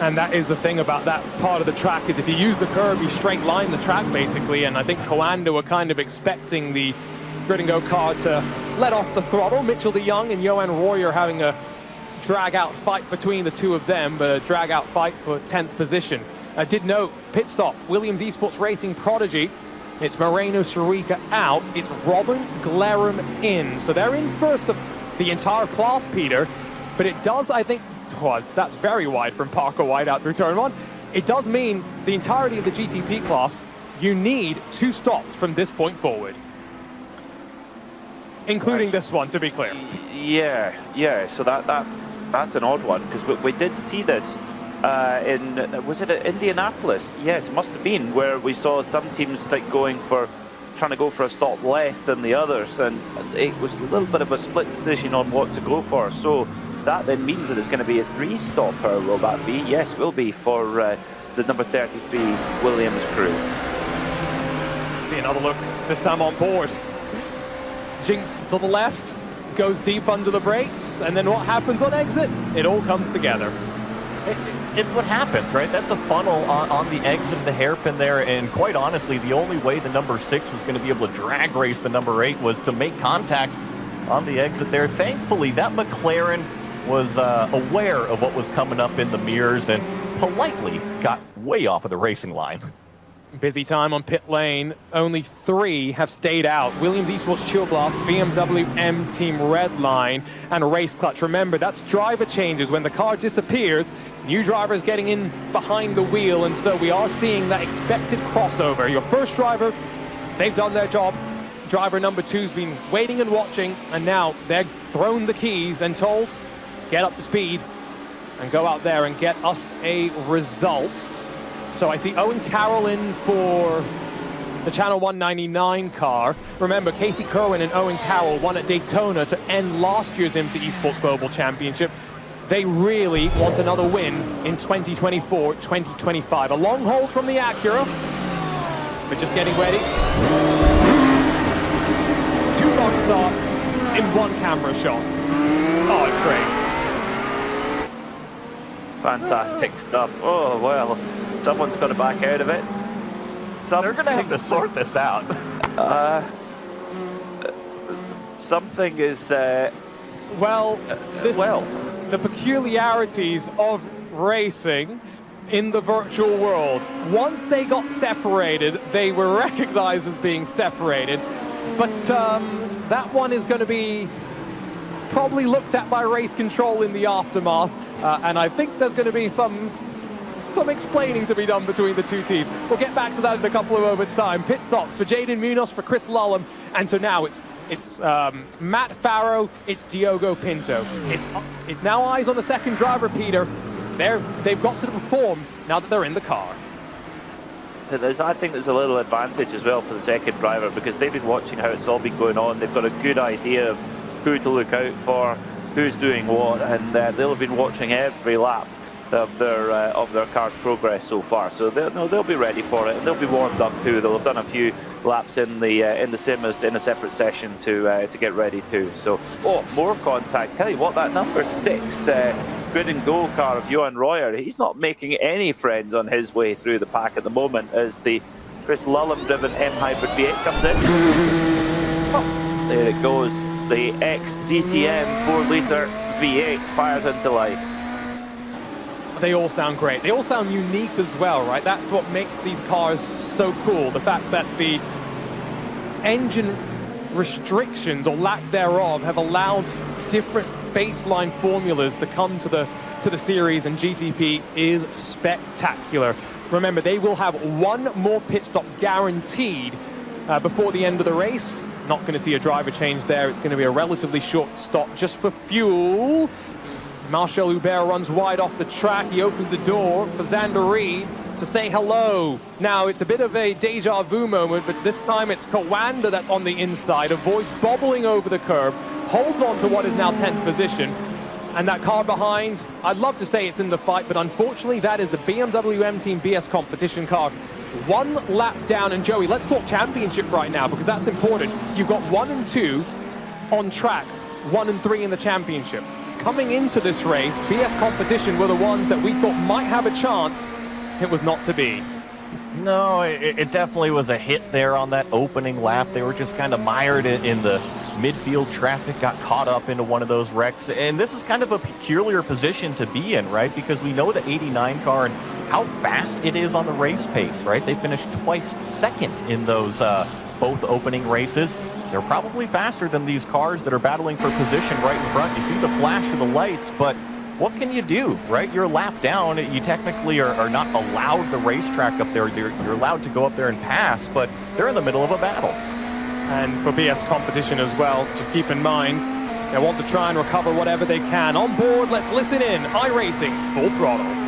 And that is the thing about that part of the track, is if you use the curb, you straight line the track basically, and I think Coanda were kind of expecting the Grid and Go car to let off the throttle. Mitchell de Jong and Johan Royer having a drag-out fight between the two of them, but a drag-out fight for 10th position. I did note, pit stop, Williams Esports Racing prodigy. It's Moreno Surica out, it's Robin Glerum in. So they're in first of the entire class, Peter, but it does, I think, that's very wide from Parker White out through turn 1. It does mean the entirety of the GTP class, you need 2 stops from this point forward. Including this one, to be clear. Yeah. So that's an odd one, because we did see this was it at Indianapolis? Yes, it must have been, where we saw some teams like trying to go for a stop less than the others, and it was a little bit of a split decision on what to go for. So that then means that it's going to be a 3-stopper, will that be? Yes, will be for the number 33 Williams crew. See another look, this time on board. Jinx to the left, goes deep under the brakes, and then what happens on exit? It all comes together. It's what happens, right? That's a funnel on the exit of the hairpin there, and quite honestly, the only way the number 6 was going to be able to drag race the number 8 was to make contact on the exit there. Thankfully, that McLaren was aware of what was coming up in the mirrors and politely got way off of the racing line. Busy time on pit lane. Only 3 have stayed out. Williams Esports Chill Blast, BMW M Team Redline, and Race Clutch. Remember, that's driver changes. When the car disappears, new drivers getting in behind the wheel, and so we are seeing that expected crossover. Your first driver, they've done their job. Driver number 2's been waiting and watching, and now they're thrown the keys and told, get up to speed and go out there and get us a result. So I see Owen Carroll in for the Channel 199 car. Remember, Casey Kerwin and Owen Carroll won at Daytona to end last year's IMSA Esports Global Championship. They really want another win in 2024, 2025. A long hold from the Acura, but just getting ready. 2 box starts in 1 camera shot. Oh, it's great. Fantastic stuff. Oh, well, someone's got to back out of it. They're going to have to sort this out. Something is... the peculiarities of racing in the virtual world. Once they got separated, they were recognized as being separated. But that one is going to be probably looked at by race control in the aftermath. And I think there's going to be some explaining to be done between the 2 teams. We'll get back to that in a couple of moments' time. Pit stops for Jaden Munoz, for Chris Lullum, and so now it's Matt Farrow, it's Diogo Pinto. It's now eyes on the second driver, Peter. They've got to perform now that they're in the car. I think there's a little advantage as well for the second driver, because they've been watching how it's all been going on. They've got a good idea of who to look out for, who's doing what, and they'll have been watching every lap of their car's progress so far. So they'll be ready for it, and they'll be warmed up too. They'll have done a few laps in the sims in a separate session to get ready too. So more contact. Tell you what, that number 6 Grid and Go car of Johan Royer, he's not making any friends on his way through the pack at the moment as the Chris Lullum driven M Hybrid V8 comes in. Oh, there it goes. The ex-DTM 4-litre V8 fires into life. They all sound great. They all sound unique as well, right? That's what makes these cars so cool. The fact that the engine restrictions or lack thereof have allowed different baseline formulas to come to the series, and GTP is spectacular. Remember, they will have 1 more pit stop guaranteed before the end of the race. Not going to see a driver change there. It's going to be a relatively short stop just for fuel. Marshall Hubert runs wide off the track. He opens the door for Xander Reed to say hello. Now, it's a bit of a deja vu moment, but this time it's Coanda that's on the inside, avoids bobbling over the curb, holds on to what is now 10th position. And that car behind, I'd love to say it's in the fight, but unfortunately that is the BMW M Team BS competition car. 1 lap down, and Joey, let's talk championship right now, because that's important. You've got 1 and 2 on track, 1 and 3 in the championship. coming into this race, BS Competition were the ones that we thought might have a chance. It was not to be. No, it definitely was a hit there on that opening lap. They were just kind of mired in the midfield traffic, got caught up into one of those wrecks. And this is kind of a peculiar position to be in, right? Because we know the 89 car and how fast it is on the race pace, right? They finished twice second in those both opening races. They're probably faster than these cars that are battling for position right in front. You see the flash of the lights, but what can you do, right? You're a lap down. You technically are not allowed the racetrack up there. You're allowed to go up there and pass, but they're in the middle of a battle. And for BS Competition as well, just keep in mind, they want to try and recover whatever they can. On board, let's listen in. iRacing, full throttle.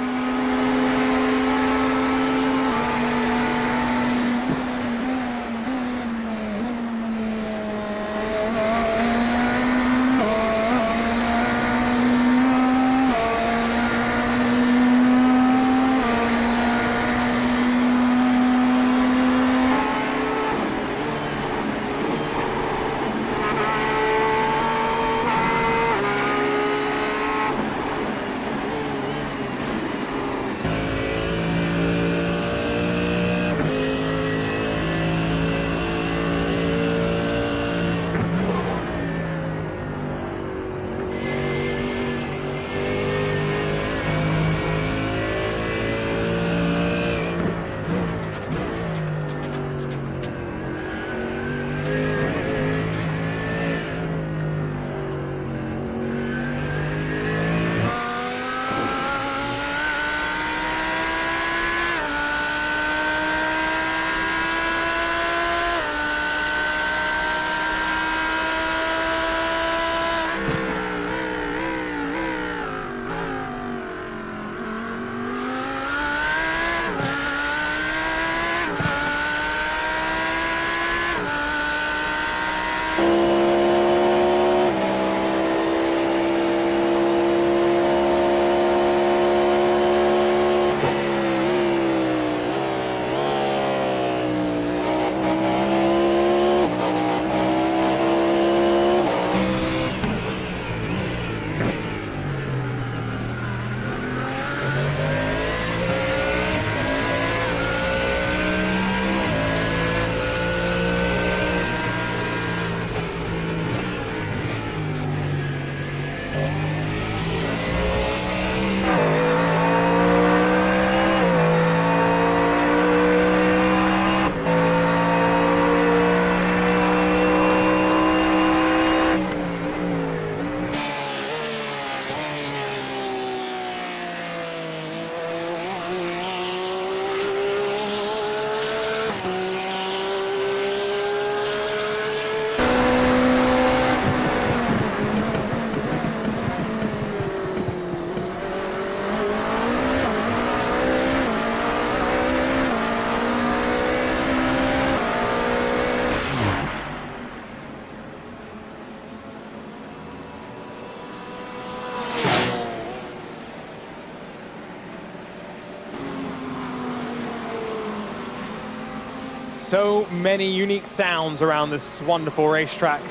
So many unique sounds around this wonderful racetrack.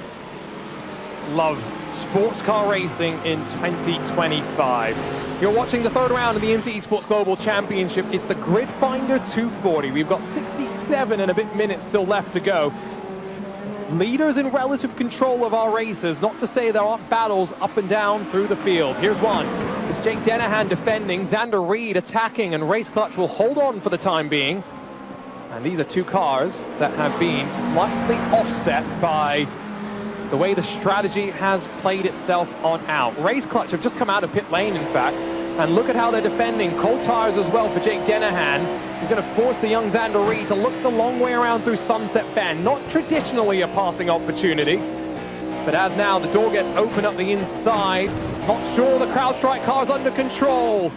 Love sports car racing in 2025. You're watching the third round of the IMSA Esports Global Championship. It's the Grid Finder 240. We've got 67 and a bit minutes still left to go. Leaders in relative control of our races, not to say there aren't battles up and down through the field. Here's one. It's Jake Dennehan defending, Xander Reed attacking, and Race Clutch will hold on for the time being. And these are two cars that have been slightly offset by the way the strategy has played itself on out. Race Clutch have just come out of pit lane, in fact, and look at how they're defending. Cold tires as well for Jake Dennehan. He's going to force the young Xander Reed to look the long way around through Sunset Bend. Not traditionally a passing opportunity, but as now the door gets open up the inside, not sure the CrowdStrike car's under control.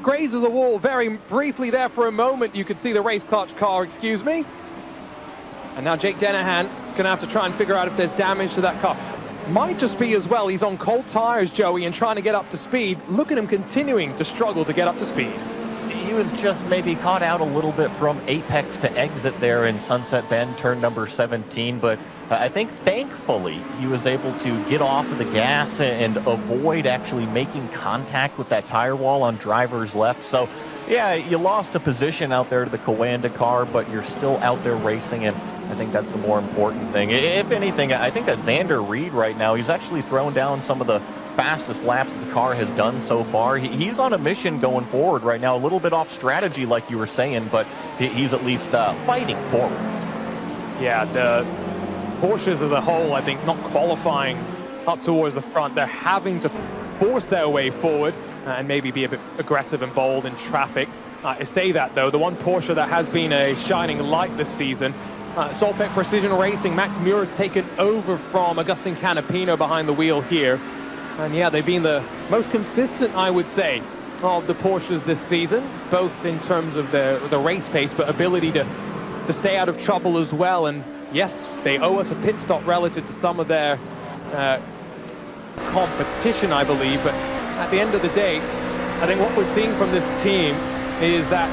Grazes the wall very briefly there for a moment. You could see the Race Clutch car, excuse me. And now Jake Dennehan going to have to try and figure out if there's damage to that car. Might just be as well, he's on cold tires, Joey, and trying to get up to speed. Look at him continuing to struggle to get up to speed. he was just maybe caught out a little bit from apex to exit there in Sunset Bend, turn number 17. But I think thankfully he was able to get off of the gas and avoid actually making contact with that tire wall on driver's left. So yeah, you lost a position out there to the Coanda car, but you're still out there racing, and I think that's the more important thing. If anything, I think that Xander Reed right now, he's actually thrown down some of the fastest laps the car has done so far. He's on a mission going forward right now, a little bit off strategy like you were saying, but he's at least fighting forwards. Yeah, the Porsches as a whole, I think, not qualifying up towards the front. They're having to force their way forward and maybe be a bit aggressive and bold in traffic. I say that, though, the one Porsche that has been a shining light this season, Solpec Precision Racing, Max Muir has taken over from Agustin Canapino behind the wheel here. And yeah, they've been the most consistent, I would say, of the Porsches this season, both in terms of the race pace, but ability to stay out of trouble as well. And yes, they owe us a pit stop relative to some of their competition, I believe. But at the end of the day, I think what we're seeing from this team is that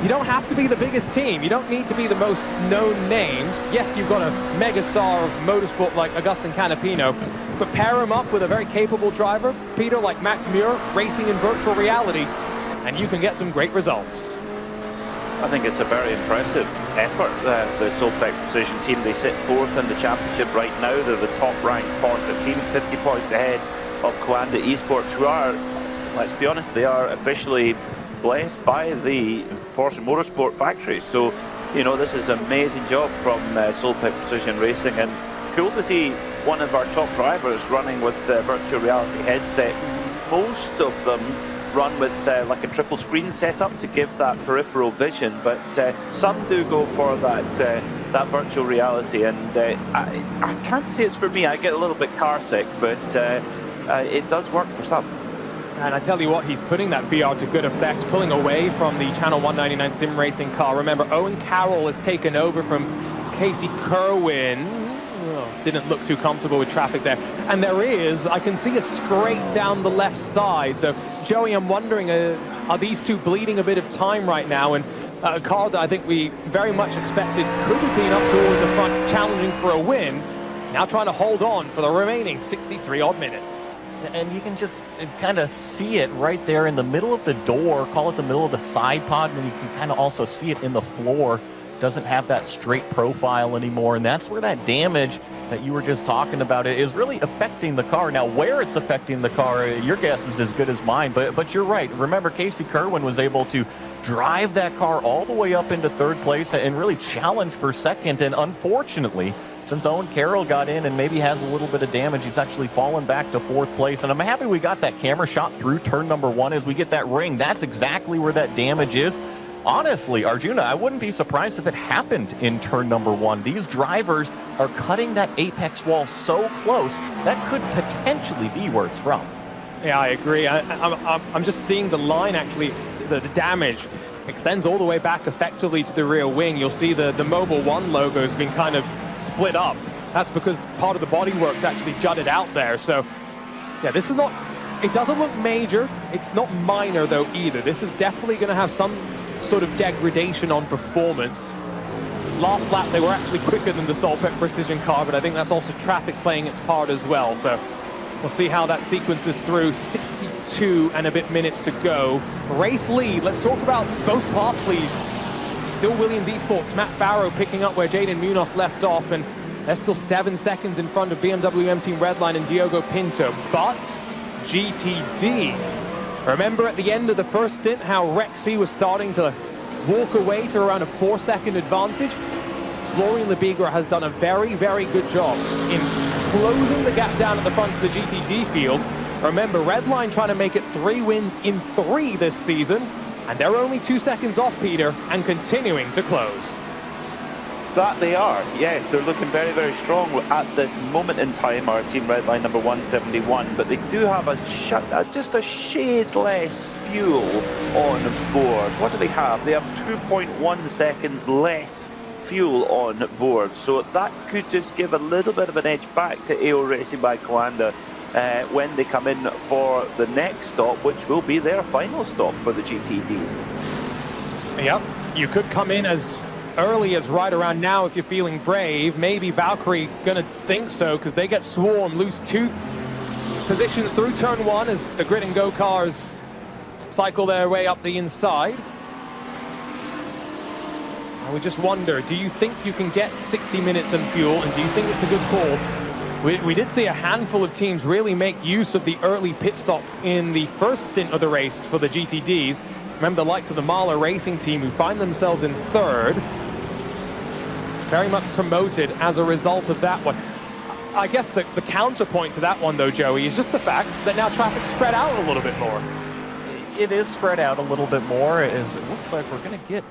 you don't have to be the biggest team. You don't need to be the most known names. Yes, you've got a megastar of motorsport like Agustin Canapino, but pair him up with a very capable driver, Peter, like Max Muir, racing in virtual reality, and you can get some great results. I think it's a very impressive effort. The Solpec Precision team, they sit fourth in the championship right now. They're the top-ranked Porsche team, 50 points ahead of Coanda Esports, who are, let's be honest, they are officially blessed by the Porsche Motorsport factory. So, you know, this is an amazing job from Solpec Precision Racing, and cool to see one of our top drivers running with virtual reality headset. Most of them run with like a triple screen setup to give that peripheral vision, but some do go for that virtual reality, and I can't say it's for me. I get a little bit car sick, but it does work for some. And I tell you what, he's putting that VR to good effect, pulling away from the Channel 199 sim racing car. Remember, Owen Carroll has taken over from Casey Kerwin. Oh, didn't look too comfortable with traffic there. And there is, I can see a scrape down the left side. So, Joey, I'm wondering, are these two bleeding a bit of time right now? And a car that I think we very much expected could have been up toward the front, challenging for a win, now trying to hold on for the remaining 63-odd minutes. And you can just kind of see it right there in the middle of the door, call it the middle of the side pod, and you can kind of also see it in the floor. Doesn't have that straight profile anymore, and that's where that damage that you were just talking about is really affecting the car. Now, where it's affecting the car, your guess is as good as mine, but you're right. Remember, Casey Kerwin was able to drive that car all the way up into third place and really challenge for second, and unfortunately, since Owen Carroll got in and maybe has a little bit of damage, he's actually fallen back to fourth place. And I'm happy we got that camera shot through turn number 1 as we get that ring. That's exactly where that damage is. Honestly, Arjuna, I wouldn't be surprised if it happened in turn number 1. These drivers are cutting that apex wall so close, that could potentially be where it's from. Yeah, I agree. I'm just seeing the line, actually, the damage extends all the way back effectively to the rear wing. You'll see the Mobile One logo has been kind of split up. That's because part of the bodywork's actually jutted out there. So, yeah, this is not, it doesn't look major. It's not minor, though, either. This is definitely going to have some sort of degradation on performance. Last lap, they were actually quicker than the Solpec Precision car, but I think that's also traffic playing its part as well. So we'll see how that sequences through. 62 and a bit minutes to go. Race lead, let's talk about both class leads. Still Williams Esports, Matt Farrow picking up where Jaden Munoz left off, and they're still 7 seconds in front of BMW M Team Redline and Diogo Pinto. But GTD, remember at the end of the first stint how Rexy was starting to walk away to around a 4-second advantage? Florian Lebigra has done a very, very good job in closing the gap down at the front of the GTD field. Remember, Redline trying to make it 3 wins in 3 this season, and they're only 2 seconds off, Peter, and continuing to close. That they are, yes, they're looking very, very strong at this moment in time, our Team Redline number 171, but they do have just a shade less fuel on board. What do they have? They have 2.1 seconds less fuel on board, so that could just give a little bit of an edge back to AO Racing by Coanda when they come in for the next stop, which will be their final stop for the GTDs. Yep, you could come in as early as right around now if you're feeling brave. Maybe Valkyrie gonna think so because they get swarmed, lose 2 positions through turn 1 as the grid and go cars cycle their way up the inside. I would just wonder, do you think you can get 60 minutes in fuel, and do you think it's a good call? We did see a handful of teams really make use of the early pit stop in the first stint of the race for the GTDs. Remember the likes of the Mahler Racing team who find themselves in 3rd. Very much promoted as a result of that one. I guess the counterpoint to that one though, Joey, is just the fact that now traffic's spread out a little bit more. It is spread out a little bit more, as it looks like we're going to get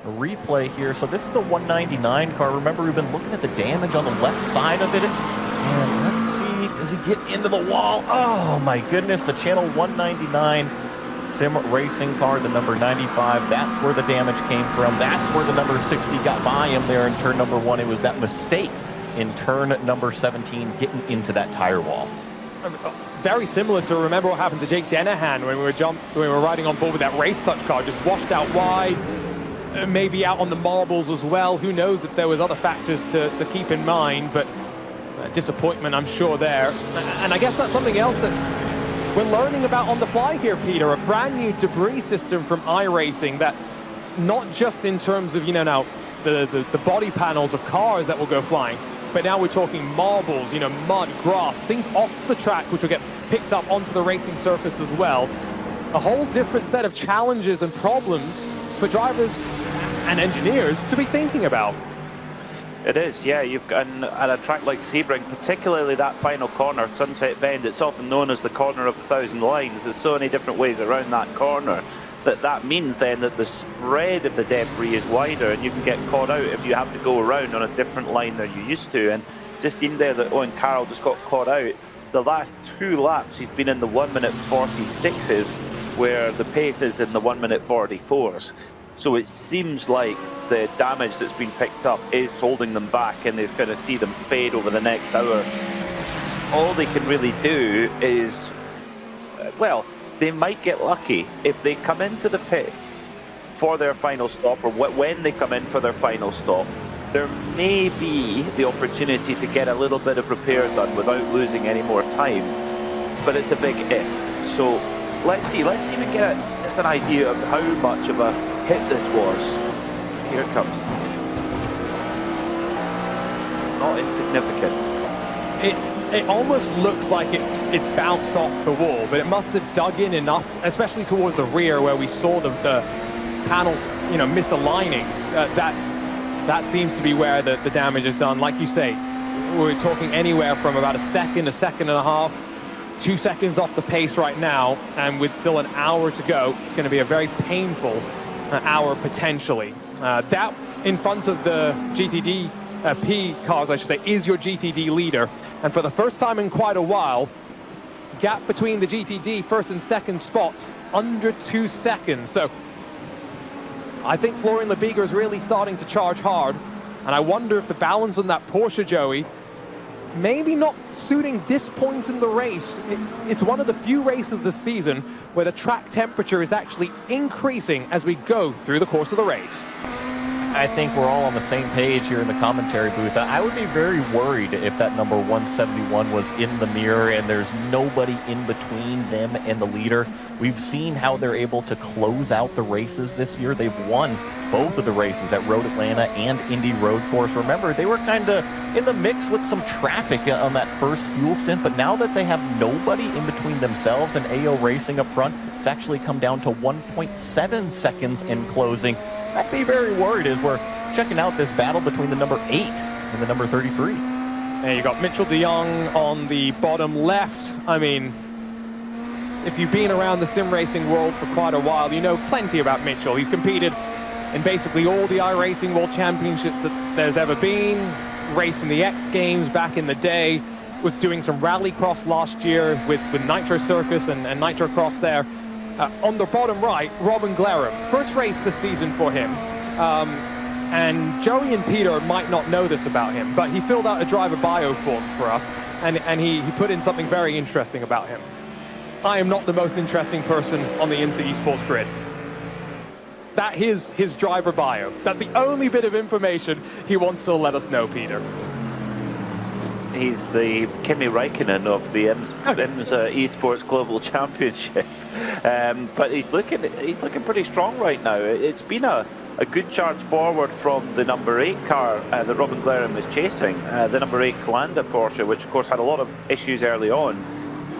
a replay here. So this is the 199 car. Remember, we've been looking at the damage on the left side of it. And let's see, does he get into the wall? Oh my goodness, the channel 199 sim racing car, the number 95, that's where the damage came from. That's where the number 60 got by him there in turn number 1. It was that mistake in turn number 17 getting into that tire wall. Very similar to, remember what happened to Jake Dennehan when we were riding on board with that race clutch car, just washed out wide, maybe out on the marbles as well. Who knows if there was other factors to keep in mind, but disappointment, I'm sure, there. And I guess that's something else that we're learning about on the fly here, Peter, a brand new debris system from iRacing that not just in terms of, now the body panels of cars that will go flying, but now we're talking marbles, mud, grass, things off the track which will get picked up onto the racing surface as well. A whole different set of challenges and problems for drivers and engineers to be thinking about. It is, yeah. You've got at a track like Sebring, particularly that final corner, Sunset Bend, it's often known as the corner of 1,000 lines. There's so many different ways around that corner that means then that the spread of the debris is wider, and you can get caught out if you have to go around on a different line than you used to. And just seemed there that Owen Carroll just got caught out. The last 2 laps he's been in the 1:46s, where the pace is in the 1:44s. So it seems like the damage that's been picked up is holding them back, and they're going to see them fade over the next hour. All they can really do is, well, they might get lucky if they come into the pits for their final stop, or when they come in for their final stop. There may be the opportunity to get a little bit of repair done without losing any more time, but it's a big if. So let's see if we can get just an idea of how much of a hit this was. Here it comes. Not insignificant. It almost looks like it's bounced off the wall, but it must have dug in enough, especially towards the rear where we saw the panels, misaligning. That seems to be where the damage is done. Like you say, we're talking anywhere from about a second and a half, 2 seconds off the pace right now, and with still an hour to go, it's going to be a very painful hour potentially. That in front of the GTD P cars, I should say, is your GTD leader. And for the first time in quite a while, gap between the GTD first and second spots under 2 seconds. So I think Florian Lebiger is really starting to charge hard. And I wonder if the balance on that Porsche, Joey, maybe not suiting this point in the race. It's one of the few races this season where the track temperature is actually increasing as we go through the course of the race. I think we're all on the same page here in the commentary booth. I would be very worried if that number 171 was in the mirror and there's nobody in between them and the leader. We've seen how they're able to close out the races this year. They've won both of the races at Road Atlanta and Indy Road Course. Remember, they were kind of in the mix with some traffic on that first fuel stint, but now that they have nobody in between themselves and AO Racing up front, it's actually come down to 1.7 seconds in closing. I'd be very worried as we're checking out this battle between the number 8 and the number 33. And you got Mitchell de Jong on the bottom left. I mean, if you've been around the sim racing world for quite a while, you know plenty about Mitchell. He's competed in basically all the iRacing World Championships that there's ever been, raced in the X Games back in the day, was doing some rallycross last year with Nitro Circus and Nitro Cross there. On the bottom right, Robin Glerum, first race this season for him. And Joey and Peter might not know this about him, but he filled out a driver bio form for us. and he put in something very interesting about him. I am not the most interesting person on the IMSA Esports grid. That is his driver bio. That's the only bit of information he wants to let us know, Peter. He's the Kimi Räikkönen of the IMSA Esports Global Championship, but he's looking pretty strong right now. It's been a good charge forward from the number 8 car that Robin Glerham is chasing, the number 8 Coanda Porsche, which of course had a lot of issues early on.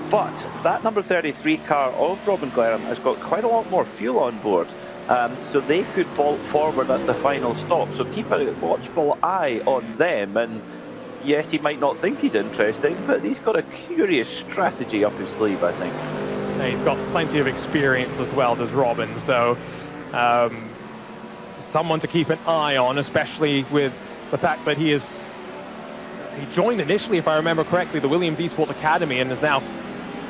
But that number 33 car of Robin Glerham has got quite a lot more fuel on board. So they could fall forward at the final stop. So keep a watchful eye on them. And yes, he might not think he's interesting, but he's got a curious strategy up his sleeve, I think. Yeah, he's got plenty of experience as well, does Robin. So someone to keep an eye on, especially with the fact that he joined initially, if I remember correctly, the Williams Esports Academy, and is now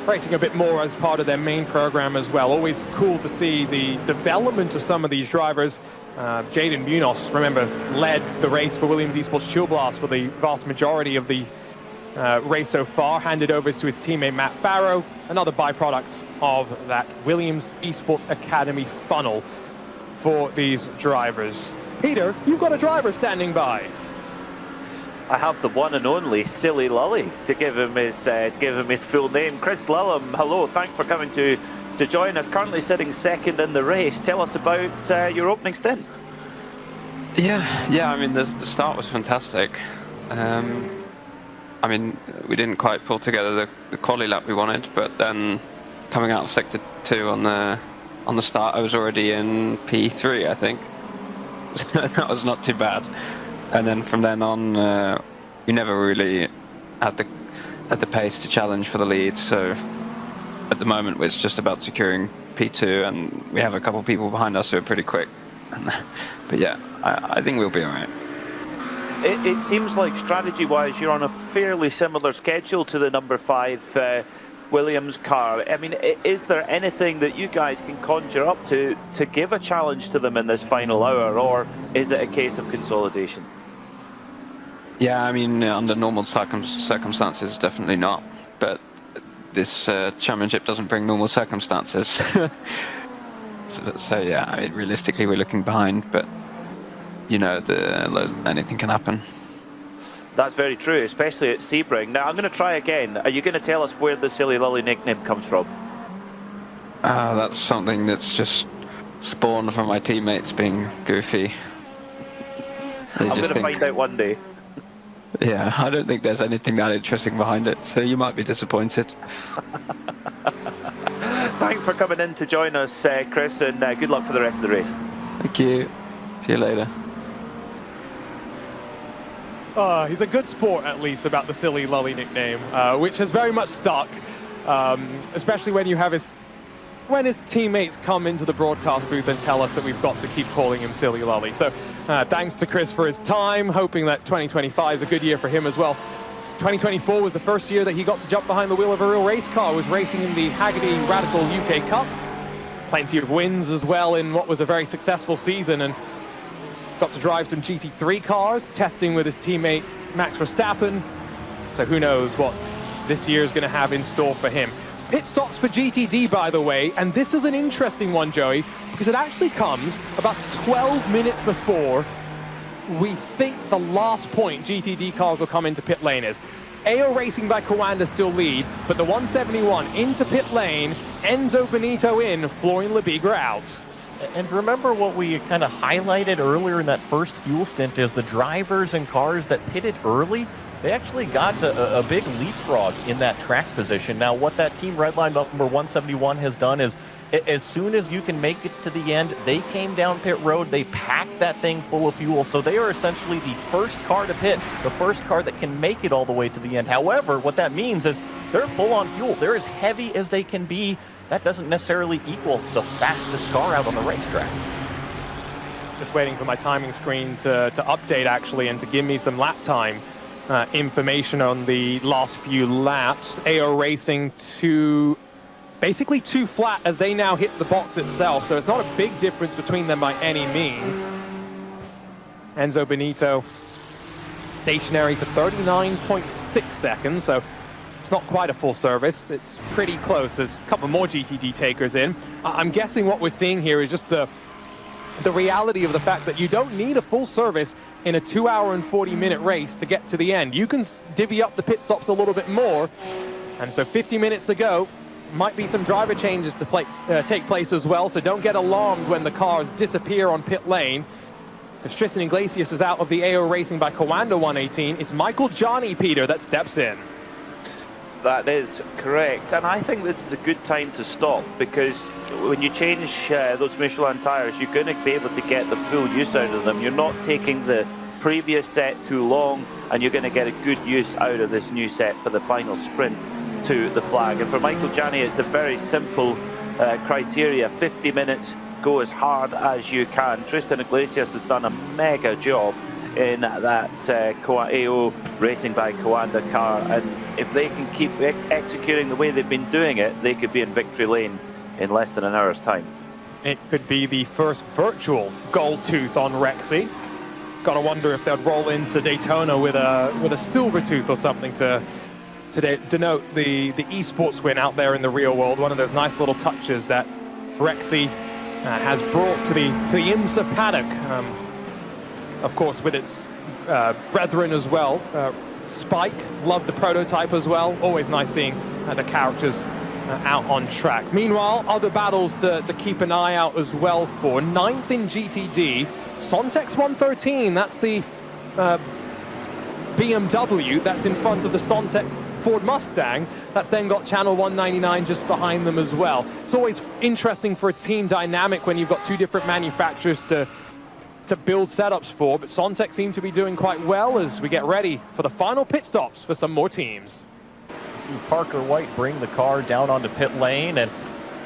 racing a bit more as part of their main program as well. Always cool to see the development of some of these drivers. Jaden Munoz, remember, led the race for Williams Esports Chill Blast for the vast majority of the race so far, handed over to his teammate Matt Farrow, another byproduct of that Williams Esports Academy funnel for these drivers. Peter, you've got a driver standing by. I have the one and only Silly Lully to give him his full name. Chris Lillum, hello, thanks for coming to join us. Currently sitting second in the race. Tell us about your opening stint. Yeah. I mean, the start was fantastic. I mean, we didn't quite pull together the quali lap we wanted, but then coming out of sector 2 on the start, I was already in P3, I think. So that was not too bad. And then from then on, we never really had the pace to challenge for the lead. So at the moment, it's just about securing P2, and we have a couple people behind us who are pretty quick. But yeah, I think we'll be all right. It seems like strategy-wise, you're on a fairly similar schedule to the number 5 Williams car. I mean, is there anything that you guys can conjure up to give a challenge to them in this final hour, or is it a case of consolidation? Yeah, I mean, under normal circumstances, definitely not. But this championship doesn't bring normal circumstances. So yeah, I mean, realistically, we're looking behind, but you know, anything can happen. That's very true, especially at Sebring. Now, I'm going to try again. Are you going to tell us where the Silly Lully nickname comes from? That's something that's just spawned from my teammates being goofy. I'm going to find out one day. Yeah, I don't think there's anything that interesting behind it, so you might be disappointed. Thanks for coming in to join us, Chris, and good luck for the rest of the race. Thank you. See you later. He's a good sport, at least, about the Silly Lully nickname, which has very much stuck, especially when his teammates come into the broadcast booth and tell us that we've got to keep calling him Silly Lully. So thanks to Chris for his time, hoping that 2025 is a good year for him as well. 2024 was the first year that he got to jump behind the wheel of a real race car, was racing in the Haggerty Radical UK Cup. Plenty of wins as well in what was a very successful season, and got to drive some GT3 cars, testing with his teammate Max Verstappen. So who knows what this year is going to have in store for him. Pit stops for GTD, by the way, and this is an interesting one, Joey, because it actually comes about 12 minutes before we think the last point GTD cars will come into pit lane is. AO Racing by Coanda still lead, but the 171 into pit lane, Enzo Benito in, Florian Lebigra out. And remember what we kind of highlighted earlier in that first fuel stint is the drivers and cars that pitted early, they actually got a big leapfrog in that track position. Now, what that team Redline number 171 has done is, as soon as you can make it to the end, they came down pit road, they packed that thing full of fuel. So they are essentially the first car to pit, the first car that can make it all the way to the end. However, what that means is they're full on fuel. They're as heavy as they can be. That doesn't necessarily equal the fastest car out on the racetrack. Just waiting for my timing screen to update, actually, and to give me some lap time information on the last few laps. AO Racing basically too flat as they now hit the box itself, so it's not a big difference between them by any means. Enzo Benito stationary for 39.6 seconds, so It's not quite a full service. It's pretty close. There's a couple more GTD takers in. I'm guessing what we're seeing here is just the reality of the fact that you don't need a full service in a 2 hour and 40-minute race to get to the end. You can divvy up the pit stops a little bit more. And so 50 minutes to go. Might be some driver changes to take place as well, so don't get alarmed when the cars disappear on pit lane. If Tristan Iglesias is out of the AO Racing by Coanda 118, it's Michael Johnny, Peter, that steps in. That is correct, and I think this is a good time to stop, because when you change those Michelin tyres, you're going to be able to get the full use out of them. You're not taking the previous set too long, and you're going to get a good use out of this new set for the final sprint to the flag. And for Michael Jani, it's a very simple criteria: 50 minutes, go as hard as you can. Tristan Iglesias has done a mega job in that AO Racing by Coanda car, and if they can keep executing the way they've been doing it, they could be in victory lane in less than an hour's time. It could be the first virtual gold tooth on Rexy. Gotta wonder if they'll roll into Daytona with a silver tooth or something to denote the esports win out there in the real world. One of those nice little touches that Rexy has brought to the IMSA paddock. Of course, with its brethren as well. Spike, loved the prototype as well. Always nice seeing the characters out on track. Meanwhile, other battles to keep an eye out as well for. 9th in GTD, Sontex 113. That's the BMW that's in front of the Sontex Ford Mustang. That's then got Channel 199 just behind them as well. It's always interesting for a team dynamic when you've got two different manufacturers to build setups for, but Sontex seem to be doing quite well as we get ready for the final pit stops for some more teams. See Parker White bring the car down onto pit lane, and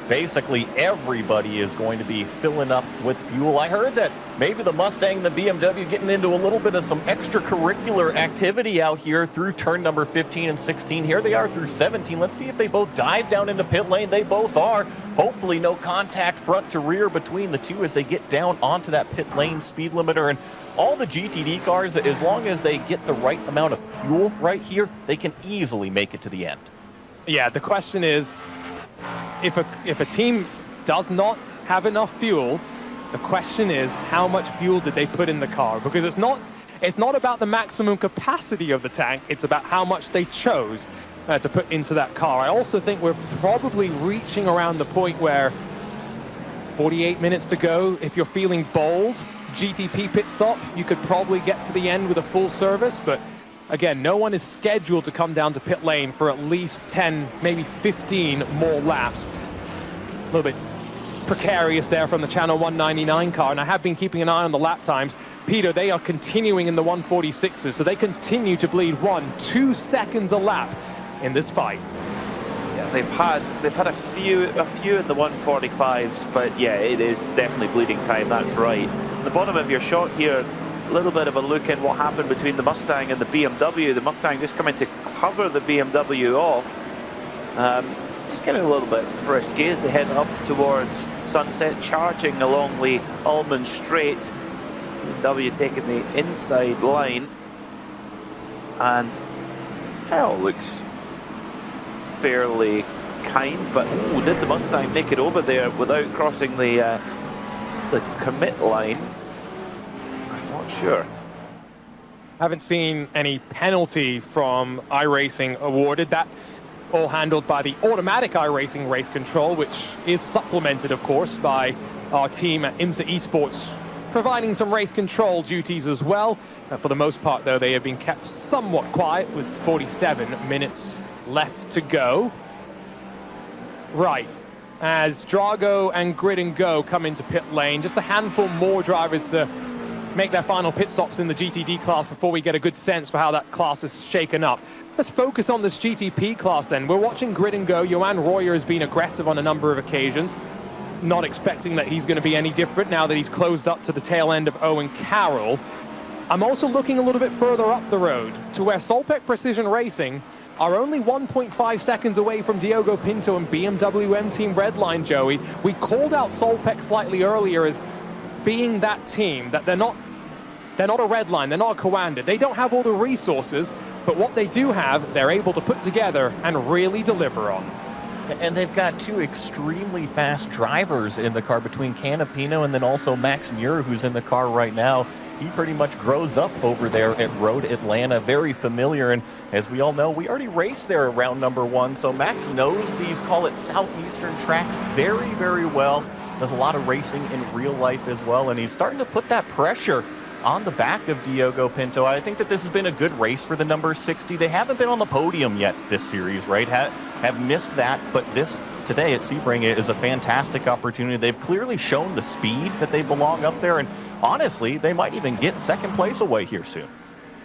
basically everybody is going to be filling up with fuel. I heard that maybe the Mustang and the BMW getting into a little bit of some extracurricular activity out here through turn number 15 and 16. Here they are through 17. Let's see if they both dive down into pit lane. They both are. Hopefully no contact front to rear between the two as they get down onto that pit lane speed limiter. And all the GTD cars, as long as they get the right amount of fuel right here, they can easily make it to the end. Yeah, the question is, if a team does not have enough fuel, the question is how much fuel did they put in the car? Because it's not about the maximum capacity of the tank, it's about how much they chose to put into that car. I also think we're probably reaching around the point where 48 minutes to go, if you're feeling bold, GTP pit stop, you could probably get to the end with a full service, but again, no one is scheduled to come down to pit lane for at least 10, maybe 15 more laps. A little bit precarious there from the Channel 199 car, and I have been keeping an eye on the lap times. Peter, they are continuing in the 146s, so they continue to bleed 1-2 seconds a lap in this fight. Yeah, they've had a few in the 145s, but yeah, it is definitely bleeding time, that's right. At the bottom of your shot here, a little bit of a look in what happened between the Mustang and the BMW. The Mustang just coming to cover the BMW off. Just getting a little bit frisky as they head up towards Sunset, charging along the Almond Straight. BMW taking the inside line. And hell, looks fairly kind, but did the Mustang make it over there without crossing the commit line? I'm not sure. Haven't seen any penalty from iRacing awarded. That all handled by the automatic iRacing race control, which is supplemented, of course, by our team at IMSA Esports, providing some race control duties as well. For the most part, though, they have been kept somewhat quiet with 47 minutes left to go. Right, as Drago and Grid and Go come into pit lane, just a handful more drivers to make their final pit stops in the GTD class before we get a good sense for how that class is shaken up. Let's focus on this GTP class then. We're watching Grid and Go. Johan Royer has been aggressive on a number of occasions. Not expecting that he's going to be any different now that he's closed up to the tail end of Owen Carroll. I'm also looking a little bit further up the road to where Solpec Precision Racing are only 1.5 seconds away from Diogo Pinto and BMW M Team Redline, Joey. We called out Solpec slightly earlier as being that team, that they're not a Redline, they're not a Coanda. They don't have all the resources, But what they do have, they're able to put together and really deliver on. And they've got two extremely fast drivers in the car between Canapino and then also Max Muir, who's in the car right now. He pretty much grows up over there at Road Atlanta, very familiar. And as we all know, we already raced there around number 1. So Max knows these, call it southeastern tracks, very, very well. Does a lot of racing in real life as well. And he's starting to put that pressure on the back of Diogo Pinto. I think that this has been a good race for the number 60. They haven't been on the podium yet this series, right? Have missed that, but this today at Sebring is a fantastic opportunity. They've clearly shown the speed that they belong up there, and honestly, they might even get second place away here soon.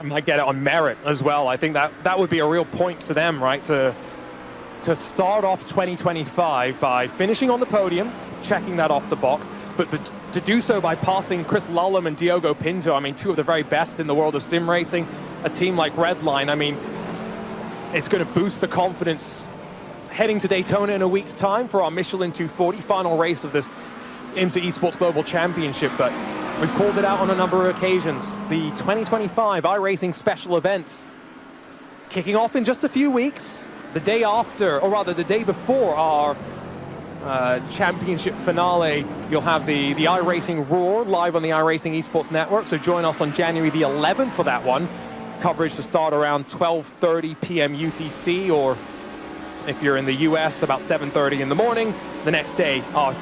I might get it on merit as well. I think that would be a real point to them, right? To start off 2025 by finishing on the podium, checking that off the box, but to do so by passing Chris Lullum and Diogo Pinto, I mean, two of the very best in the world of sim racing, a team like Redline, I mean, it's going to boost the confidence heading to Daytona in a week's time for our Michelin 240 final race of this IMSA Esports Global Championship. But we've called it out on a number of occasions. The 2025 iRacing special events kicking off in just a few weeks. The day after, or rather the day before our championship finale, you'll have the iRacing Roar live on the iRacing Esports Network. So join us on January the 11th for that one. Coverage to start around 12:30 p.m. UTC, or if you're in the US, about 7:30 in the morning. The next day, our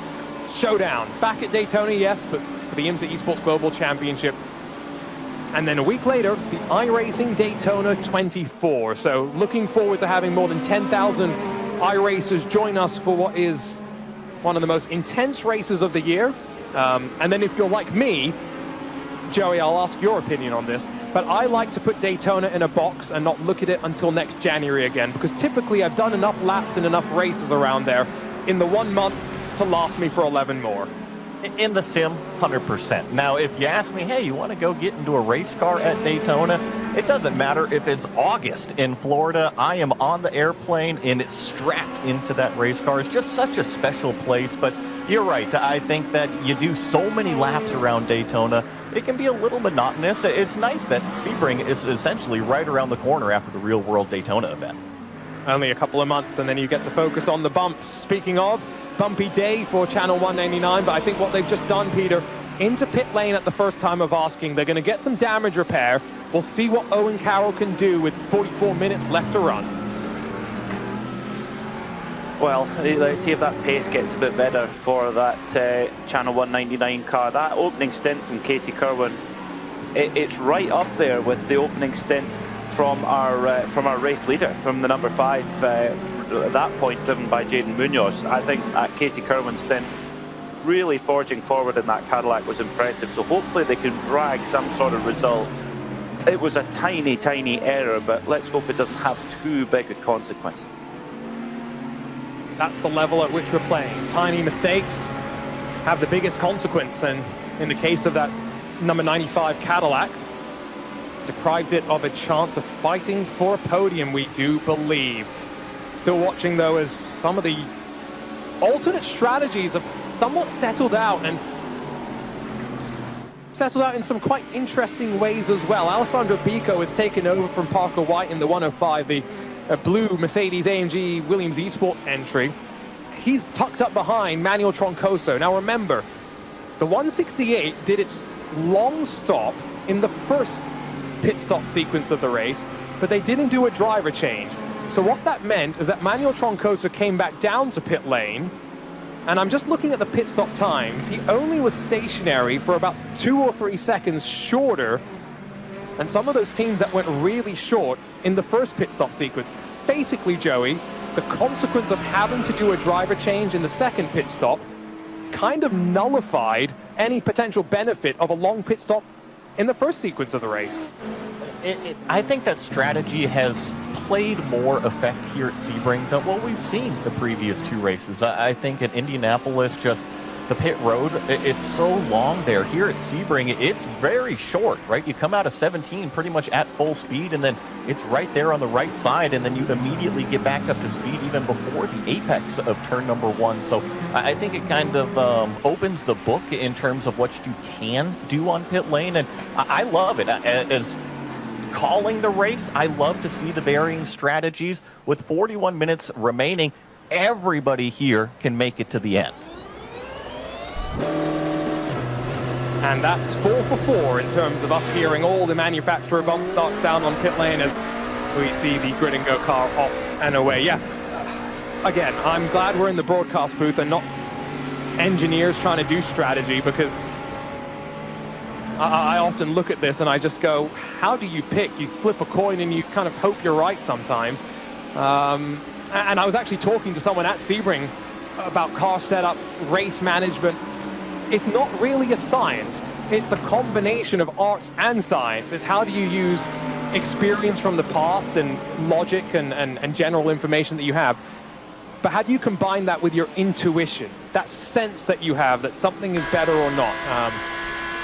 showdown back at Daytona, yes, but for the IMSA Esports Global Championship. And then a week later, the iRacing Daytona 24. So looking forward to having more than 10,000 iRacers join us for what is one of the most intense races of the year. And then if you're like me, Joey, I'll ask your opinion on this, but I like to put Daytona in a box and not look at it until next January again, because typically I've done enough laps and enough races around there in the 1 month to last me for 11 more. In the sim, 100%. Now, if you ask me, hey, you want to go get into a race car at Daytona? It doesn't matter if it's August in Florida. I am on the airplane and it's strapped into that race car. It's just such a special place. But you're right. I think that you do so many laps around Daytona, it can be a little monotonous. It's nice that Sebring is essentially right around the corner after the real world Daytona event. Only a couple of months and then you get to focus on the bumps. Speaking of, bumpy day for Channel 199, but I think what they've just done, Peter, into pit lane at the first time of asking, they're going to get some damage repair. We'll see what Owen Carroll can do with 44 minutes left to run. Well, let's see if that pace gets a bit better for that Channel 199 car. That opening stint from Casey Kerwin, it's right up there with the opening stint from our race leader, from the number 5. At that point, driven by Jaden Munoz. I think Casey Kerwin's stint really forging forward in that Cadillac was impressive. So hopefully they can drag some sort of result. It was a tiny, tiny error, but let's hope it doesn't have too big a consequence. That's the level at which we're playing. Tiny mistakes have the biggest consequence, and in the case of that number 95 Cadillac, deprived it of a chance of fighting for a podium, we do believe. Still watching, though, as some of the alternate strategies have somewhat settled out, and settled out in some quite interesting ways as well. Alessandro Bico has taken over from Parker White in the 105, the blue Mercedes-AMG Williams Esports entry. He's tucked up behind Manuel Troncoso. Now remember, the 168 did its long stop in the first pit stop sequence of the race, but they didn't do a driver change. So what that meant is that Manuel Troncoso came back down to pit lane, and I'm just looking at the pit stop times. He only was stationary for about 2 or 3 seconds shorter than some of those teams that went really short in the first pit stop sequence. Basically, Joey, the consequence of having to do a driver change in the second pit stop kind of nullified any potential benefit of a long pit stop in the first sequence of the race. I think that strategy has played more effect here at Sebring than what we've seen the previous 2 races. I think at Indianapolis, just the pit road, it's so long there. Here at Sebring, it's very short, right? You come out of 17 pretty much at full speed, and then it's right there on the right side, and then you immediately get back up to speed even before the apex of turn number 1. So I think it kind of opens the book in terms of what you can do on pit lane, and I love it. As calling the race. I love to see the varying strategies. With 41 minutes remaining, everybody here can make it to the end. And that's 4 for 4 in terms of us hearing all the manufacturer bump starts down on pit lane as we see the grid and go car off and away. Yeah, again, I'm glad we're in the broadcast booth and not engineers trying to do strategy, because I often look at this and I just go, how do you pick? You flip a coin and you kind of hope you're right sometimes. And I was actually talking to someone at Sebring about car setup, race management. It's not really a science. It's a combination of arts and science. It's how do you use experience from the past and logic and general information that you have. But how do you combine that with your intuition, that sense that you have that something is better or not?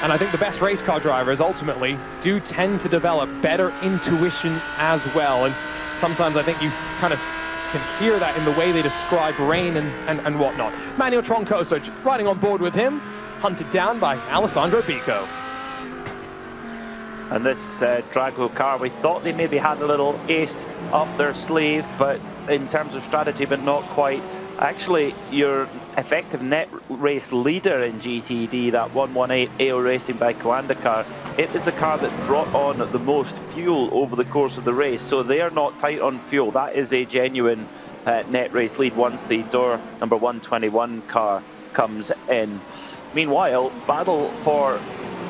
And I think the best race car drivers ultimately do tend to develop better intuition as well. And sometimes I think you kind of can hear that in the way they describe rain and whatnot. Manuel Troncoso riding on board with him, hunted down by Alessandro Pico. And this Drago car, we thought they maybe had a little ace up their sleeve, but in terms of strategy, but not quite. Actually, your effective net race leader in GTD, that 118 AO Racing by Coanda car, it is the car that's brought on the most fuel over the course of the race. So they are not tight on fuel. That is a genuine net race lead once the door number 121 car comes in. Meanwhile, battle for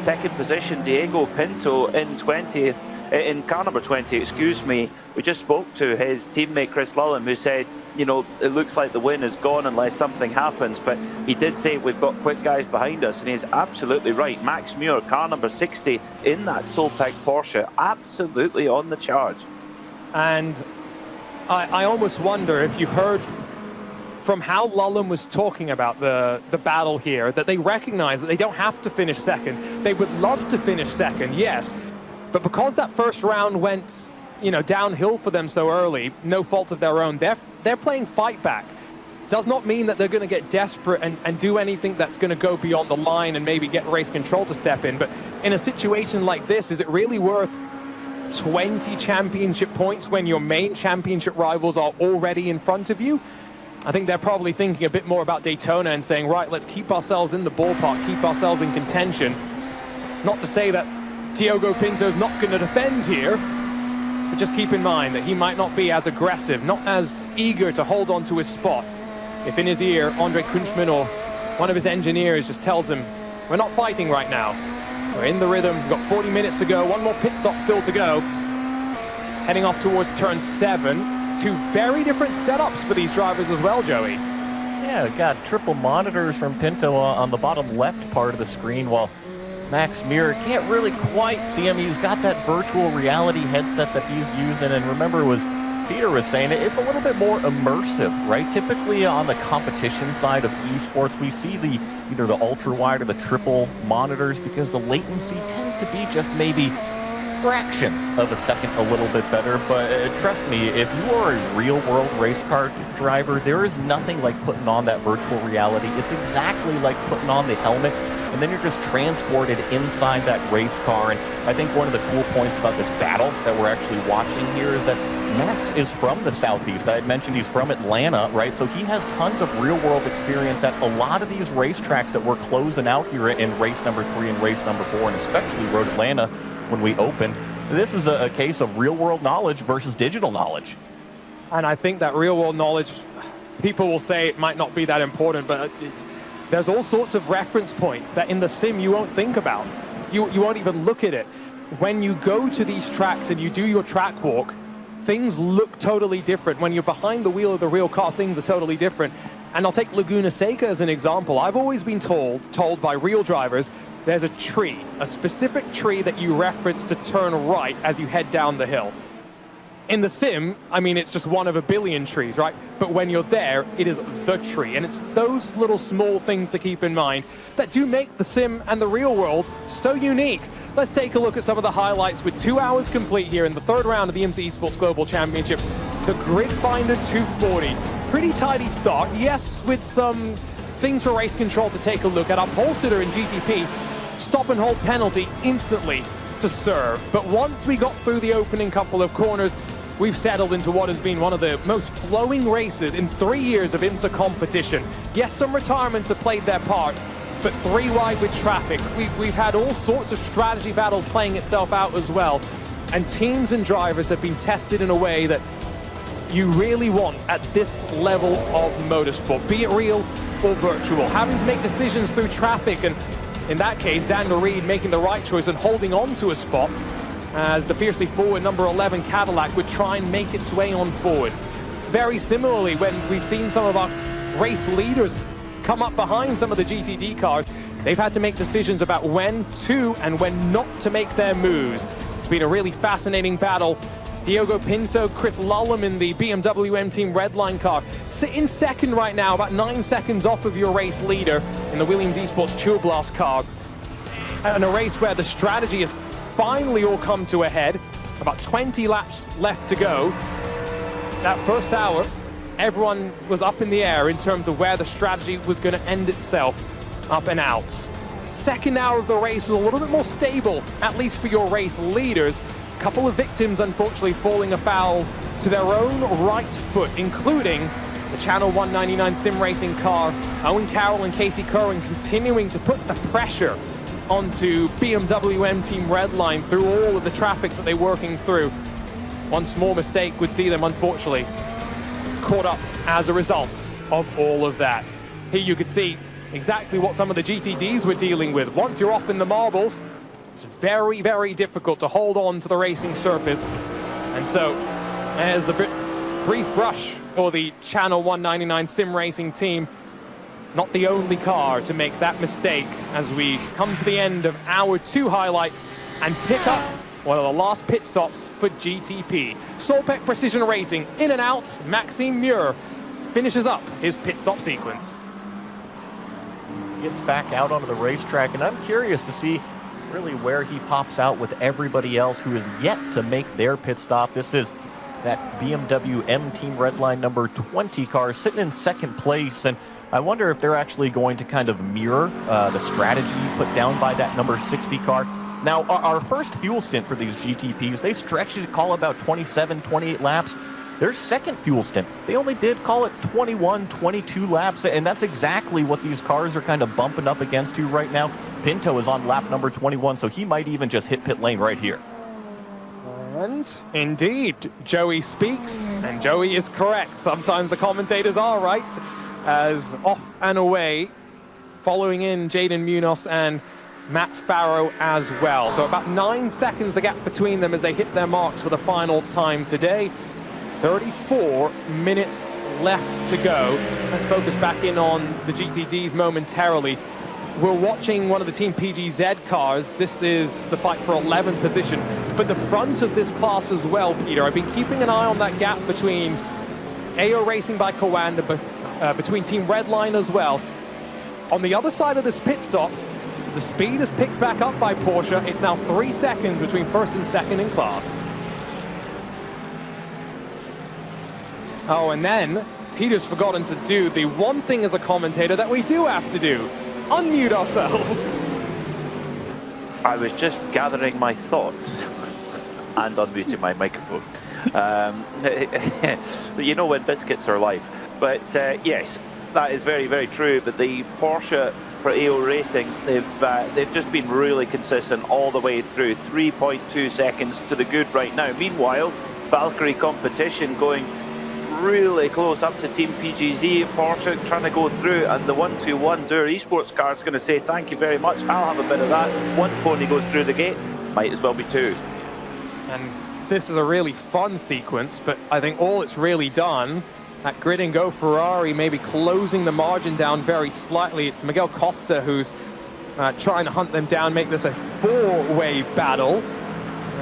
second position, Diego Pinto in 20th, in car number 20, excuse me. We just spoke to his teammate Chris Lullen, who said, you know, it looks like the win is gone unless something happens, but he did say we've got quick guys behind us, and he's absolutely right. Max Muir, car number 60 in that Soltec Porsche, absolutely on the charge. And I almost wonder if you heard from how Lullen was talking about the battle here, that they recognize that they don't have to finish second. They would love to finish second, yes, but because that first round went, you know, downhill for them so early, no fault of their own, they're playing fight back. Does not mean that they're going to get desperate and do anything that's going to go beyond the line and maybe get race control to step in. But in a situation like this, is it really worth 20 championship points when your main championship rivals are already in front of you? I think they're probably thinking a bit more about Daytona and saying, right, let's keep ourselves in the ballpark, keep ourselves in contention. Not to say that Diogo Pinto's not going to defend here, but just keep in mind that he might not be as aggressive, not as eager to hold on to his spot. If in his ear, Andre Kunchman or one of his engineers just tells him, we're not fighting right now. We're in the rhythm, we've got 40 minutes to go, one more pit stop still to go. Heading off towards turn 7. Two very different setups for these drivers as well, Joey. Yeah, we got triple monitors from Pinto on the bottom left part of the screen, while Max Muir can't really quite see him. He's got that virtual reality headset that he's using, and remember, was Peter was saying, it's a little bit more immersive, right? Typically on the competition side of esports, we see either the ultra wide or the triple monitors because the latency tends to be just maybe fractions of a second a little bit better. But trust me, if you are a real world race car driver, there is nothing like putting on that virtual reality. It's exactly like putting on the helmet, and then you're just transported inside that race car. And I think one of the cool points about this battle that we're actually watching here is that Max is from the Southeast. I had mentioned he's from Atlanta, right? So he has tons of real-world experience at a lot of these racetracks that we're closing out here in race number 3 and race number 4, and especially Road Atlanta when we opened. This is a case of real-world knowledge versus digital knowledge. And I think that real-world knowledge, people will say it might not be that important, but there's all sorts of reference points that in the sim you won't think about. You won't even look at it. When you go to these tracks and you do your track walk, things look totally different. When you're behind the wheel of the real car, things are totally different. And I'll take Laguna Seca as an example. I've always been told by real drivers, there's a tree, a specific tree that you reference to turn right as you head down the hill. In the sim, I mean, it's just one of a billion trees, right? But when you're there, it is the tree. And it's those little small things to keep in mind that do make the sim and the real world so unique. Let's take a look at some of the highlights with 2 hours complete here in the third round of the IMSA Esports Global Championship. The Grid Finder 240. Pretty tidy start. Yes, with some things for race control to take a look at. Our pole sitter in GTP, stop and hold penalty instantly to serve. But once we got through the opening couple of corners, we've settled into what has been one of the most flowing races in 3 years of IMSA competition. Yes, some retirements have played their part, but 3 wide with traffic. We've had all sorts of strategy battles playing itself out as well. And teams and drivers have been tested in a way that you really want at this level of motorsport, be it real or virtual. Having to make decisions through traffic, and in that case, Daniel Reed making the right choice and holding on to a spot as the fiercely forward number 11 Cadillac would try and make its way on forward. Very similarly, when we've seen some of our race leaders come up behind some of the GTD cars, they've had to make decisions about when to and when not to make their moves. It's been a really fascinating battle. Diogo Pinto, Chris Lullum in the BMW M Team Redline car, sit in second right now, about 9 seconds off of your race leader in the Williams Esports Chill Blast car. And a race where the strategy has finally all come to a head. About 20 laps left to go. That first hour, everyone was up in the air in terms of where the strategy was going to end itself up and out. Second hour of the race was a little bit more stable, at least for your race leaders. A couple of victims, unfortunately, falling afoul to their own right foot, including the Channel 199 sim racing car. Owen Carroll and Casey Kerwin continuing to put the pressure onto BMW M Team Redline through all of the traffic that they're working through. One small mistake would see them, unfortunately, caught up as a result of all of that. Here you could see exactly what some of the GTDs were dealing with. Once you're off in the marbles, it's very, very difficult to hold on to the racing surface. And so, there's the brief brush for the Channel 199 sim racing team. Not the only car to make that mistake as we come to the end of hour 2 highlights and pick up one of the last pit stops for GTP. Solpec Precision Racing in and out. Maxime Muir finishes up his pit stop sequence. Gets back out onto the racetrack, and I'm curious to see really where he pops out with everybody else who is yet to make their pit stop. This is that BMW M Team Redline number 20 car sitting in second place, and I wonder if they're actually going to kind of mirror the strategy put down by that number 60 car. Now, our first fuel stint for these GTPs, they stretched it to call about 27, 28 laps. Their second fuel stint, they only did call it 21, 22 laps, and that's exactly what these cars are kind of bumping up against you right now. Pinto is on lap number 21, so he might even just hit pit lane right here. And indeed, Joey speaks, and Joey is correct. Sometimes the commentators are right, as off and away, following in Jaden Munoz and Matt Farrow as well. So about 9 seconds the gap between them as they hit their marks for the final time today. 34 minutes left to go. Let's focus back in on the GTDs momentarily. We're watching one of the Team PGZ cars. This is the fight for 11th position. But the front of this class as well, Peter, I've been keeping an eye on that gap between AO Racing by Coanda, between Team Redline as well. On the other side of this pit stop, the speed is picked back up by Porsche. It's now 3 seconds between first and second in class. Oh, and then Peter's forgotten to do the one thing as a commentator that we do have to do. Unmute ourselves. I was just gathering my thoughts and unmuting my microphone. You know when biscuits are live. But yes, that is very, very true. But the Porsche for AO Racing, they've just been really consistent all the way through. 3.2 seconds to the good right now. Meanwhile, Valkyrie competition going really close up to Team PGZ. Porsche trying to go through, and the 121 Doer Esports car is going to say thank you very much. I'll have a bit of that. One pony goes through the gate, might as well be two. And this is a really fun sequence, but I think all it's really done, that grid and go Ferrari maybe closing the margin down very slightly. It's Miguel Costa who's trying to hunt them down, make this a four-way battle.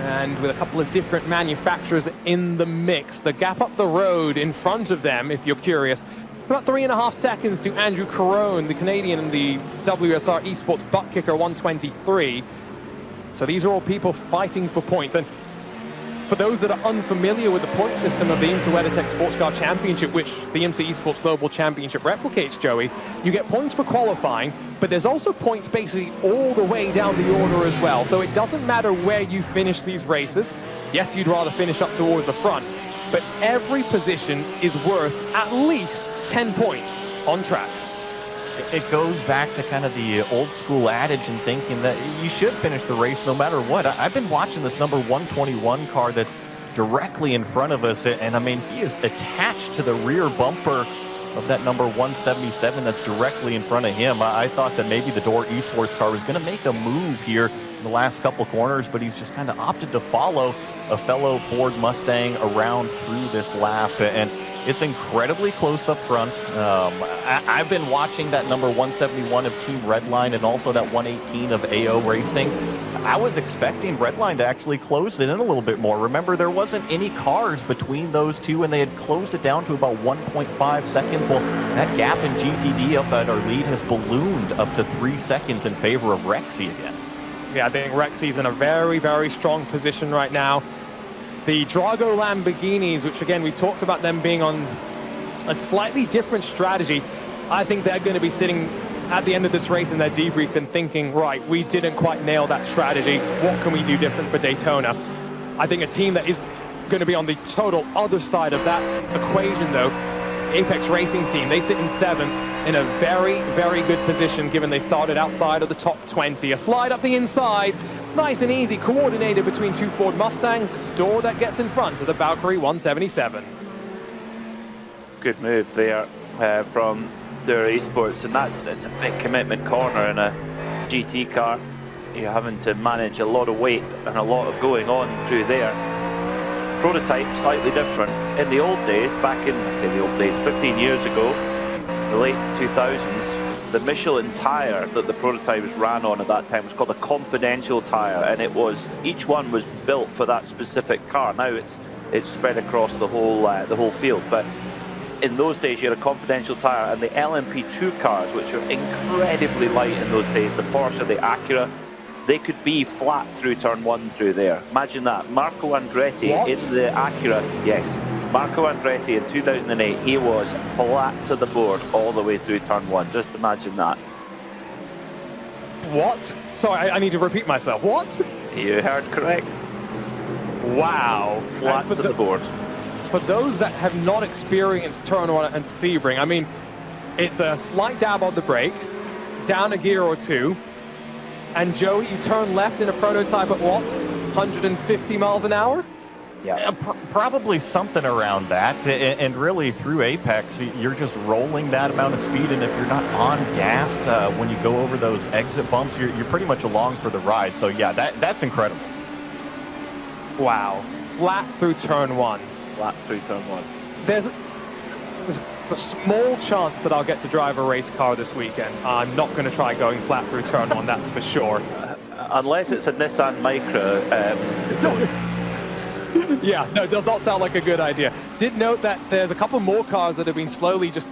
And with a couple of different manufacturers in the mix. The gap up the road in front of them, if you're curious, about 3.5 seconds to Andrew Carone, the Canadian in the WSR Esports Butt Kicker 123. So these are all people fighting for points. And For those that are unfamiliar with the point system of the IMSA WeatherTech Sports Car Championship, which the IMSA Esports Global Championship replicates, Joey, you get points for qualifying, but there's also points basically all the way down the order as well. So it doesn't matter where you finish these races. Yes, you'd rather finish up towards the front, but every position is worth at least 10 points on track. It goes back to kind of the old school adage and thinking that you should finish the race no matter what. I've been watching this number 121 car that's directly in front of us, and I mean, he is attached to the rear bumper of that number 177 that's directly in front of him. I thought that maybe the Door Esports car was going to make a move here in the last couple corners, but he's just kind of opted to follow a fellow Ford Mustang around through this lap, and it's incredibly close up front. I've been watching that number 171 of Team Redline and also that 118 of AO Racing. I was expecting Redline to actually close it in a little bit more. Remember, there wasn't any cars between those two, and they had closed it down to about 1.5 seconds. Well, that gap in GTD up at our lead has ballooned up to 3 seconds in favor of Rexy again. Yeah, I think Rexy's in a very, very strong position right now. The Drago Lamborghinis, which again, we've talked about them being on a slightly different strategy. I think they're going to be sitting at the end of this race in their debrief and thinking, right, we didn't quite nail that strategy. What can we do different for Daytona? I think a team that is going to be on the total other side of that equation, though, Apex Racing Team, they sit in 7th in a very, very good position given they started outside of the top 20. A slide up the inside, nice and easy, coordinated between two Ford Mustangs. It's Door that gets in front of the Valkyrie 177. Good move there from Door Esports, and it's a big commitment corner in a GT car. You're having to manage a lot of weight and a lot of going on through there. Prototype slightly different. In the old days, back in, I say the old days, 15 years ago, the late 2000s, the Michelin tyre that the prototypes ran on at that time was called a confidential tyre, and it was, each one was built for that specific car. Now it's spread across the whole field, but in those days you had a confidential tyre, and the LMP2 cars, which are incredibly light in those days, the Porsche, the Acura, they could be flat through turn 1 through there. Imagine that. Marco Andretti in the Acura, yes. Marco Andretti in 2008, he was flat to the board all the way through turn 1. Just imagine that. What? Sorry, I need to repeat myself. What? You heard correct. Wow. Flat to the board. For those that have not experienced turn 1 and Sebring, I mean, it's a slight dab on the brake, down a gear or two, and Joey, you turn left in a prototype at what? 150 miles an hour? Yeah, probably something around that. And really, through Apex, you're just rolling that amount of speed, and if you're not on gas when you go over those exit bumps, you're pretty much along for the ride. So yeah, that's incredible. Wow. Flat through turn 1. Flat through turn 1. There's a small chance that I'll get to drive a race car this weekend. I'm not going to try going flat through turn 1, that's for sure. Unless it's a Nissan Micra, don't. Yeah, no, it does not sound like a good idea. Did note that there's a couple more cars that have been slowly just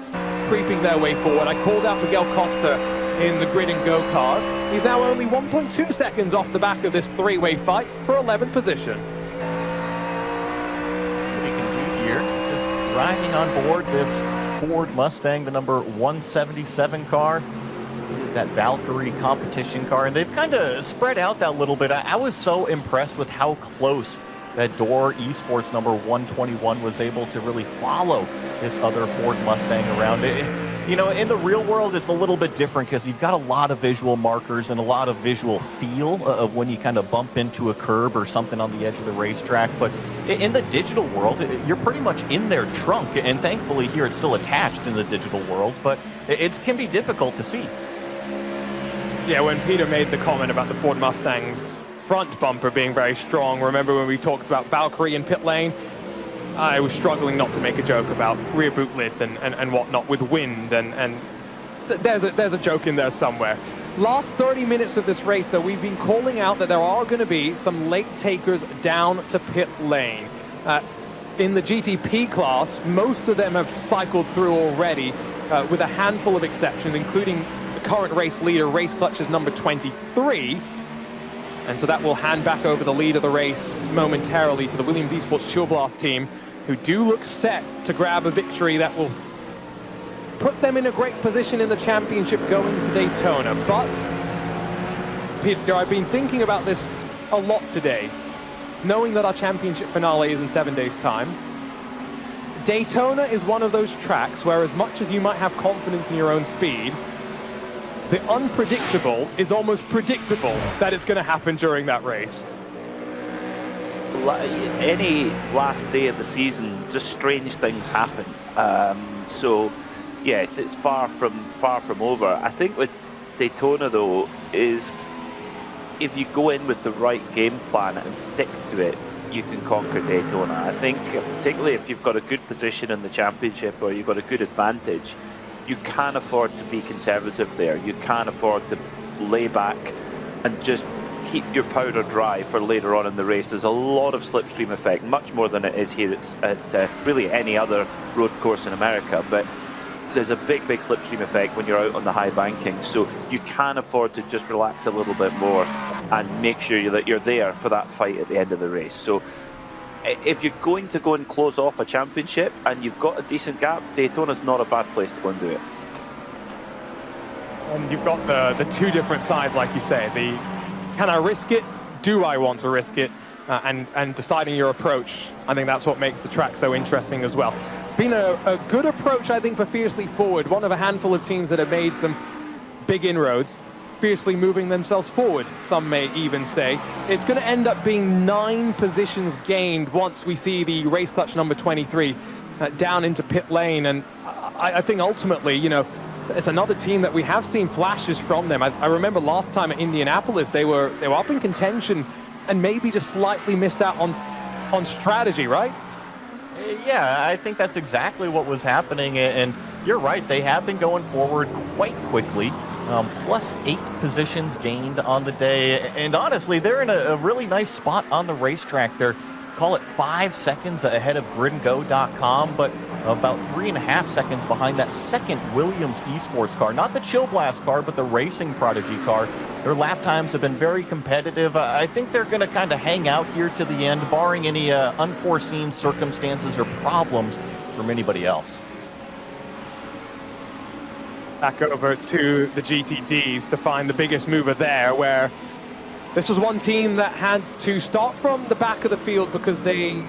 creeping their way forward. I called out Miguel Costa in the grid and go car. He's now only 1.2 seconds off the back of this three-way fight for 11th position. What he can do here, just riding on board this Ford Mustang, the number 177 car. It is that Valkyrie competition car, and they've kind of spread out that little bit. I was so impressed with how close that Door Esports number 121 was able to really follow this other Ford Mustang around. You know, in the real world, it's a little bit different because you've got a lot of visual markers and a lot of visual feel of when you kind of bump into a curb or something on the edge of the racetrack. But in the digital world, you're pretty much in their trunk. And thankfully here it's still attached in the digital world, but it can be difficult to see. Yeah, when Peter made the comment about the Ford Mustang's front bumper being very strong, remember when we talked about Valkyrie in pit lane? I was struggling not to make a joke about rear boot lids and whatnot with wind, and there's a joke in there somewhere. Last 30 minutes of this race, though, we've been calling out that there are going to be some late takers down to pit lane. In the GTP class, most of them have cycled through already, with a handful of exceptions, including the current race leader, Race Clutch's number 23. And so that will hand back over the lead of the race momentarily to the Williams Esports Chill Blast team, who do look set to grab a victory that will put them in a great position in the championship going to Daytona. But, Peter, I've been thinking about this a lot today, knowing that our championship finale is in 7 days' time. Daytona is one of those tracks where, as much as you might have confidence in your own speed, the unpredictable is almost predictable that it's going to happen during that race. Any last day of the season, just strange things happen. So, yes, it's far from over. I think with Daytona, though, is if you go in with the right game plan and stick to it, you can conquer Daytona. I think, particularly if you've got a good position in the championship or you've got a good advantage, you can't afford to be conservative there. You can't afford to lay back and just keep your powder dry for later on in the race. There's a lot of slipstream effect, much more than it is here at really any other road course in America. But there's a big slipstream effect when you're out on the high banking. So you can afford to just relax a little bit more and make sure that you're there for that fight at the end of the race. So if you're going to go and close off a championship and you've got a decent gap, Daytona's not a bad place to go and do it. And you've got the two different sides, like you say. The can I risk it? Do I want to risk it? And deciding your approach. I think that's what makes the track so interesting as well. Been a good approach, I think, for Fiercely Forward. One of a handful of teams that have made some big inroads. Fiercely moving themselves forward, some may even say. It's going to end up being 9 positions gained once we see the race clutch number 23 down into pit lane. And I think ultimately, you know, it's another team that we have seen flashes from them. I remember last time at Indianapolis, they were up in contention and maybe just slightly missed out on strategy, right? Yeah, I think that's exactly what was happening. And you're right, they have been going forward quite quickly. Plus 8 positions gained on the day. And honestly, they're in a really nice spot on the racetrack. They're, call it 5 seconds ahead of gridandgo.com, but about 3.5 seconds behind that second Williams Esports car. Not the Chill Blast car, but the Racing Prodigy car. Their lap times have been very competitive. I think they're going to kind of hang out here to the end, barring any unforeseen circumstances or problems from anybody else. Back over to the GTDs to find the biggest mover there, where this was one team that had to start from the back of the field because they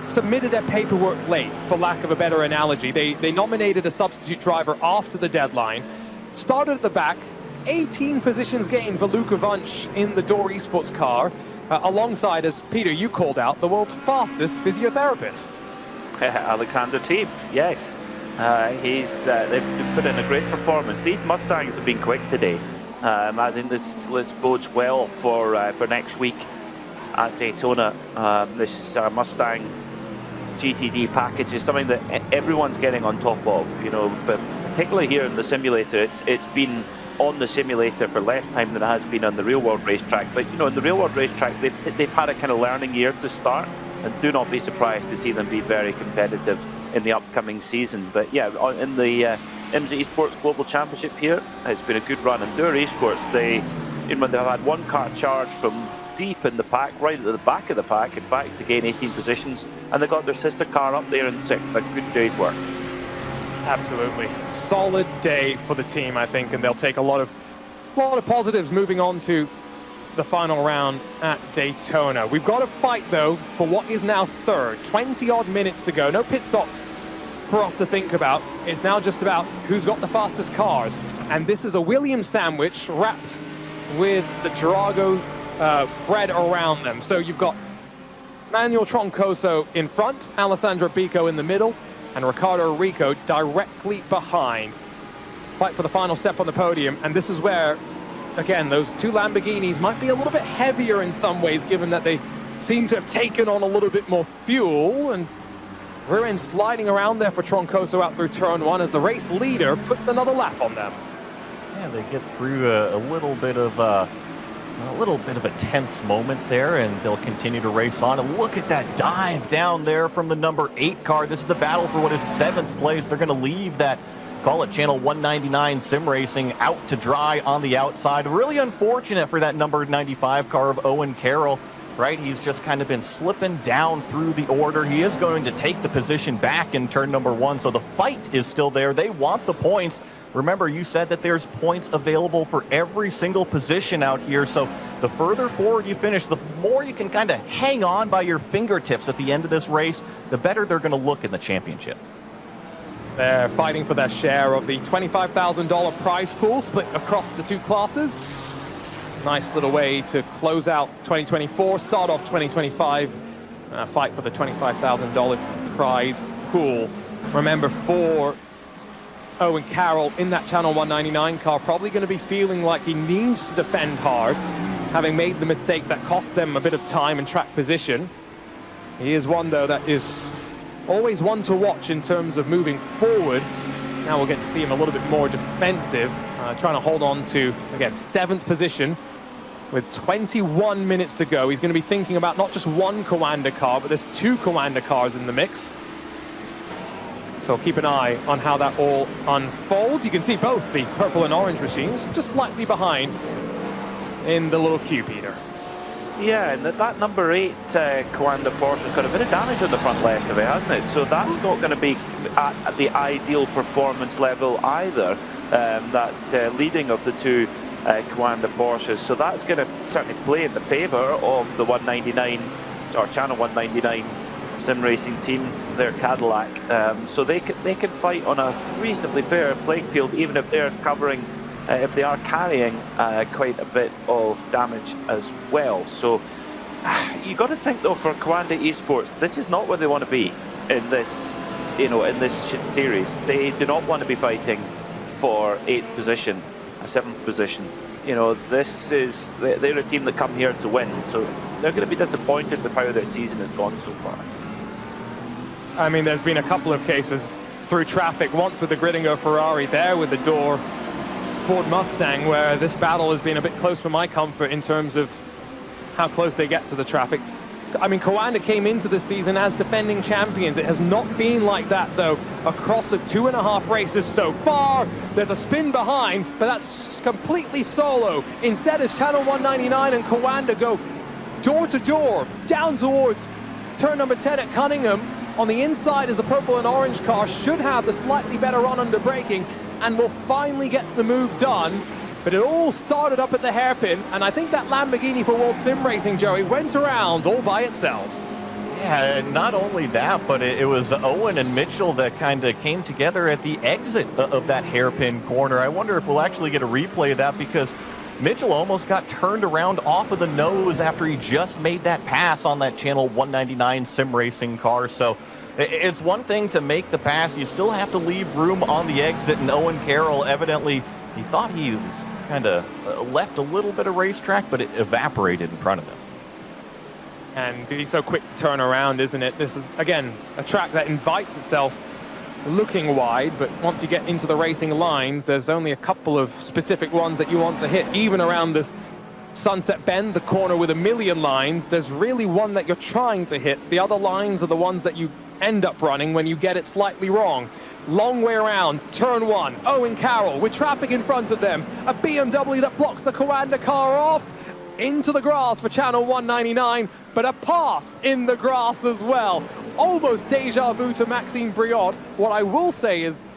submitted their paperwork late, for lack of a better analogy. They nominated a substitute driver after the deadline, started at the back, 18 positions gained for Luca Vunch in the Door Esports car, alongside, as Peter, you called out, the world's fastest physiotherapist. Alexander Teeb, yes. They've put in a great performance. These Mustangs have been quick today. I think this bodes well for next week at Daytona. This Mustang GTD package is something that everyone's getting on top of, you know, but particularly here in the simulator, it's been on the simulator for less time than it has been on the real world racetrack. But you know, in the real world racetrack, they've had a kind of learning year to start, and do not be surprised to see them be very competitive in the upcoming season. But yeah, in the IMSA Esports Global Championship here, it's been a good run. And Door Esports, they've had one car charge from deep in the pack, right at the back of the pack, in fact, to gain 18 positions, and they got their sister car up there in 6th. A good day's work. Absolutely. Solid day for the team, I think, and they'll take a lot of positives moving on to the final round at Daytona. We've got to fight, though, for what is now 3rd. 20-odd minutes to go. No pit stops for us to think about. It's now just about who's got the fastest cars. And this is a Williams sandwich wrapped with the Drago bread around them. So you've got Manuel Troncoso in front, Alessandro Bico in the middle, and Ricardo Rico directly behind. Fight for the final step on the podium, and this is where, again, those two Lamborghinis might be a little bit heavier in some ways, given that they seem to have taken on a little bit more fuel, and rear end sliding around there for Troncoso out through turn 1 as the race leader puts another lap on them. Yeah, they get through a little bit of a tense moment there, and they'll continue to race on. And look at that dive down there from the number 8 car. This is the battle for what is 7th place. They're going to leave that call it Channel 199 Sim Racing out to dry on the outside. Really unfortunate for that number 95 car of Owen Carroll, right? He's just kind of been slipping down through the order. He is going to take the position back in turn number 1, so the fight is still there. They want the points. Remember, you said that there's points available for every single position out here, so the further forward you finish, the more you can kind of hang on by your fingertips at the end of this race, the better they're going to look in the championship. They're fighting for their share of the $25,000 prize pool split across the two classes. Nice little way to close out 2024, start off 2025, fight for the $25,000 prize pool. Remember, for Owen Carroll in that Channel 199 car, probably going to be feeling like he needs to defend hard, having made the mistake that cost them a bit of time and track position. He is one, though, that is always one to watch in terms of moving forward. Now we'll get to see him a little bit more defensive, trying to hold on to, again, 7th position with 21 minutes to go. He's going to be thinking about not just one Coanda car, but there's 2 Coanda cars in the mix. So keep an eye on how that all unfolds. You can see both the purple and orange machines just slightly behind in the little queue, Peter. Yeah, and that number 8 Coanda Porsche's got a bit of damage on the front left of it, hasn't it? So that's not going to be at the ideal performance level either, that leading of the 2 Coanda Porsches. So that's going to certainly play in the favour of the 199, or Channel 199 Sim Racing team, their Cadillac. So they can fight on a reasonably fair playing field, even if they're covering, if they are carrying quite a bit of damage as well. So you got to think, though, for Coanda Esports, this is not where they want to be in this, in this series. They do not want to be fighting for 8th position, or 7th position. This is, they're a team that come here to win, so they're going to be disappointed with how their season has gone so far. I mean, there's been a couple of cases through traffic, once with the Grittinger Ferrari, there with the Door Ford Mustang, where this battle has been a bit close for my comfort in terms of how close they get to the traffic. I mean, Coanda came into the season as defending champions. It has not been like that, though, across of 2.5 races so far. There's a spin behind, but that's completely solo. Instead, as Channel 199 and Coanda go door to door, down towards turn number 10 at Cunningham. On the inside is the purple and orange car, should have the slightly better run under braking, and will finally get the move done. But it all started up at the hairpin, and I think that Lamborghini for World Sim Racing, Joey, went around all by itself. Yeah, not only that, but it was Owen and Mitchell that kind of came together at the exit of that hairpin corner. I wonder if we'll actually get a replay of that, because Mitchell almost got turned around off of the nose after he just made that pass on that Channel 199 Sim Racing car. So it's one thing to make the pass, you still have to leave room on the exit, and Owen Carroll, evidently, he thought he was kind of left a little bit of racetrack, but it evaporated in front of him. And be so quick to turn around, isn't it? This is, again, a track that invites itself looking wide, but once you get into the racing lines, there's only a couple of specific ones that you want to hit. Even around this Sunset Bend, the corner with 1,000,000 lines, there's really one that you're trying to hit. The other lines are the ones that you end up running when you get it slightly wrong. Long way around, turn 1, Owen Carroll with traffic in front of them. A BMW that blocks the Coanda car off. Into the grass for Channel 199, but a pass in the grass as well. Almost deja vu to Maxime Briot. What I will say is,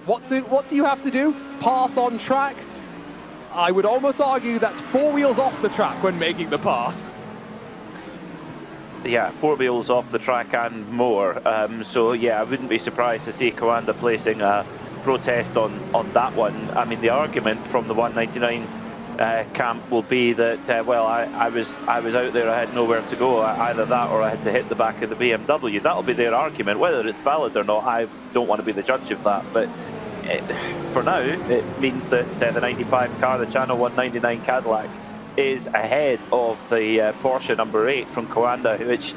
what do you have to do? Pass on track? I would almost argue that's 4 wheels off the track when making the pass. Yeah, 4 wheels off the track and more. So yeah, I wouldn't be surprised to see Coanda placing a protest on that one. I mean, the argument from the 199 camp will be that well, I was out there, I had nowhere to go, either that or I had to hit the back of the BMW. That'll be their argument. Whether it's valid or not, I don't want to be the judge of that, but for now it means that the 95 car, the Channel 199 Cadillac, is ahead of the Porsche number 8 from Coanda, which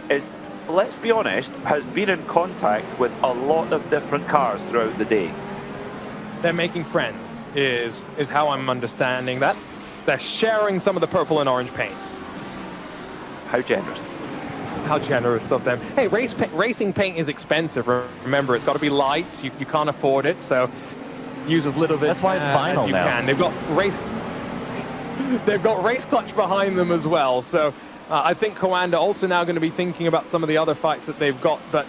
is, let's be honest, has been in contact with a lot of different cars throughout the day. They're making friends, is how I'm understanding that. They're sharing some of the purple and orange paints. How generous. How generous of them. Hey, racing paint is expensive. Remember, it's got to be light. You can't afford it, so use as little bit That's why it's final as you now. can. They've got race clutch behind them as well. So I think Coanda also now going to be thinking about some of the other fights that they've got. But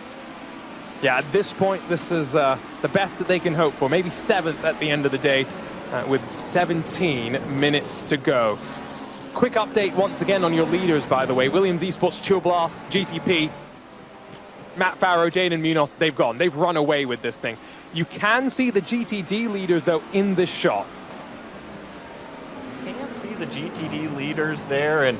yeah, at this point, this is the best that they can hope for. Maybe 7th at the end of the day with 17 minutes to go. Quick update once again on your leaders, by the way. Williams Esports, Chill Blast, GTP, Matt Farrow, Jaden Munoz, they've gone. They've run away with this thing. You can see the GTD leaders, though, in this shot. You can see the GTD leaders there, and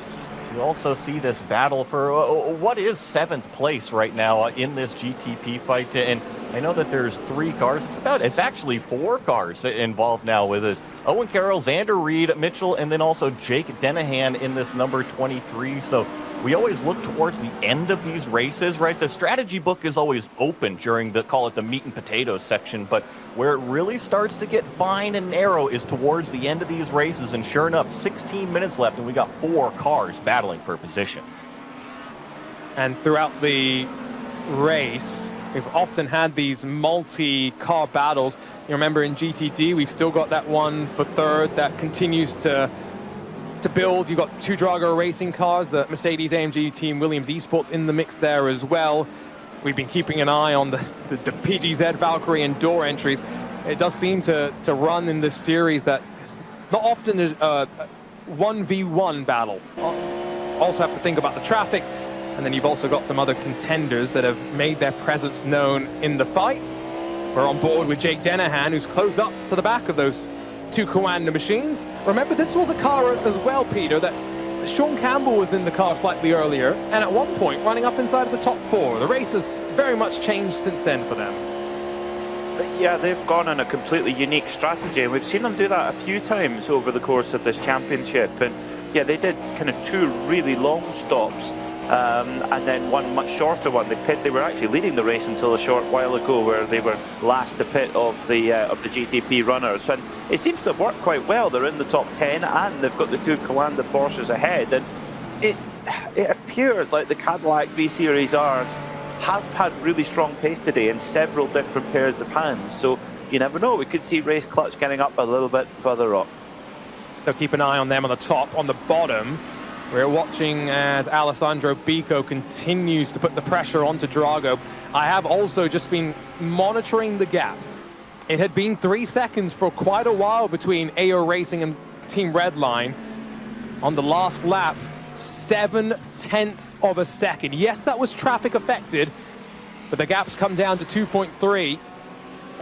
you also see this battle for what is 7th place right now in this GTP fight. And I know that there's 3 cars. It's actually 4 cars involved now with it. Owen Carroll, Xander Reed, Mitchell, and then also Jake Denahan in this number 23. So we always look towards the end of these races, right? The strategy book is always open during the, call it the meat and potatoes section, but where it really starts to get fine and narrow is towards the end of these races. And sure enough, 16 minutes left, and we got 4 cars battling for position. And throughout the race, we've often had these multi-car battles. You remember in GTD, we've still got that one for 3rd that continues to build. You've got 2 Drago racing cars, the Mercedes-AMG team, Williams Esports in the mix there as well. We've been keeping an eye on the PGZ, Valkyrie, and Door entries. It does seem to run in this series that it's not often a 1v1 battle. Also have to think about the traffic, and then you've also got some other contenders that have made their presence known in the fight. We're on board with Jake Denahan, who's closed up to the back of those 2 Coanda machines. Remember, this was a car as well, Peter, that Sean Campbell was in the car slightly earlier, and at one point running up inside of the top 4. The race has very much changed since then for them. Yeah, they've gone on a completely unique strategy, and we've seen them do that a few times over the course of this championship. And yeah, they did kind of 2 really long stops, and then one much shorter one. They were actually leading the race until a short while ago, where they were last to pit of the GTP runners. And it seems to have worked quite well. They're in the top 10, and they've got the 2 Coanda Porsches ahead. And it appears like the Cadillac V Series Rs have had really strong pace today in several different pairs of hands. So you never know. We could see Race Clutch getting up a little bit further up. So keep an eye on them on the top. On the bottom, we're watching as Alessandro Bico continues to put the pressure onto Drago. I have also just been monitoring the gap. It had been 3 seconds for quite a while between AO Racing and Team Redline. On the last lap, 0.7 of a second. Yes, that was traffic affected, but the gap's come down to 2.3.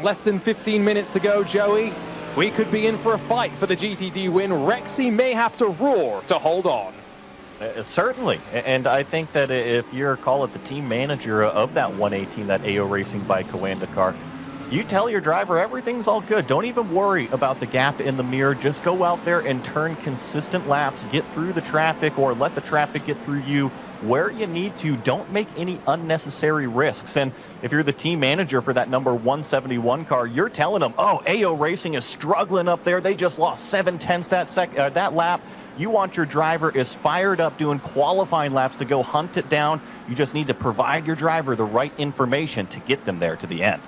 Less than 15 minutes to go, Joey. We could be in for a fight for the GTD win. Rexy may have to roar to hold on. Certainly, and I think that if you're, call it the team manager of that 118, that AO Racing by Coanda car, you tell your driver everything's all good. Don't even worry about the gap in the mirror. Just go out there and turn consistent laps, get through the traffic, or let the traffic get through you where you need to. Don't make any unnecessary risks. And if you're the team manager for that number 171 car, you're telling them, oh, AO Racing is struggling up there. They just lost 0.7 that lap. You want your driver is fired up doing qualifying laps to go hunt it down. You just need to provide your driver the right information to get them there to the end.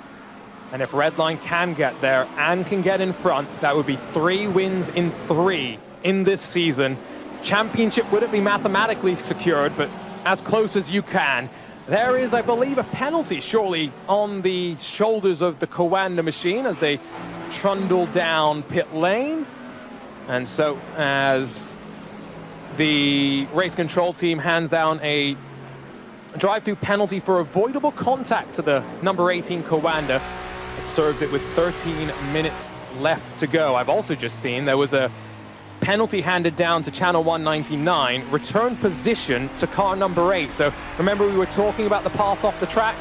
And if Redline can get there and can get in front, that would be 3 wins in 3 in this season. Championship wouldn't be mathematically secured, but as close as you can. There is, I believe, a penalty surely on the shoulders of the Coanda machine as they trundle down pit lane. And so as the race control team hands down a drive-through penalty for avoidable contact to the number 18 Coanda, it serves it with 13 minutes left to go. I've also just seen there was a penalty handed down to channel 199, return position to car number 8. So remember we were talking about the pass off the track?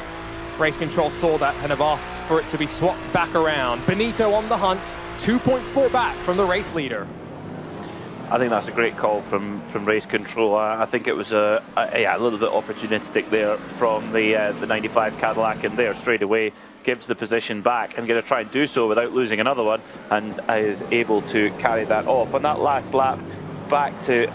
Race control saw that and have asked for it to be swapped back around. Benito on the hunt, 2.4 back from the race leader. I think that's a great call from race control. I think it was a little bit opportunistic there from the 95 Cadillac, and there straight away gives the position back and going to try and do so without losing another one, and is able to carry that off. On that last lap back to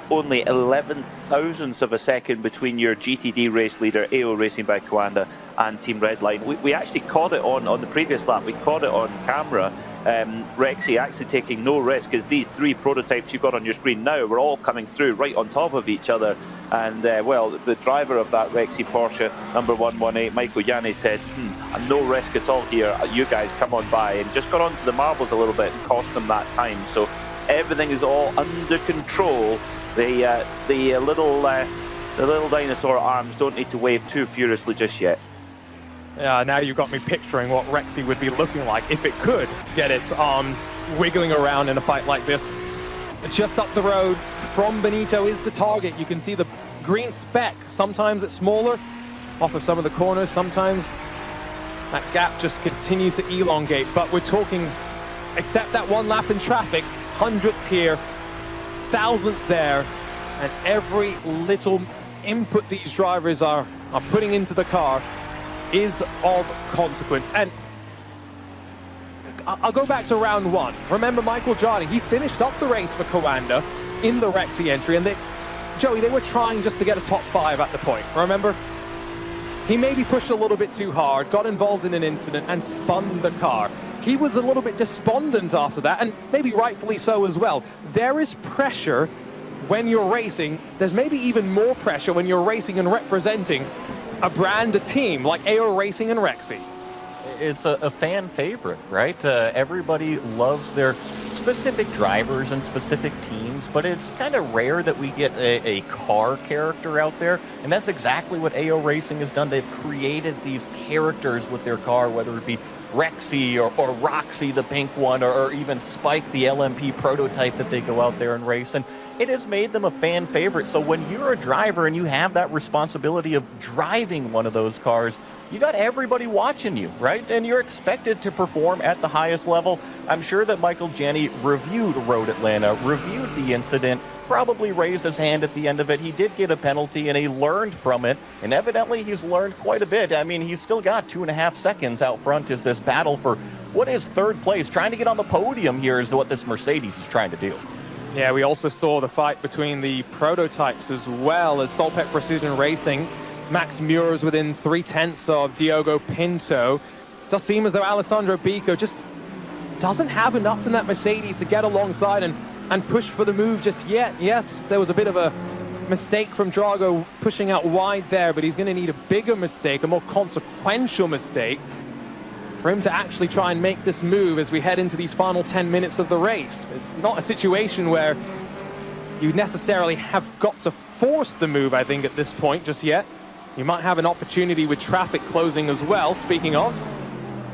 only 11 thousandths of a second between your GTD race leader, AO Racing by Coanda, and Team Redline. We actually caught it on the previous lap. We caught it on camera. Rexy actually taking no risk, because these three prototypes you've got on your screen now were all coming through right on top of each other. And well, the driver of that Rexy Porsche, number 118, Michael Yanni, said, no risk at all here. You guys come on by, and just got onto the marbles a little bit and cost them that time. So everything is all under control. The little dinosaur arms don't need to wave too furiously just yet. Yeah, now you've got me picturing what Rexy would be looking like if it could get its arms wiggling around in a fight like this. Just up the road from Benito is the target. You can see the green speck. Sometimes it's smaller off of some of the corners. Sometimes that gap just continues to elongate. But we're talking, except that one lap in traffic, hundredths here, thousandths there, and every little input these drivers are putting into the car is of consequence. And I'll go back to round one. Remember Michael Jardine, he finished up the race for Coanda in the Rexy entry, and they were trying just to get a top 5 at the point. Remember? He maybe pushed a little bit too hard, got involved in an incident, and spun the car. He was a little bit despondent after that, and maybe rightfully so as well. There is pressure when you're racing. There's maybe even more pressure when you're racing and representing a brand, a team like AO Racing and Rexy. It's a fan favorite, right? Everybody loves their specific drivers and specific teams, but it's kind of rare that we get a car character out there, and that's exactly what AO Racing has done. They've created these characters with their car, whether it be Rexy or Roxy, the pink one, or even Spike, the LMP prototype that they go out there and race, and it has made them a fan favorite. So when you're a driver and you have that responsibility of driving one of those cars, you got everybody watching you, right? And you're expected to perform at the highest level. I'm sure that Michael Janney reviewed Road Atlanta, reviewed the incident, probably raised his hand at the end of it. He did get a penalty and he learned from it, and evidently he's learned quite a bit. I mean, he's still got 2.5 seconds out front as this battle for what is third place. Trying to get on the podium here is what this Mercedes is trying to do. Yeah, we also saw the fight between the prototypes as well as Solpec Precision Racing. Max Muir's within 0.3 of Diogo Pinto. It does seem as though Alessandro Bico just doesn't have enough in that Mercedes to get alongside and push for the move just yet. Yes, there was a bit of a mistake from Drago pushing out wide there, but he's going to need a bigger mistake, a more consequential mistake, for him to actually try and make this move as we head into these final 10 minutes of the race. It's not a situation where you necessarily have got to force the move, I think, at this point just yet. You might have an opportunity with traffic closing as well. Speaking of,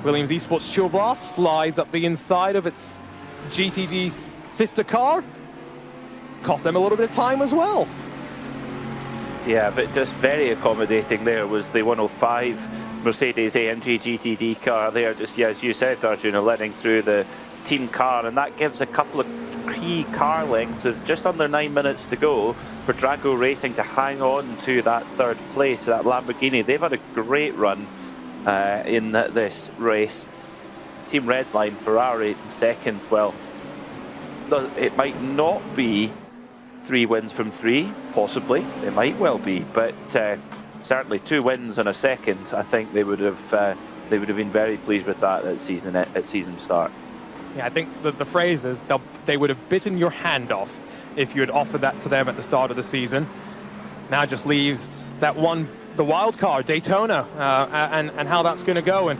Williams Esports Chill Blast slides up the inside of its GTD's sister car. Cost them a little bit of time as well. Yeah, but just very accommodating there was the 105 Mercedes AMG GTD car there, just as you said, Arjuna, letting through the team car, and that gives a couple of key car lengths with just under 9 minutes to go for Drago Racing to hang on to that third place, that Lamborghini. They've had a great run in this race. Team Redline, Ferrari in second. Well, it might not be 3 wins from 3, possibly. It might well be, but certainly 2 wins and a second. I think they would have been very pleased with that at season start. Yeah, I think the phrase is they would have bitten your hand off if you had offered that to them at the start of the season. Now it just leaves that one, the wild card, Daytona, and how that's going to go. And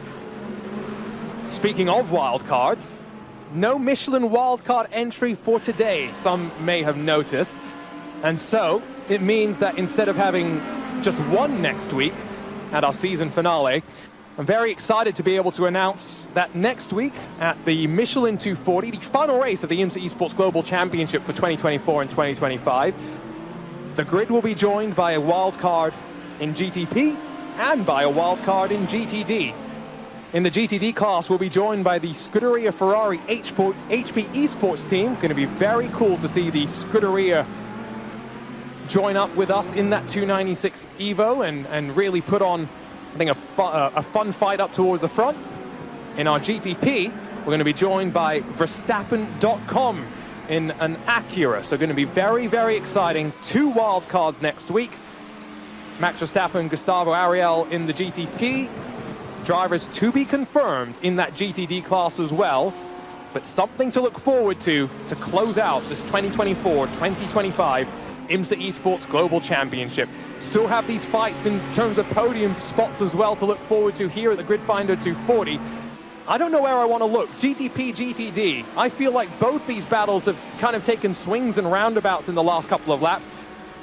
speaking of wild cards, no Michelin wildcard entry for today, some may have noticed. And so it means that instead of having just one next week at our season finale, I'm very excited to be able to announce that next week at the Michelin 240, the final race of the IMSA Esports Global Championship for 2024 and 2025, the grid will be joined by a wildcard in GTP and by a wildcard in GTD. In the GTD class, we'll be joined by the Scuderia Ferrari HP Esports team. Going to be very cool to see the Scuderia join up with us in that 296 Evo and really put on, I think, a fun fight up towards the front. In our GTP, we're going to be joined by Verstappen.com in an Acura. So going to be very, very exciting. 2 wild cards next week. Max Verstappen, Gustavo Ariel in the GTP. Drivers to be confirmed in that GTD class as well. But something to look forward to close out this 2024-2025 IMSA Esports Global Championship. Still have these fights in terms of podium spots as well to look forward to here at the Gridfinder 240. I don't know where I want to look. GTP, GTD. I feel like both these battles have kind of taken swings and roundabouts in the last couple of laps.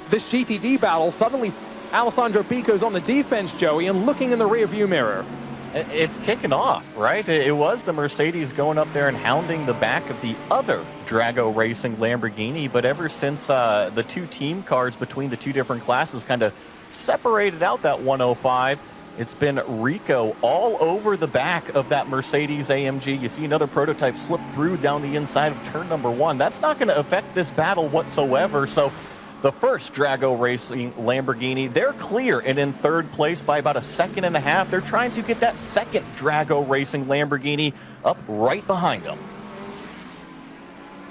This GTD battle, suddenly Alessandro Pico's on the defense, Joey, and looking in the rearview mirror. It's kicking off, right? It was the Mercedes going up there and hounding the back of the other Drago Racing Lamborghini, but ever since the 2 team cars between the 2 different classes kind of separated out that 105, it's been Rico all over the back of that Mercedes AMG. You see another prototype slip through down the inside of turn number 1. That's not going to affect this battle whatsoever, so the first Drago Racing Lamborghini, they're clear and in 3rd place by about 1.5 seconds. They're trying to get that second Drago Racing Lamborghini up right behind them.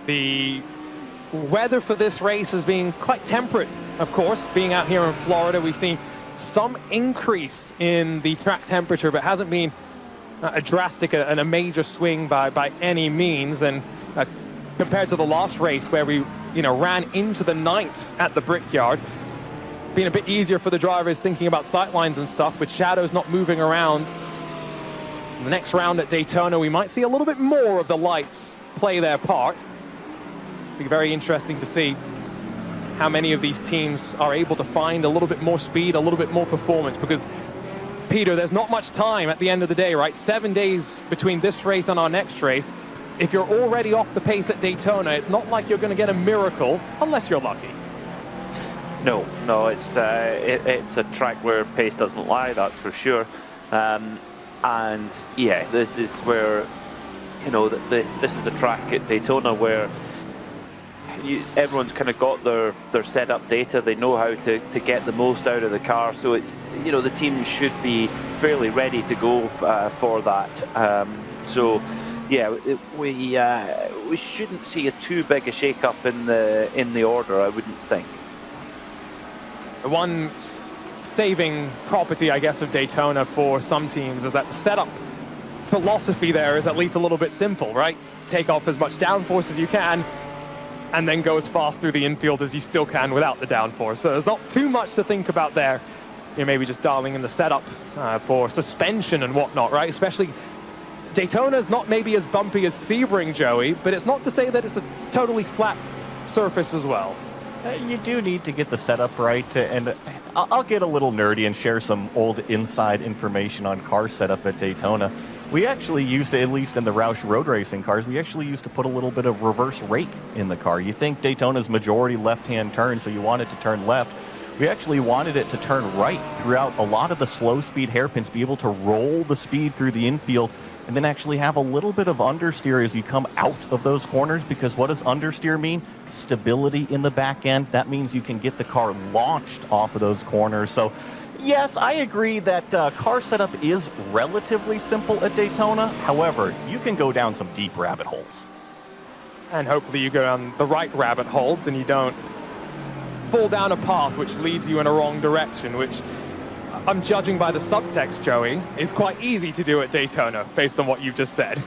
The weather for this race has been quite temperate, of course. Being out here in Florida, we've seen some increase in the track temperature, but hasn't been a drastic and a major swing by any means. And compared to the last race where we ran into the 9th at the Brickyard, being a bit easier for the drivers thinking about sightlines and stuff, with shadows not moving around. In the next round at Daytona, we might see a little bit more of the lights play their part. It'll be very interesting to see how many of these teams are able to find a little bit more speed, a little bit more performance, because Peter, there's not much time at the end of the day, right? 7 days between this race and our next race. If you're already off the pace at Daytona, it's not like you're going to get a miracle unless you're lucky. No, it's a track where pace doesn't lie, that's for sure. And yeah, this is where, this is a track at Daytona where everyone's kind of got their setup data. They know how to get the most out of the car. So it's, the team should be fairly ready to go for that. So yeah, we shouldn't see too big a shake-up in the order, I wouldn't think. The one saving property, I guess, of Daytona for some teams is that the setup philosophy there is at least a little bit simple, right? Take off as much downforce as you can, and then go as fast through the infield as you still can without the downforce. So there's not too much to think about there. Maybe just dialing in the setup for suspension and whatnot, right? Especially Daytona's not maybe as bumpy as Sebring, Joey, but it's not to say that it's a totally flat surface as well. You do need to get the setup right, and I'll get a little nerdy and share some old inside information on car setup at Daytona. We actually used to, at least in the Roush road racing cars, we actually used to put a little bit of reverse rake in the car. You think Daytona's majority left-hand turn, so you want it to turn left. We actually wanted it to turn right throughout a lot of the slow speed hairpins, be able to roll the speed through the infield, and then actually have a little bit of understeer as you come out of those corners, because what does understeer mean? Stability in the back end. That means you can get the car launched off of those corners. So yes, I agree that car setup is relatively simple at Daytona. However, you can go down some deep rabbit holes. And hopefully you go down the right rabbit holes and you don't fall down a path which leads you in a wrong direction, which I'm judging by the subtext, Joey, is quite easy to do at Daytona based on what you've just said.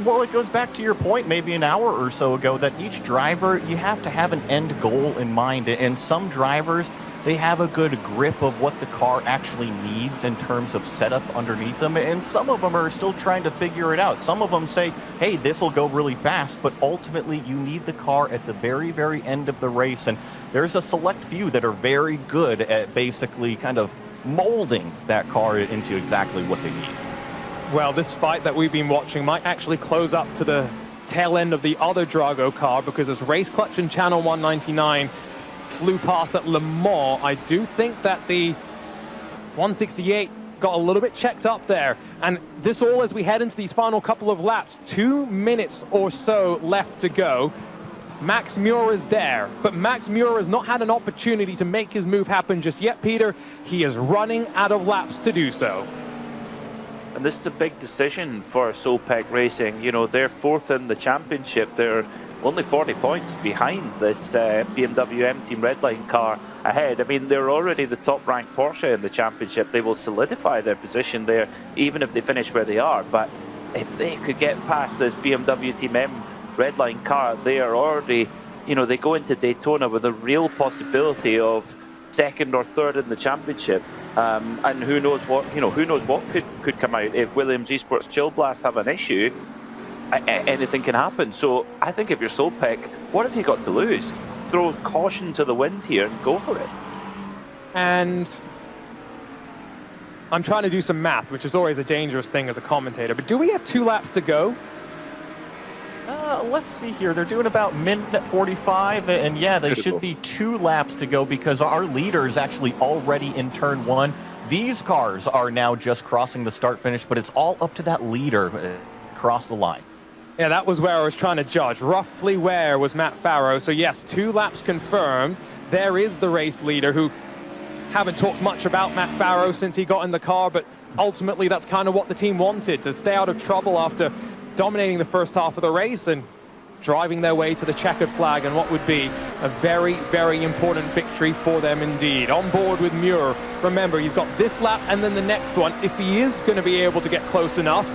Well, it goes back to your point maybe an hour or so ago that each driver, you have to have an end goal in mind. And some drivers, they have a good grip of what the car actually needs in terms of setup underneath them. And some of them are still trying to figure it out. Some of them say, hey, this will go really fast, but ultimately you need the car at the very, very end of the race. And there's a select few that are very good at basically kind of molding that car into exactly what they need. Well, this fight that we've been watching might actually close up to the tail end of the other Drago car, because as Race Clutch and Channel 199 flew past at Le Mans, I do think that the 168 got a little bit checked up there. And this all as we head into these final couple of laps, 2 minutes or so left to go. Max Muir is there, but Max Muir has not had an opportunity to make his move happen just yet, Peter. He is running out of laps to do so. And this is a big decision for Solpec Racing. You know, they're 4th in the championship. They're only 40 points behind this BMW M Team Redline car ahead. I mean, they're already the top-ranked Porsche in the championship. They will solidify their position there, even if they finish where they are. But if they could get past this BMW Team M Redline car, they are already, you know, they go into Daytona with a real possibility of 2nd or 3rd in the championship. And who knows what, you know, who knows what could come out. If Williams Esports Chill Blast have an issue, anything can happen. So I think if you're Solpec, what have you got to lose? Throw caution to the wind here and go for it. And I'm trying to do some math, which is always a dangerous thing as a commentator, but do we have 2 laps to go? Let's see here. They're doing about minute 45, and yeah, they should be 2 laps to go because our leader is actually already in turn 1. These cars are now just crossing the start-finish, but it's all up to that leader across the line. Yeah, that was where I was trying to judge. Roughly where was Matt Farrow? So yes, 2 laps confirmed. There is the race leader, who haven't talked much about Matt Farrow since he got in the car, but ultimately that's kind of what the team wanted, to stay out of trouble after dominating the first half of the race and driving their way to the checkered flag and what would be a very, very important victory for them indeed. On board with Muir. Remember, he's got this lap and then the next one. If he is going to be able to get close enough,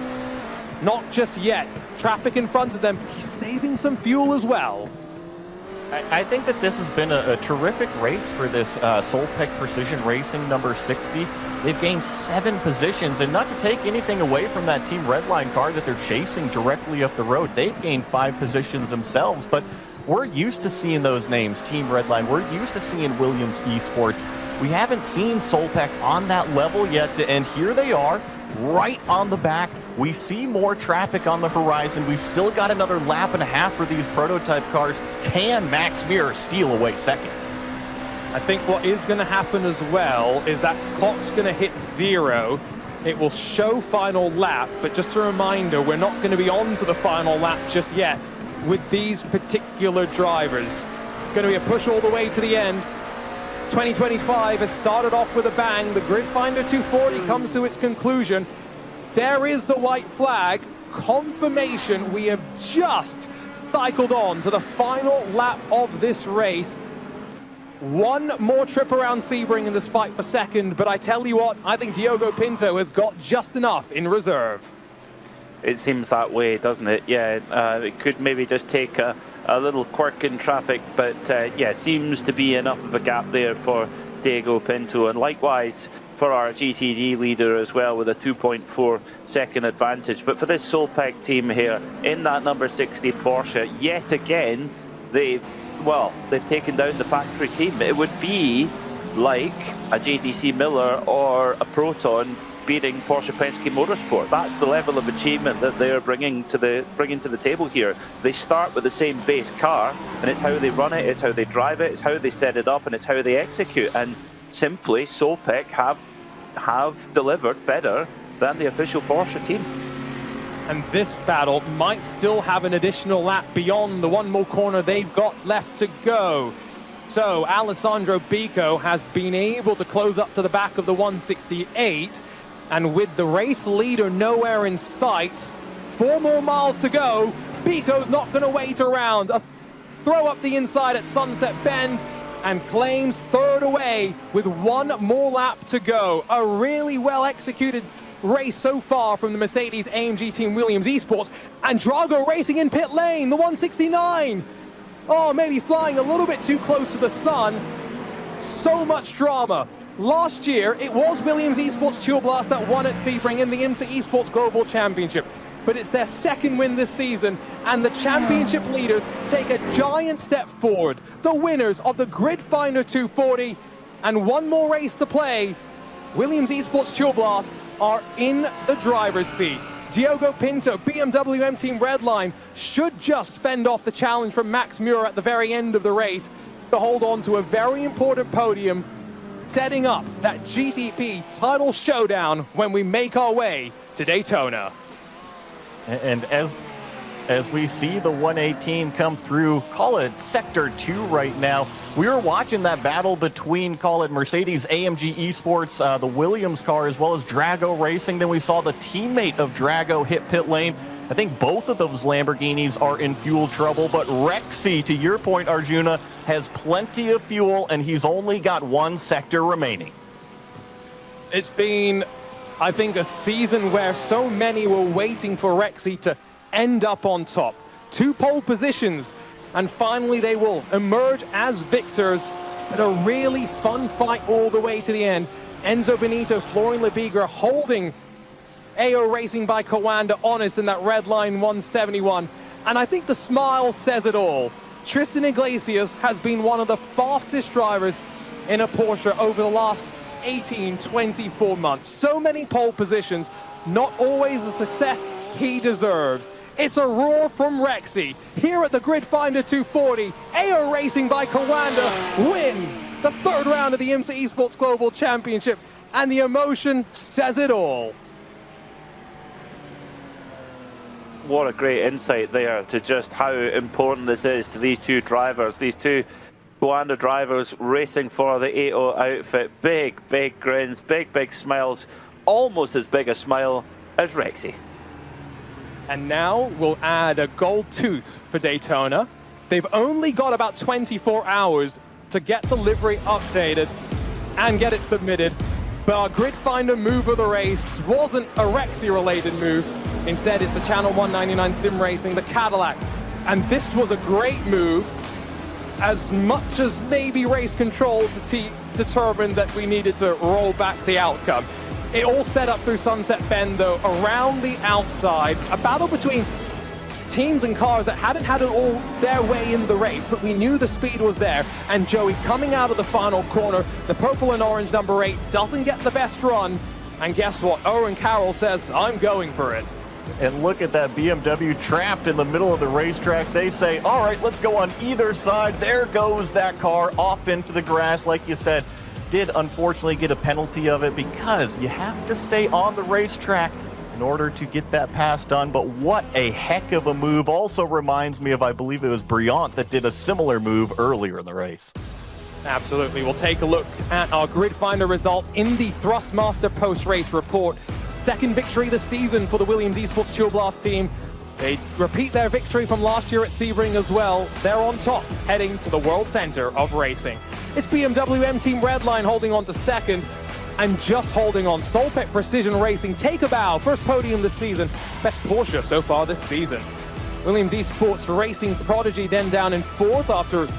not just yet. Traffic in front of them, he's saving some fuel as well. I think that this has been a terrific race for this Solpec Precision Racing number 60. They've gained 7 positions, and not to take anything away from that Team Redline car that they're chasing directly up the road. They've gained 5 positions themselves, but we're used to seeing those names, Team Redline. We're used to seeing Williams Esports. We haven't seen Solpec on that level yet, and here they are, right on the back. We see more traffic on the horizon. We've still got another lap and a half for these prototype cars. Can Max Muir steal away second? I think what is going to happen as well is that clock's going to hit 0. It will show final lap, but just a reminder, we're not going to be on to the final lap just yet with these particular drivers. It's going to be a push all the way to the end. 2025 has started off with a bang. The Grid Finder 240 comes to its conclusion. There is the white flag. Confirmation we have just cycled on to the final lap of this race. One more trip around Sebring in this fight for second, but I tell you what, I think Diogo Pinto has got just enough in reserve. It seems that way, doesn't it? Yeah, it could maybe just take a little quirk in traffic, but yeah, seems to be enough of a gap there for Diogo Pinto, and likewise for our GTD leader as well, with a 2.4 second advantage. But for this Solpec team here in that number 60 Porsche, yet again, they've taken down the factory team. It would be like a JDC Miller or a Proton beating Porsche Penske Motorsport. That's the level of achievement that they're bringing to the table here. They start with the same base car, and it's how they run it, it's how they drive it, it's how they set it up, and it's how they execute. And simply, Solpec have delivered better than the official Porsche team. And this battle might still have an additional lap beyond the one more corner they've got left to go. So Alessandro Bico has been able to close up to the back of the 168, and with the race leader nowhere in sight, 4 more miles to go, Bico's not going to wait around. A throw up the inside at Sunset Bend, and claims 3rd away with 1 more lap to go. A really well executed race so far from the Mercedes-AMG Team Williams Esports, and Drago racing in pit lane, the 169. Oh, maybe flying a little bit too close to the sun. So much drama. Last year, it was Williams Esports Chill Blast that won at Sebring in the IMSA Esports Global Championship. But it's their 2nd win this season, and the championship leaders take a giant step forward. The winners of the Grid Finder 240, and 1 more race to play. Williams Esports Chill Blast are in the driver's seat. Diogo Pinto, BMW M Team Redline, should just fend off the challenge from Max Muir at the very end of the race to hold on to a very important podium, setting up that GTP title showdown when we make our way to Daytona. And as as we see the 118 come through, call it Sector 2 right now. We were watching that battle between, call it Mercedes AMG Esports, the Williams car, as well as Drago Racing. Then we saw the teammate of Drago hit pit lane. I think both of those Lamborghinis are in fuel trouble, but Rexy, to your point, Arjuna, has plenty of fuel, and he's only got one sector remaining. It's been, I think, a season where so many were waiting for Rexy to end up on top. 2 pole positions, and finally they will emerge as victors in a really fun fight all the way to the end. Enzo Benito, Florian Lebigra holding AO Racing by Coanda honest in that red line 171. And I think the smile says it all. Tristan Iglesias has been one of the fastest drivers in a Porsche over the last 18, 24 months. So many pole positions, not always the success he deserves. It's a roar from Rexy here at the Grid Finder 240. AO Racing by Coanda win the 3rd round of the IMSA Esports Global Championship, and the emotion says it all. What a great insight there to just how important this is to these 2 drivers, these 2 Coanda drivers racing for the AO outfit. Big, big grins, big smiles, almost as big a smile as Rexy. And now we'll add a gold tooth for Daytona. They've only got about 24 hours to get the livery updated and get it submitted. But our Grid Finder move of the race wasn't a Rexy-related move. Instead, it's the Channel 199 Sim Racing, the Cadillac. And this was a great move, as much as maybe race control determined that we needed to roll back the outcome. It all set up through Sunset Bend, though, around the outside. A battle between teams and cars that hadn't had it all their way in the race, but we knew the speed was there. And Joey coming out of the final corner, the purple and orange number 8 doesn't get the best run. And guess what? Owen Carroll says, I'm going for it. And look at that BMW trapped in the middle of the racetrack. They say, all right, let's go on either side. There goes that car off into the grass. Like you said, did unfortunately get a penalty of it because you have to stay on the racetrack in order to get that pass done. But what a heck of a move. Also reminds me of, I believe it was Briant that did a similar move earlier in the race. Absolutely. We'll take a look at our Grid Finder results in the Thrustmaster post-race report. 2nd victory this season for the Williams Esports Chill Blast team. They repeat their victory from last year at Sebring as well. They're on top, heading to the World Center of Racing. It's BMW M Team Redline holding on to 2nd, and just holding on. Solpec Precision Racing take a bow. 1st podium this season. Best Porsche so far this season. Williams Esports Racing Prodigy then down in 4th after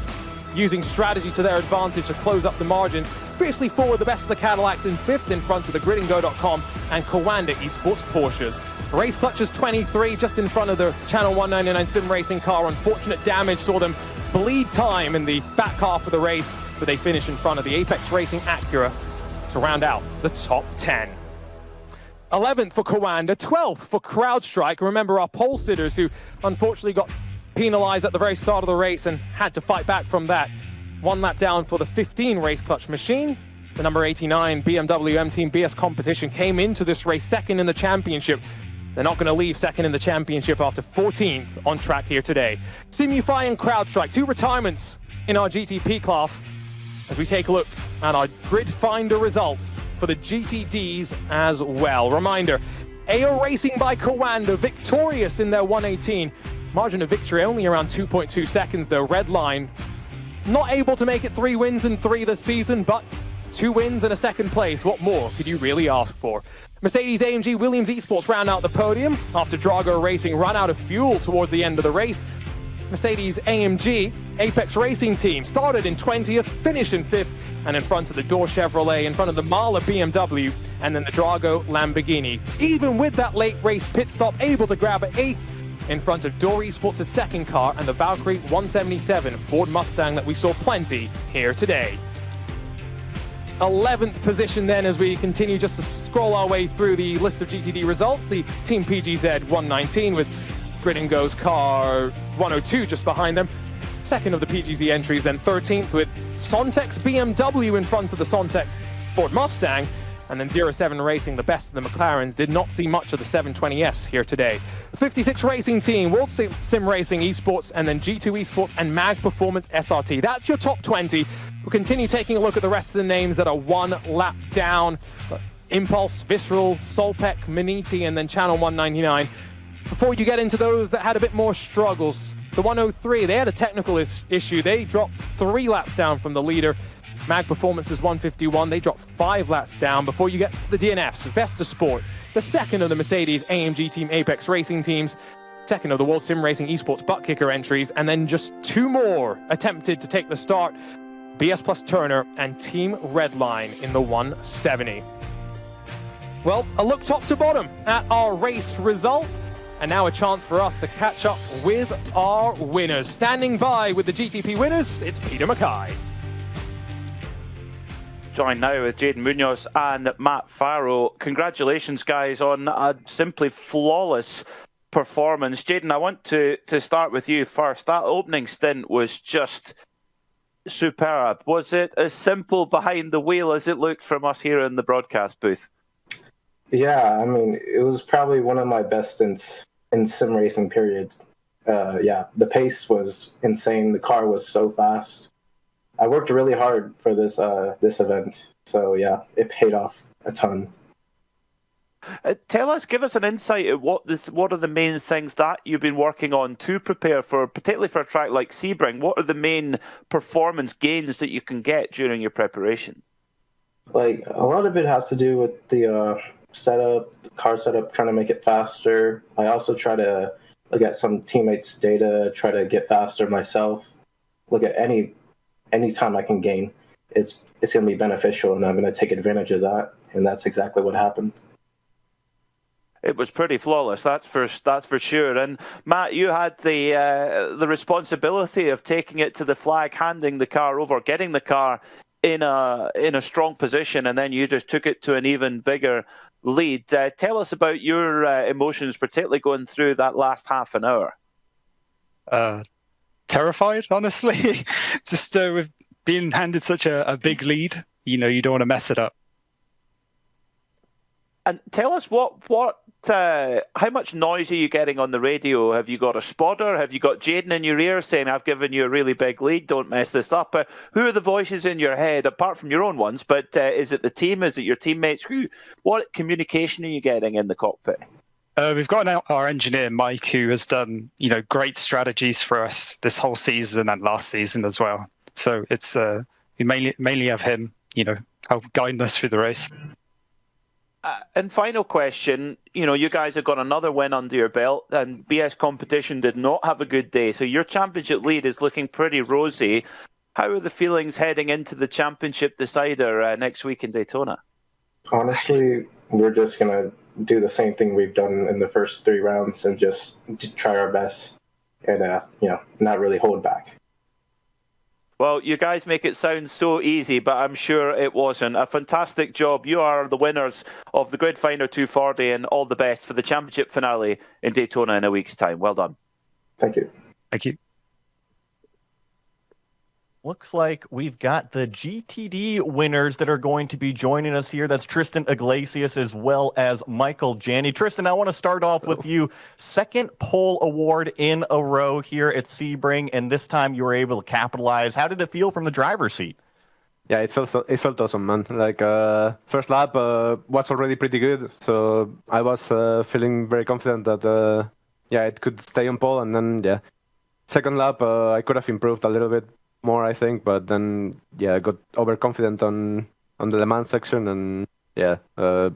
using strategy to their advantage to close up the margins. Fiercely forward, the best of the Cadillacs in 5th in front of the gridandgo.com and Coanda Esports Porsches. Race Clutches 23 just in front of the Channel 199 Sim Racing car. Unfortunate damage saw them bleed time in the back half of the race, but they finish in front of the Apex Racing Acura to round out the top 10. 11th for Coanda, 12th for CrowdStrike. Remember our pole sitters who unfortunately got penalized at the very start of the race and had to fight back from that. 1 lap down for the 15 Race Clutch machine. The number 89 BMW M Team BS competition came into this race 2nd in the championship. They're not going to leave 2nd in the championship after 14th on track here today. Simufy and CrowdStrike, 2 retirements in our GTP class as we take a look at our Grid Finder results for the GTDs as well. Reminder, AO Racing by Coanda victorious in their 118. Margin of victory only around 2.2 seconds though. Red line not able to make it 3 wins in 3 this season, but 2 wins and a 2nd place. What more could you really ask for? Mercedes AMG Williams Esports round out the podium after Drago Racing ran out of fuel towards the end of the race. Mercedes AMG Apex Racing team started in 20th, finished in 5th, and in front of the Door Chevrolet, in front of the Mahler BMW, and then the Drago Lamborghini. Even with that late race pit stop, able to grab an 8th in front of Door Esports' 2nd car and the Valkyrie 177 Ford Mustang that we saw plenty here today. 11th position then as we continue just to scroll our way through the list of GTD results. The Team PGZ 119 with Grid & Go's car 102 just behind them. 2nd of the PGZ entries, then 13th with Sontec's BMW in front of the Sontec Ford Mustang. And then 07 Racing, the best of the McLarens, did not see much of the 720S here today. The 56 Racing Team, World Sim Racing Esports, and then G2 Esports and Mag Performance SRT. That's your top 20. We'll continue taking a look at the rest of the names that are one lap down. Impulse, Visceral, Solpec, Maniti, and then Channel 199. Before you get into those that had a bit more struggles, the 103, they had a technical issue. They dropped 3 laps down from the leader. Mag Performance is 151. They dropped 5 laps down before you get to the DNFs. Vesta Sport, the second of the Mercedes AMG Team Apex Racing teams, second of the World Sim Racing Esports Butt Kicker entries, and then just 2 more attempted to take the start. BS Plus Turner and Team Redline in the 170. Well, a look top to bottom at our race results. And now a chance for us to catch up with our winners. Standing by with the GTP winners, it's Peter Mackay. Joined now with Jaden Munoz and Matt Farrow. Congratulations, guys, on a simply flawless performance. Jaden, I want to start with you first. That opening stint was just superb. Was it as simple behind the wheel as it looked from us here in the broadcast booth? Yeah, I mean, it was probably one of my best stints in sim racing, period. Yeah, the pace was insane. The car was so fast. I worked really hard for this event. So yeah, it paid off a ton. Give us an insight at what are the main things that you've been working on to prepare for, particularly for a track like Sebring. What are the main performance gains that you can get during your preparation? Like, a lot of it has to do with the setup, car setup, trying to make it faster. I also try to look at some teammates' data, try to get faster myself. Look at any time I can gain. It's going to be beneficial, and I'm going to take advantage of that. And that's exactly what happened. It was pretty flawless, that's for sure. And Matt, you had the responsibility of taking it to the flag, handing the car over, getting the car in a strong position, and then you just took it to an even bigger lead. Tell us about your emotions, particularly going through that last half an hour. Terrified, honestly. Just with being handed such a big lead, you don't want to mess it up. And tell us how much noise are you getting on the radio? Have you got a spotter? Have you got Jaden in your ear saying, "I've given you a really big lead, don't mess this up"? Who are the voices in your head, apart from your own ones? But is it the team? Is it your teammates? What communication are you getting in the cockpit? We've got our engineer, Mike, who has done, great strategies for us this whole season and last season as well. So it's we mainly have him, help guide us through the race. And final question, you guys have got another win under your belt, and BS Competition did not have a good day. So your championship lead is looking pretty rosy. How are the feelings heading into the championship decider next week in Daytona? Honestly, we're just going to do the same thing we've done in the first 3 rounds and just try our best and, not really hold back. Well, you guys make it sound so easy, but I'm sure it wasn't. A fantastic job. You are the winners of the Grid Finder 240, and all the best for the championship finale in Daytona in a week's time. Well done. Thank you. Thank you. Looks like we've got the GTD winners that are going to be joining us here. That's Tristan Iglesias as well as Michael Janney. Tristan, I want to start off with you. Second pole award in a row here at Sebring, and this time you were able to capitalize. How did it feel from the driver's seat? Yeah, it felt awesome, man. Like first lap was already pretty good, so I was feeling very confident that it could stay on pole, and then second lap I could have improved a little bit more, I think, but then I got overconfident on the Le Mans section, and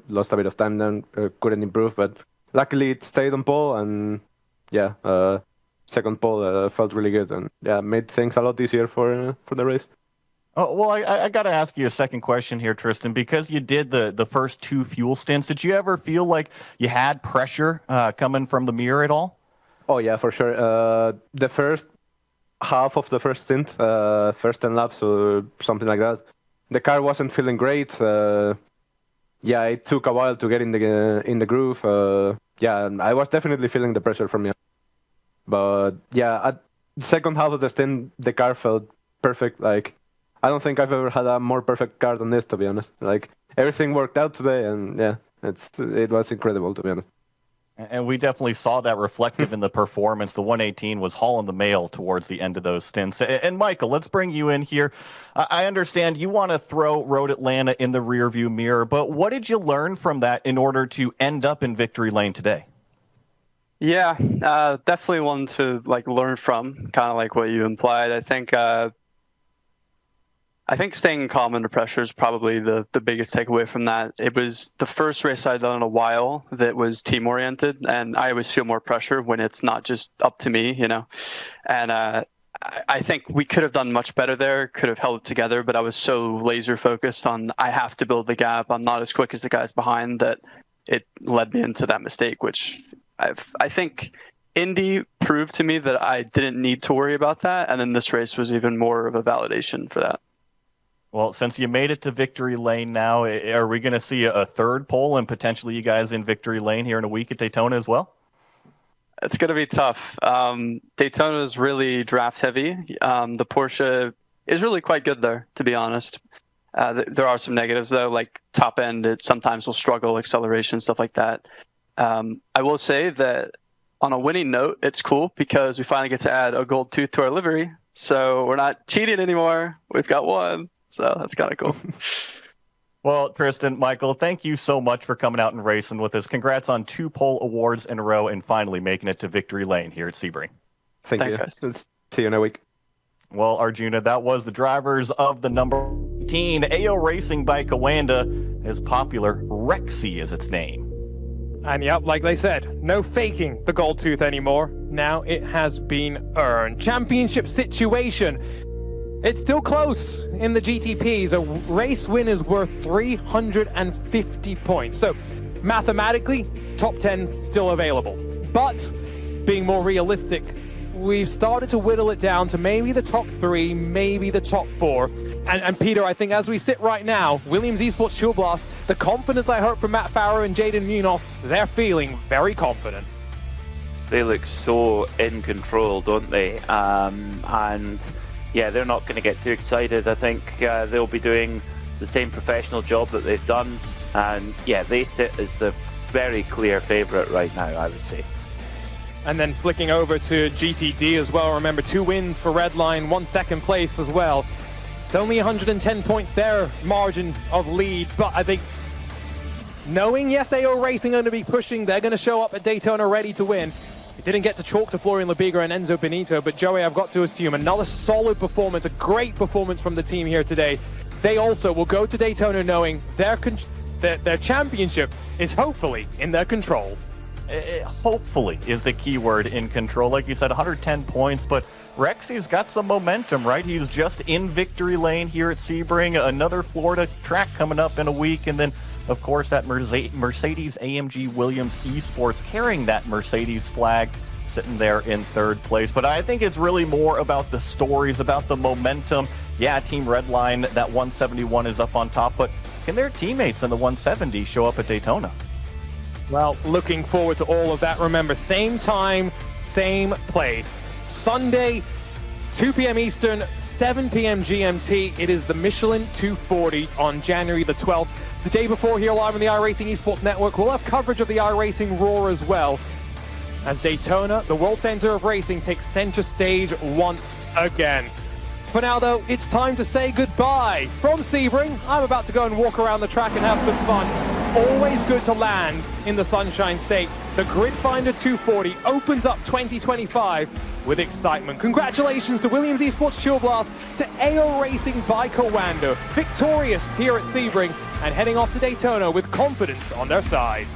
lost a bit of time then, couldn't improve, but luckily it stayed on pole, and second pole felt really good, and made things a lot easier for the race. Oh, well, I got to ask you a second question here, Tristan, because you did the first 2 fuel stints. Did you ever feel like you had pressure coming from the mirror at all? Oh yeah, for sure. The first half of the first stint, first 10 laps or something like that, the car wasn't feeling great. It took a while to get in the groove. I was definitely feeling the pressure from you. But at the second half of the stint, the car felt perfect. Like I don't think I've ever had a more perfect car than this, to be honest. Like, everything worked out today, and yeah, it was incredible, to be honest. And we definitely saw that reflective in the performance. The 118 was hauling the mail towards the end of those stints. And Michael, let's bring you in here. I understand you want to throw Road Atlanta in the rearview mirror, but what did you learn from that in order to end up in victory lane today? Yeah, definitely one to learn from, kind of like what you implied. I think staying calm under pressure is probably the biggest takeaway from that. It was the first race I'd done in a while that was team-oriented, and I always feel more pressure when it's not just up to me, And I think we could have done much better there, could have held it together, but I was so laser-focused on I have to build the gap, I'm not as quick as the guys behind, that it led me into that mistake, which I think Indy proved to me that I didn't need to worry about that, and then this race was even more of a validation for that. Well, since you made it to victory lane now, are we going to see a third pole and potentially you guys in victory lane here in a week at Daytona as well? It's going to be tough. Daytona is really draft heavy. The Porsche is really quite good there, to be honest. There are some negatives, though, like top end, it sometimes will struggle, acceleration, stuff like that. I will say that on a winning note, it's cool because we finally get to add a gold tooth to our livery. So we're not cheating anymore. We've got one. So that's kind of cool. Well, Tristan, Michael, thank you so much for coming out and racing with us. Congrats on 2 pole awards in a row and finally making it to victory lane here at Sebring. Thanks, guys. Let's see you in a week. Well, Arjuna, that was the drivers of the number 18 AO Racing by Kawanda, as popular Rexy is its name. And yep, like they said, no faking the gold tooth anymore. Now it has been earned. Championship situation. It's still close in the GTPs. A race win is worth 350 points. So mathematically, top 10 still available. But being more realistic, we've started to whittle it down to maybe the top 3, maybe the top 4. And Peter, I think as we sit right now, Williams Esports Chill Blast, the confidence I heard from Matt Farrow and Jaden Munoz, they're feeling very confident. They look so in control, don't they? And yeah, they're not going to get too excited. I think they'll be doing the same professional job that they've done. And yeah, they sit as the very clear favourite right now, I would say. And then flicking over to GTD as well. Remember, 2 wins for Redline, 1 second place as well. It's only 110 points their margin of lead. But I think knowing, yes, AO Racing are going to be pushing, they're going to show up at Daytona ready to win. It didn't get to chalk to Florian Labiga and Enzo Benito, but Joey, I've got to assume another solid performance, a great performance from the team here today. They also will go to Daytona knowing their championship is hopefully in their control. Hopefully is the key word, in control. Like you said, 110 points, but Rexy's got some momentum, right? He's just in victory lane here at Sebring. Another Florida track coming up in a week, and then of course, that Mercedes AMG Williams Esports carrying that Mercedes flag, sitting there in 3rd place. But I think it's really more about the stories, about the momentum. Yeah, Team Redline, that 171 is up on top, but can their teammates in the 170 show up at Daytona? Well, looking forward to all of that. Remember, same time, same place. Sunday, 2 p.m. Eastern, 7 p.m. GMT. It is the Michelin 240 on January the 12th. The day before, here live on the iRacing Esports Network, we'll have coverage of the iRacing Roar as well, as Daytona, the World Center of Racing, takes center stage once again. For now, though, it's time to say goodbye. From Sebring, I'm about to go and walk around the track and have some fun. Always good to land in the Sunshine State. The Gridfinder 240 opens up 2025 with excitement. Congratulations to Williams Esports Chill Blast, to AO Racing by Kawanda, victorious here at Sebring and heading off to Daytona with confidence on their side.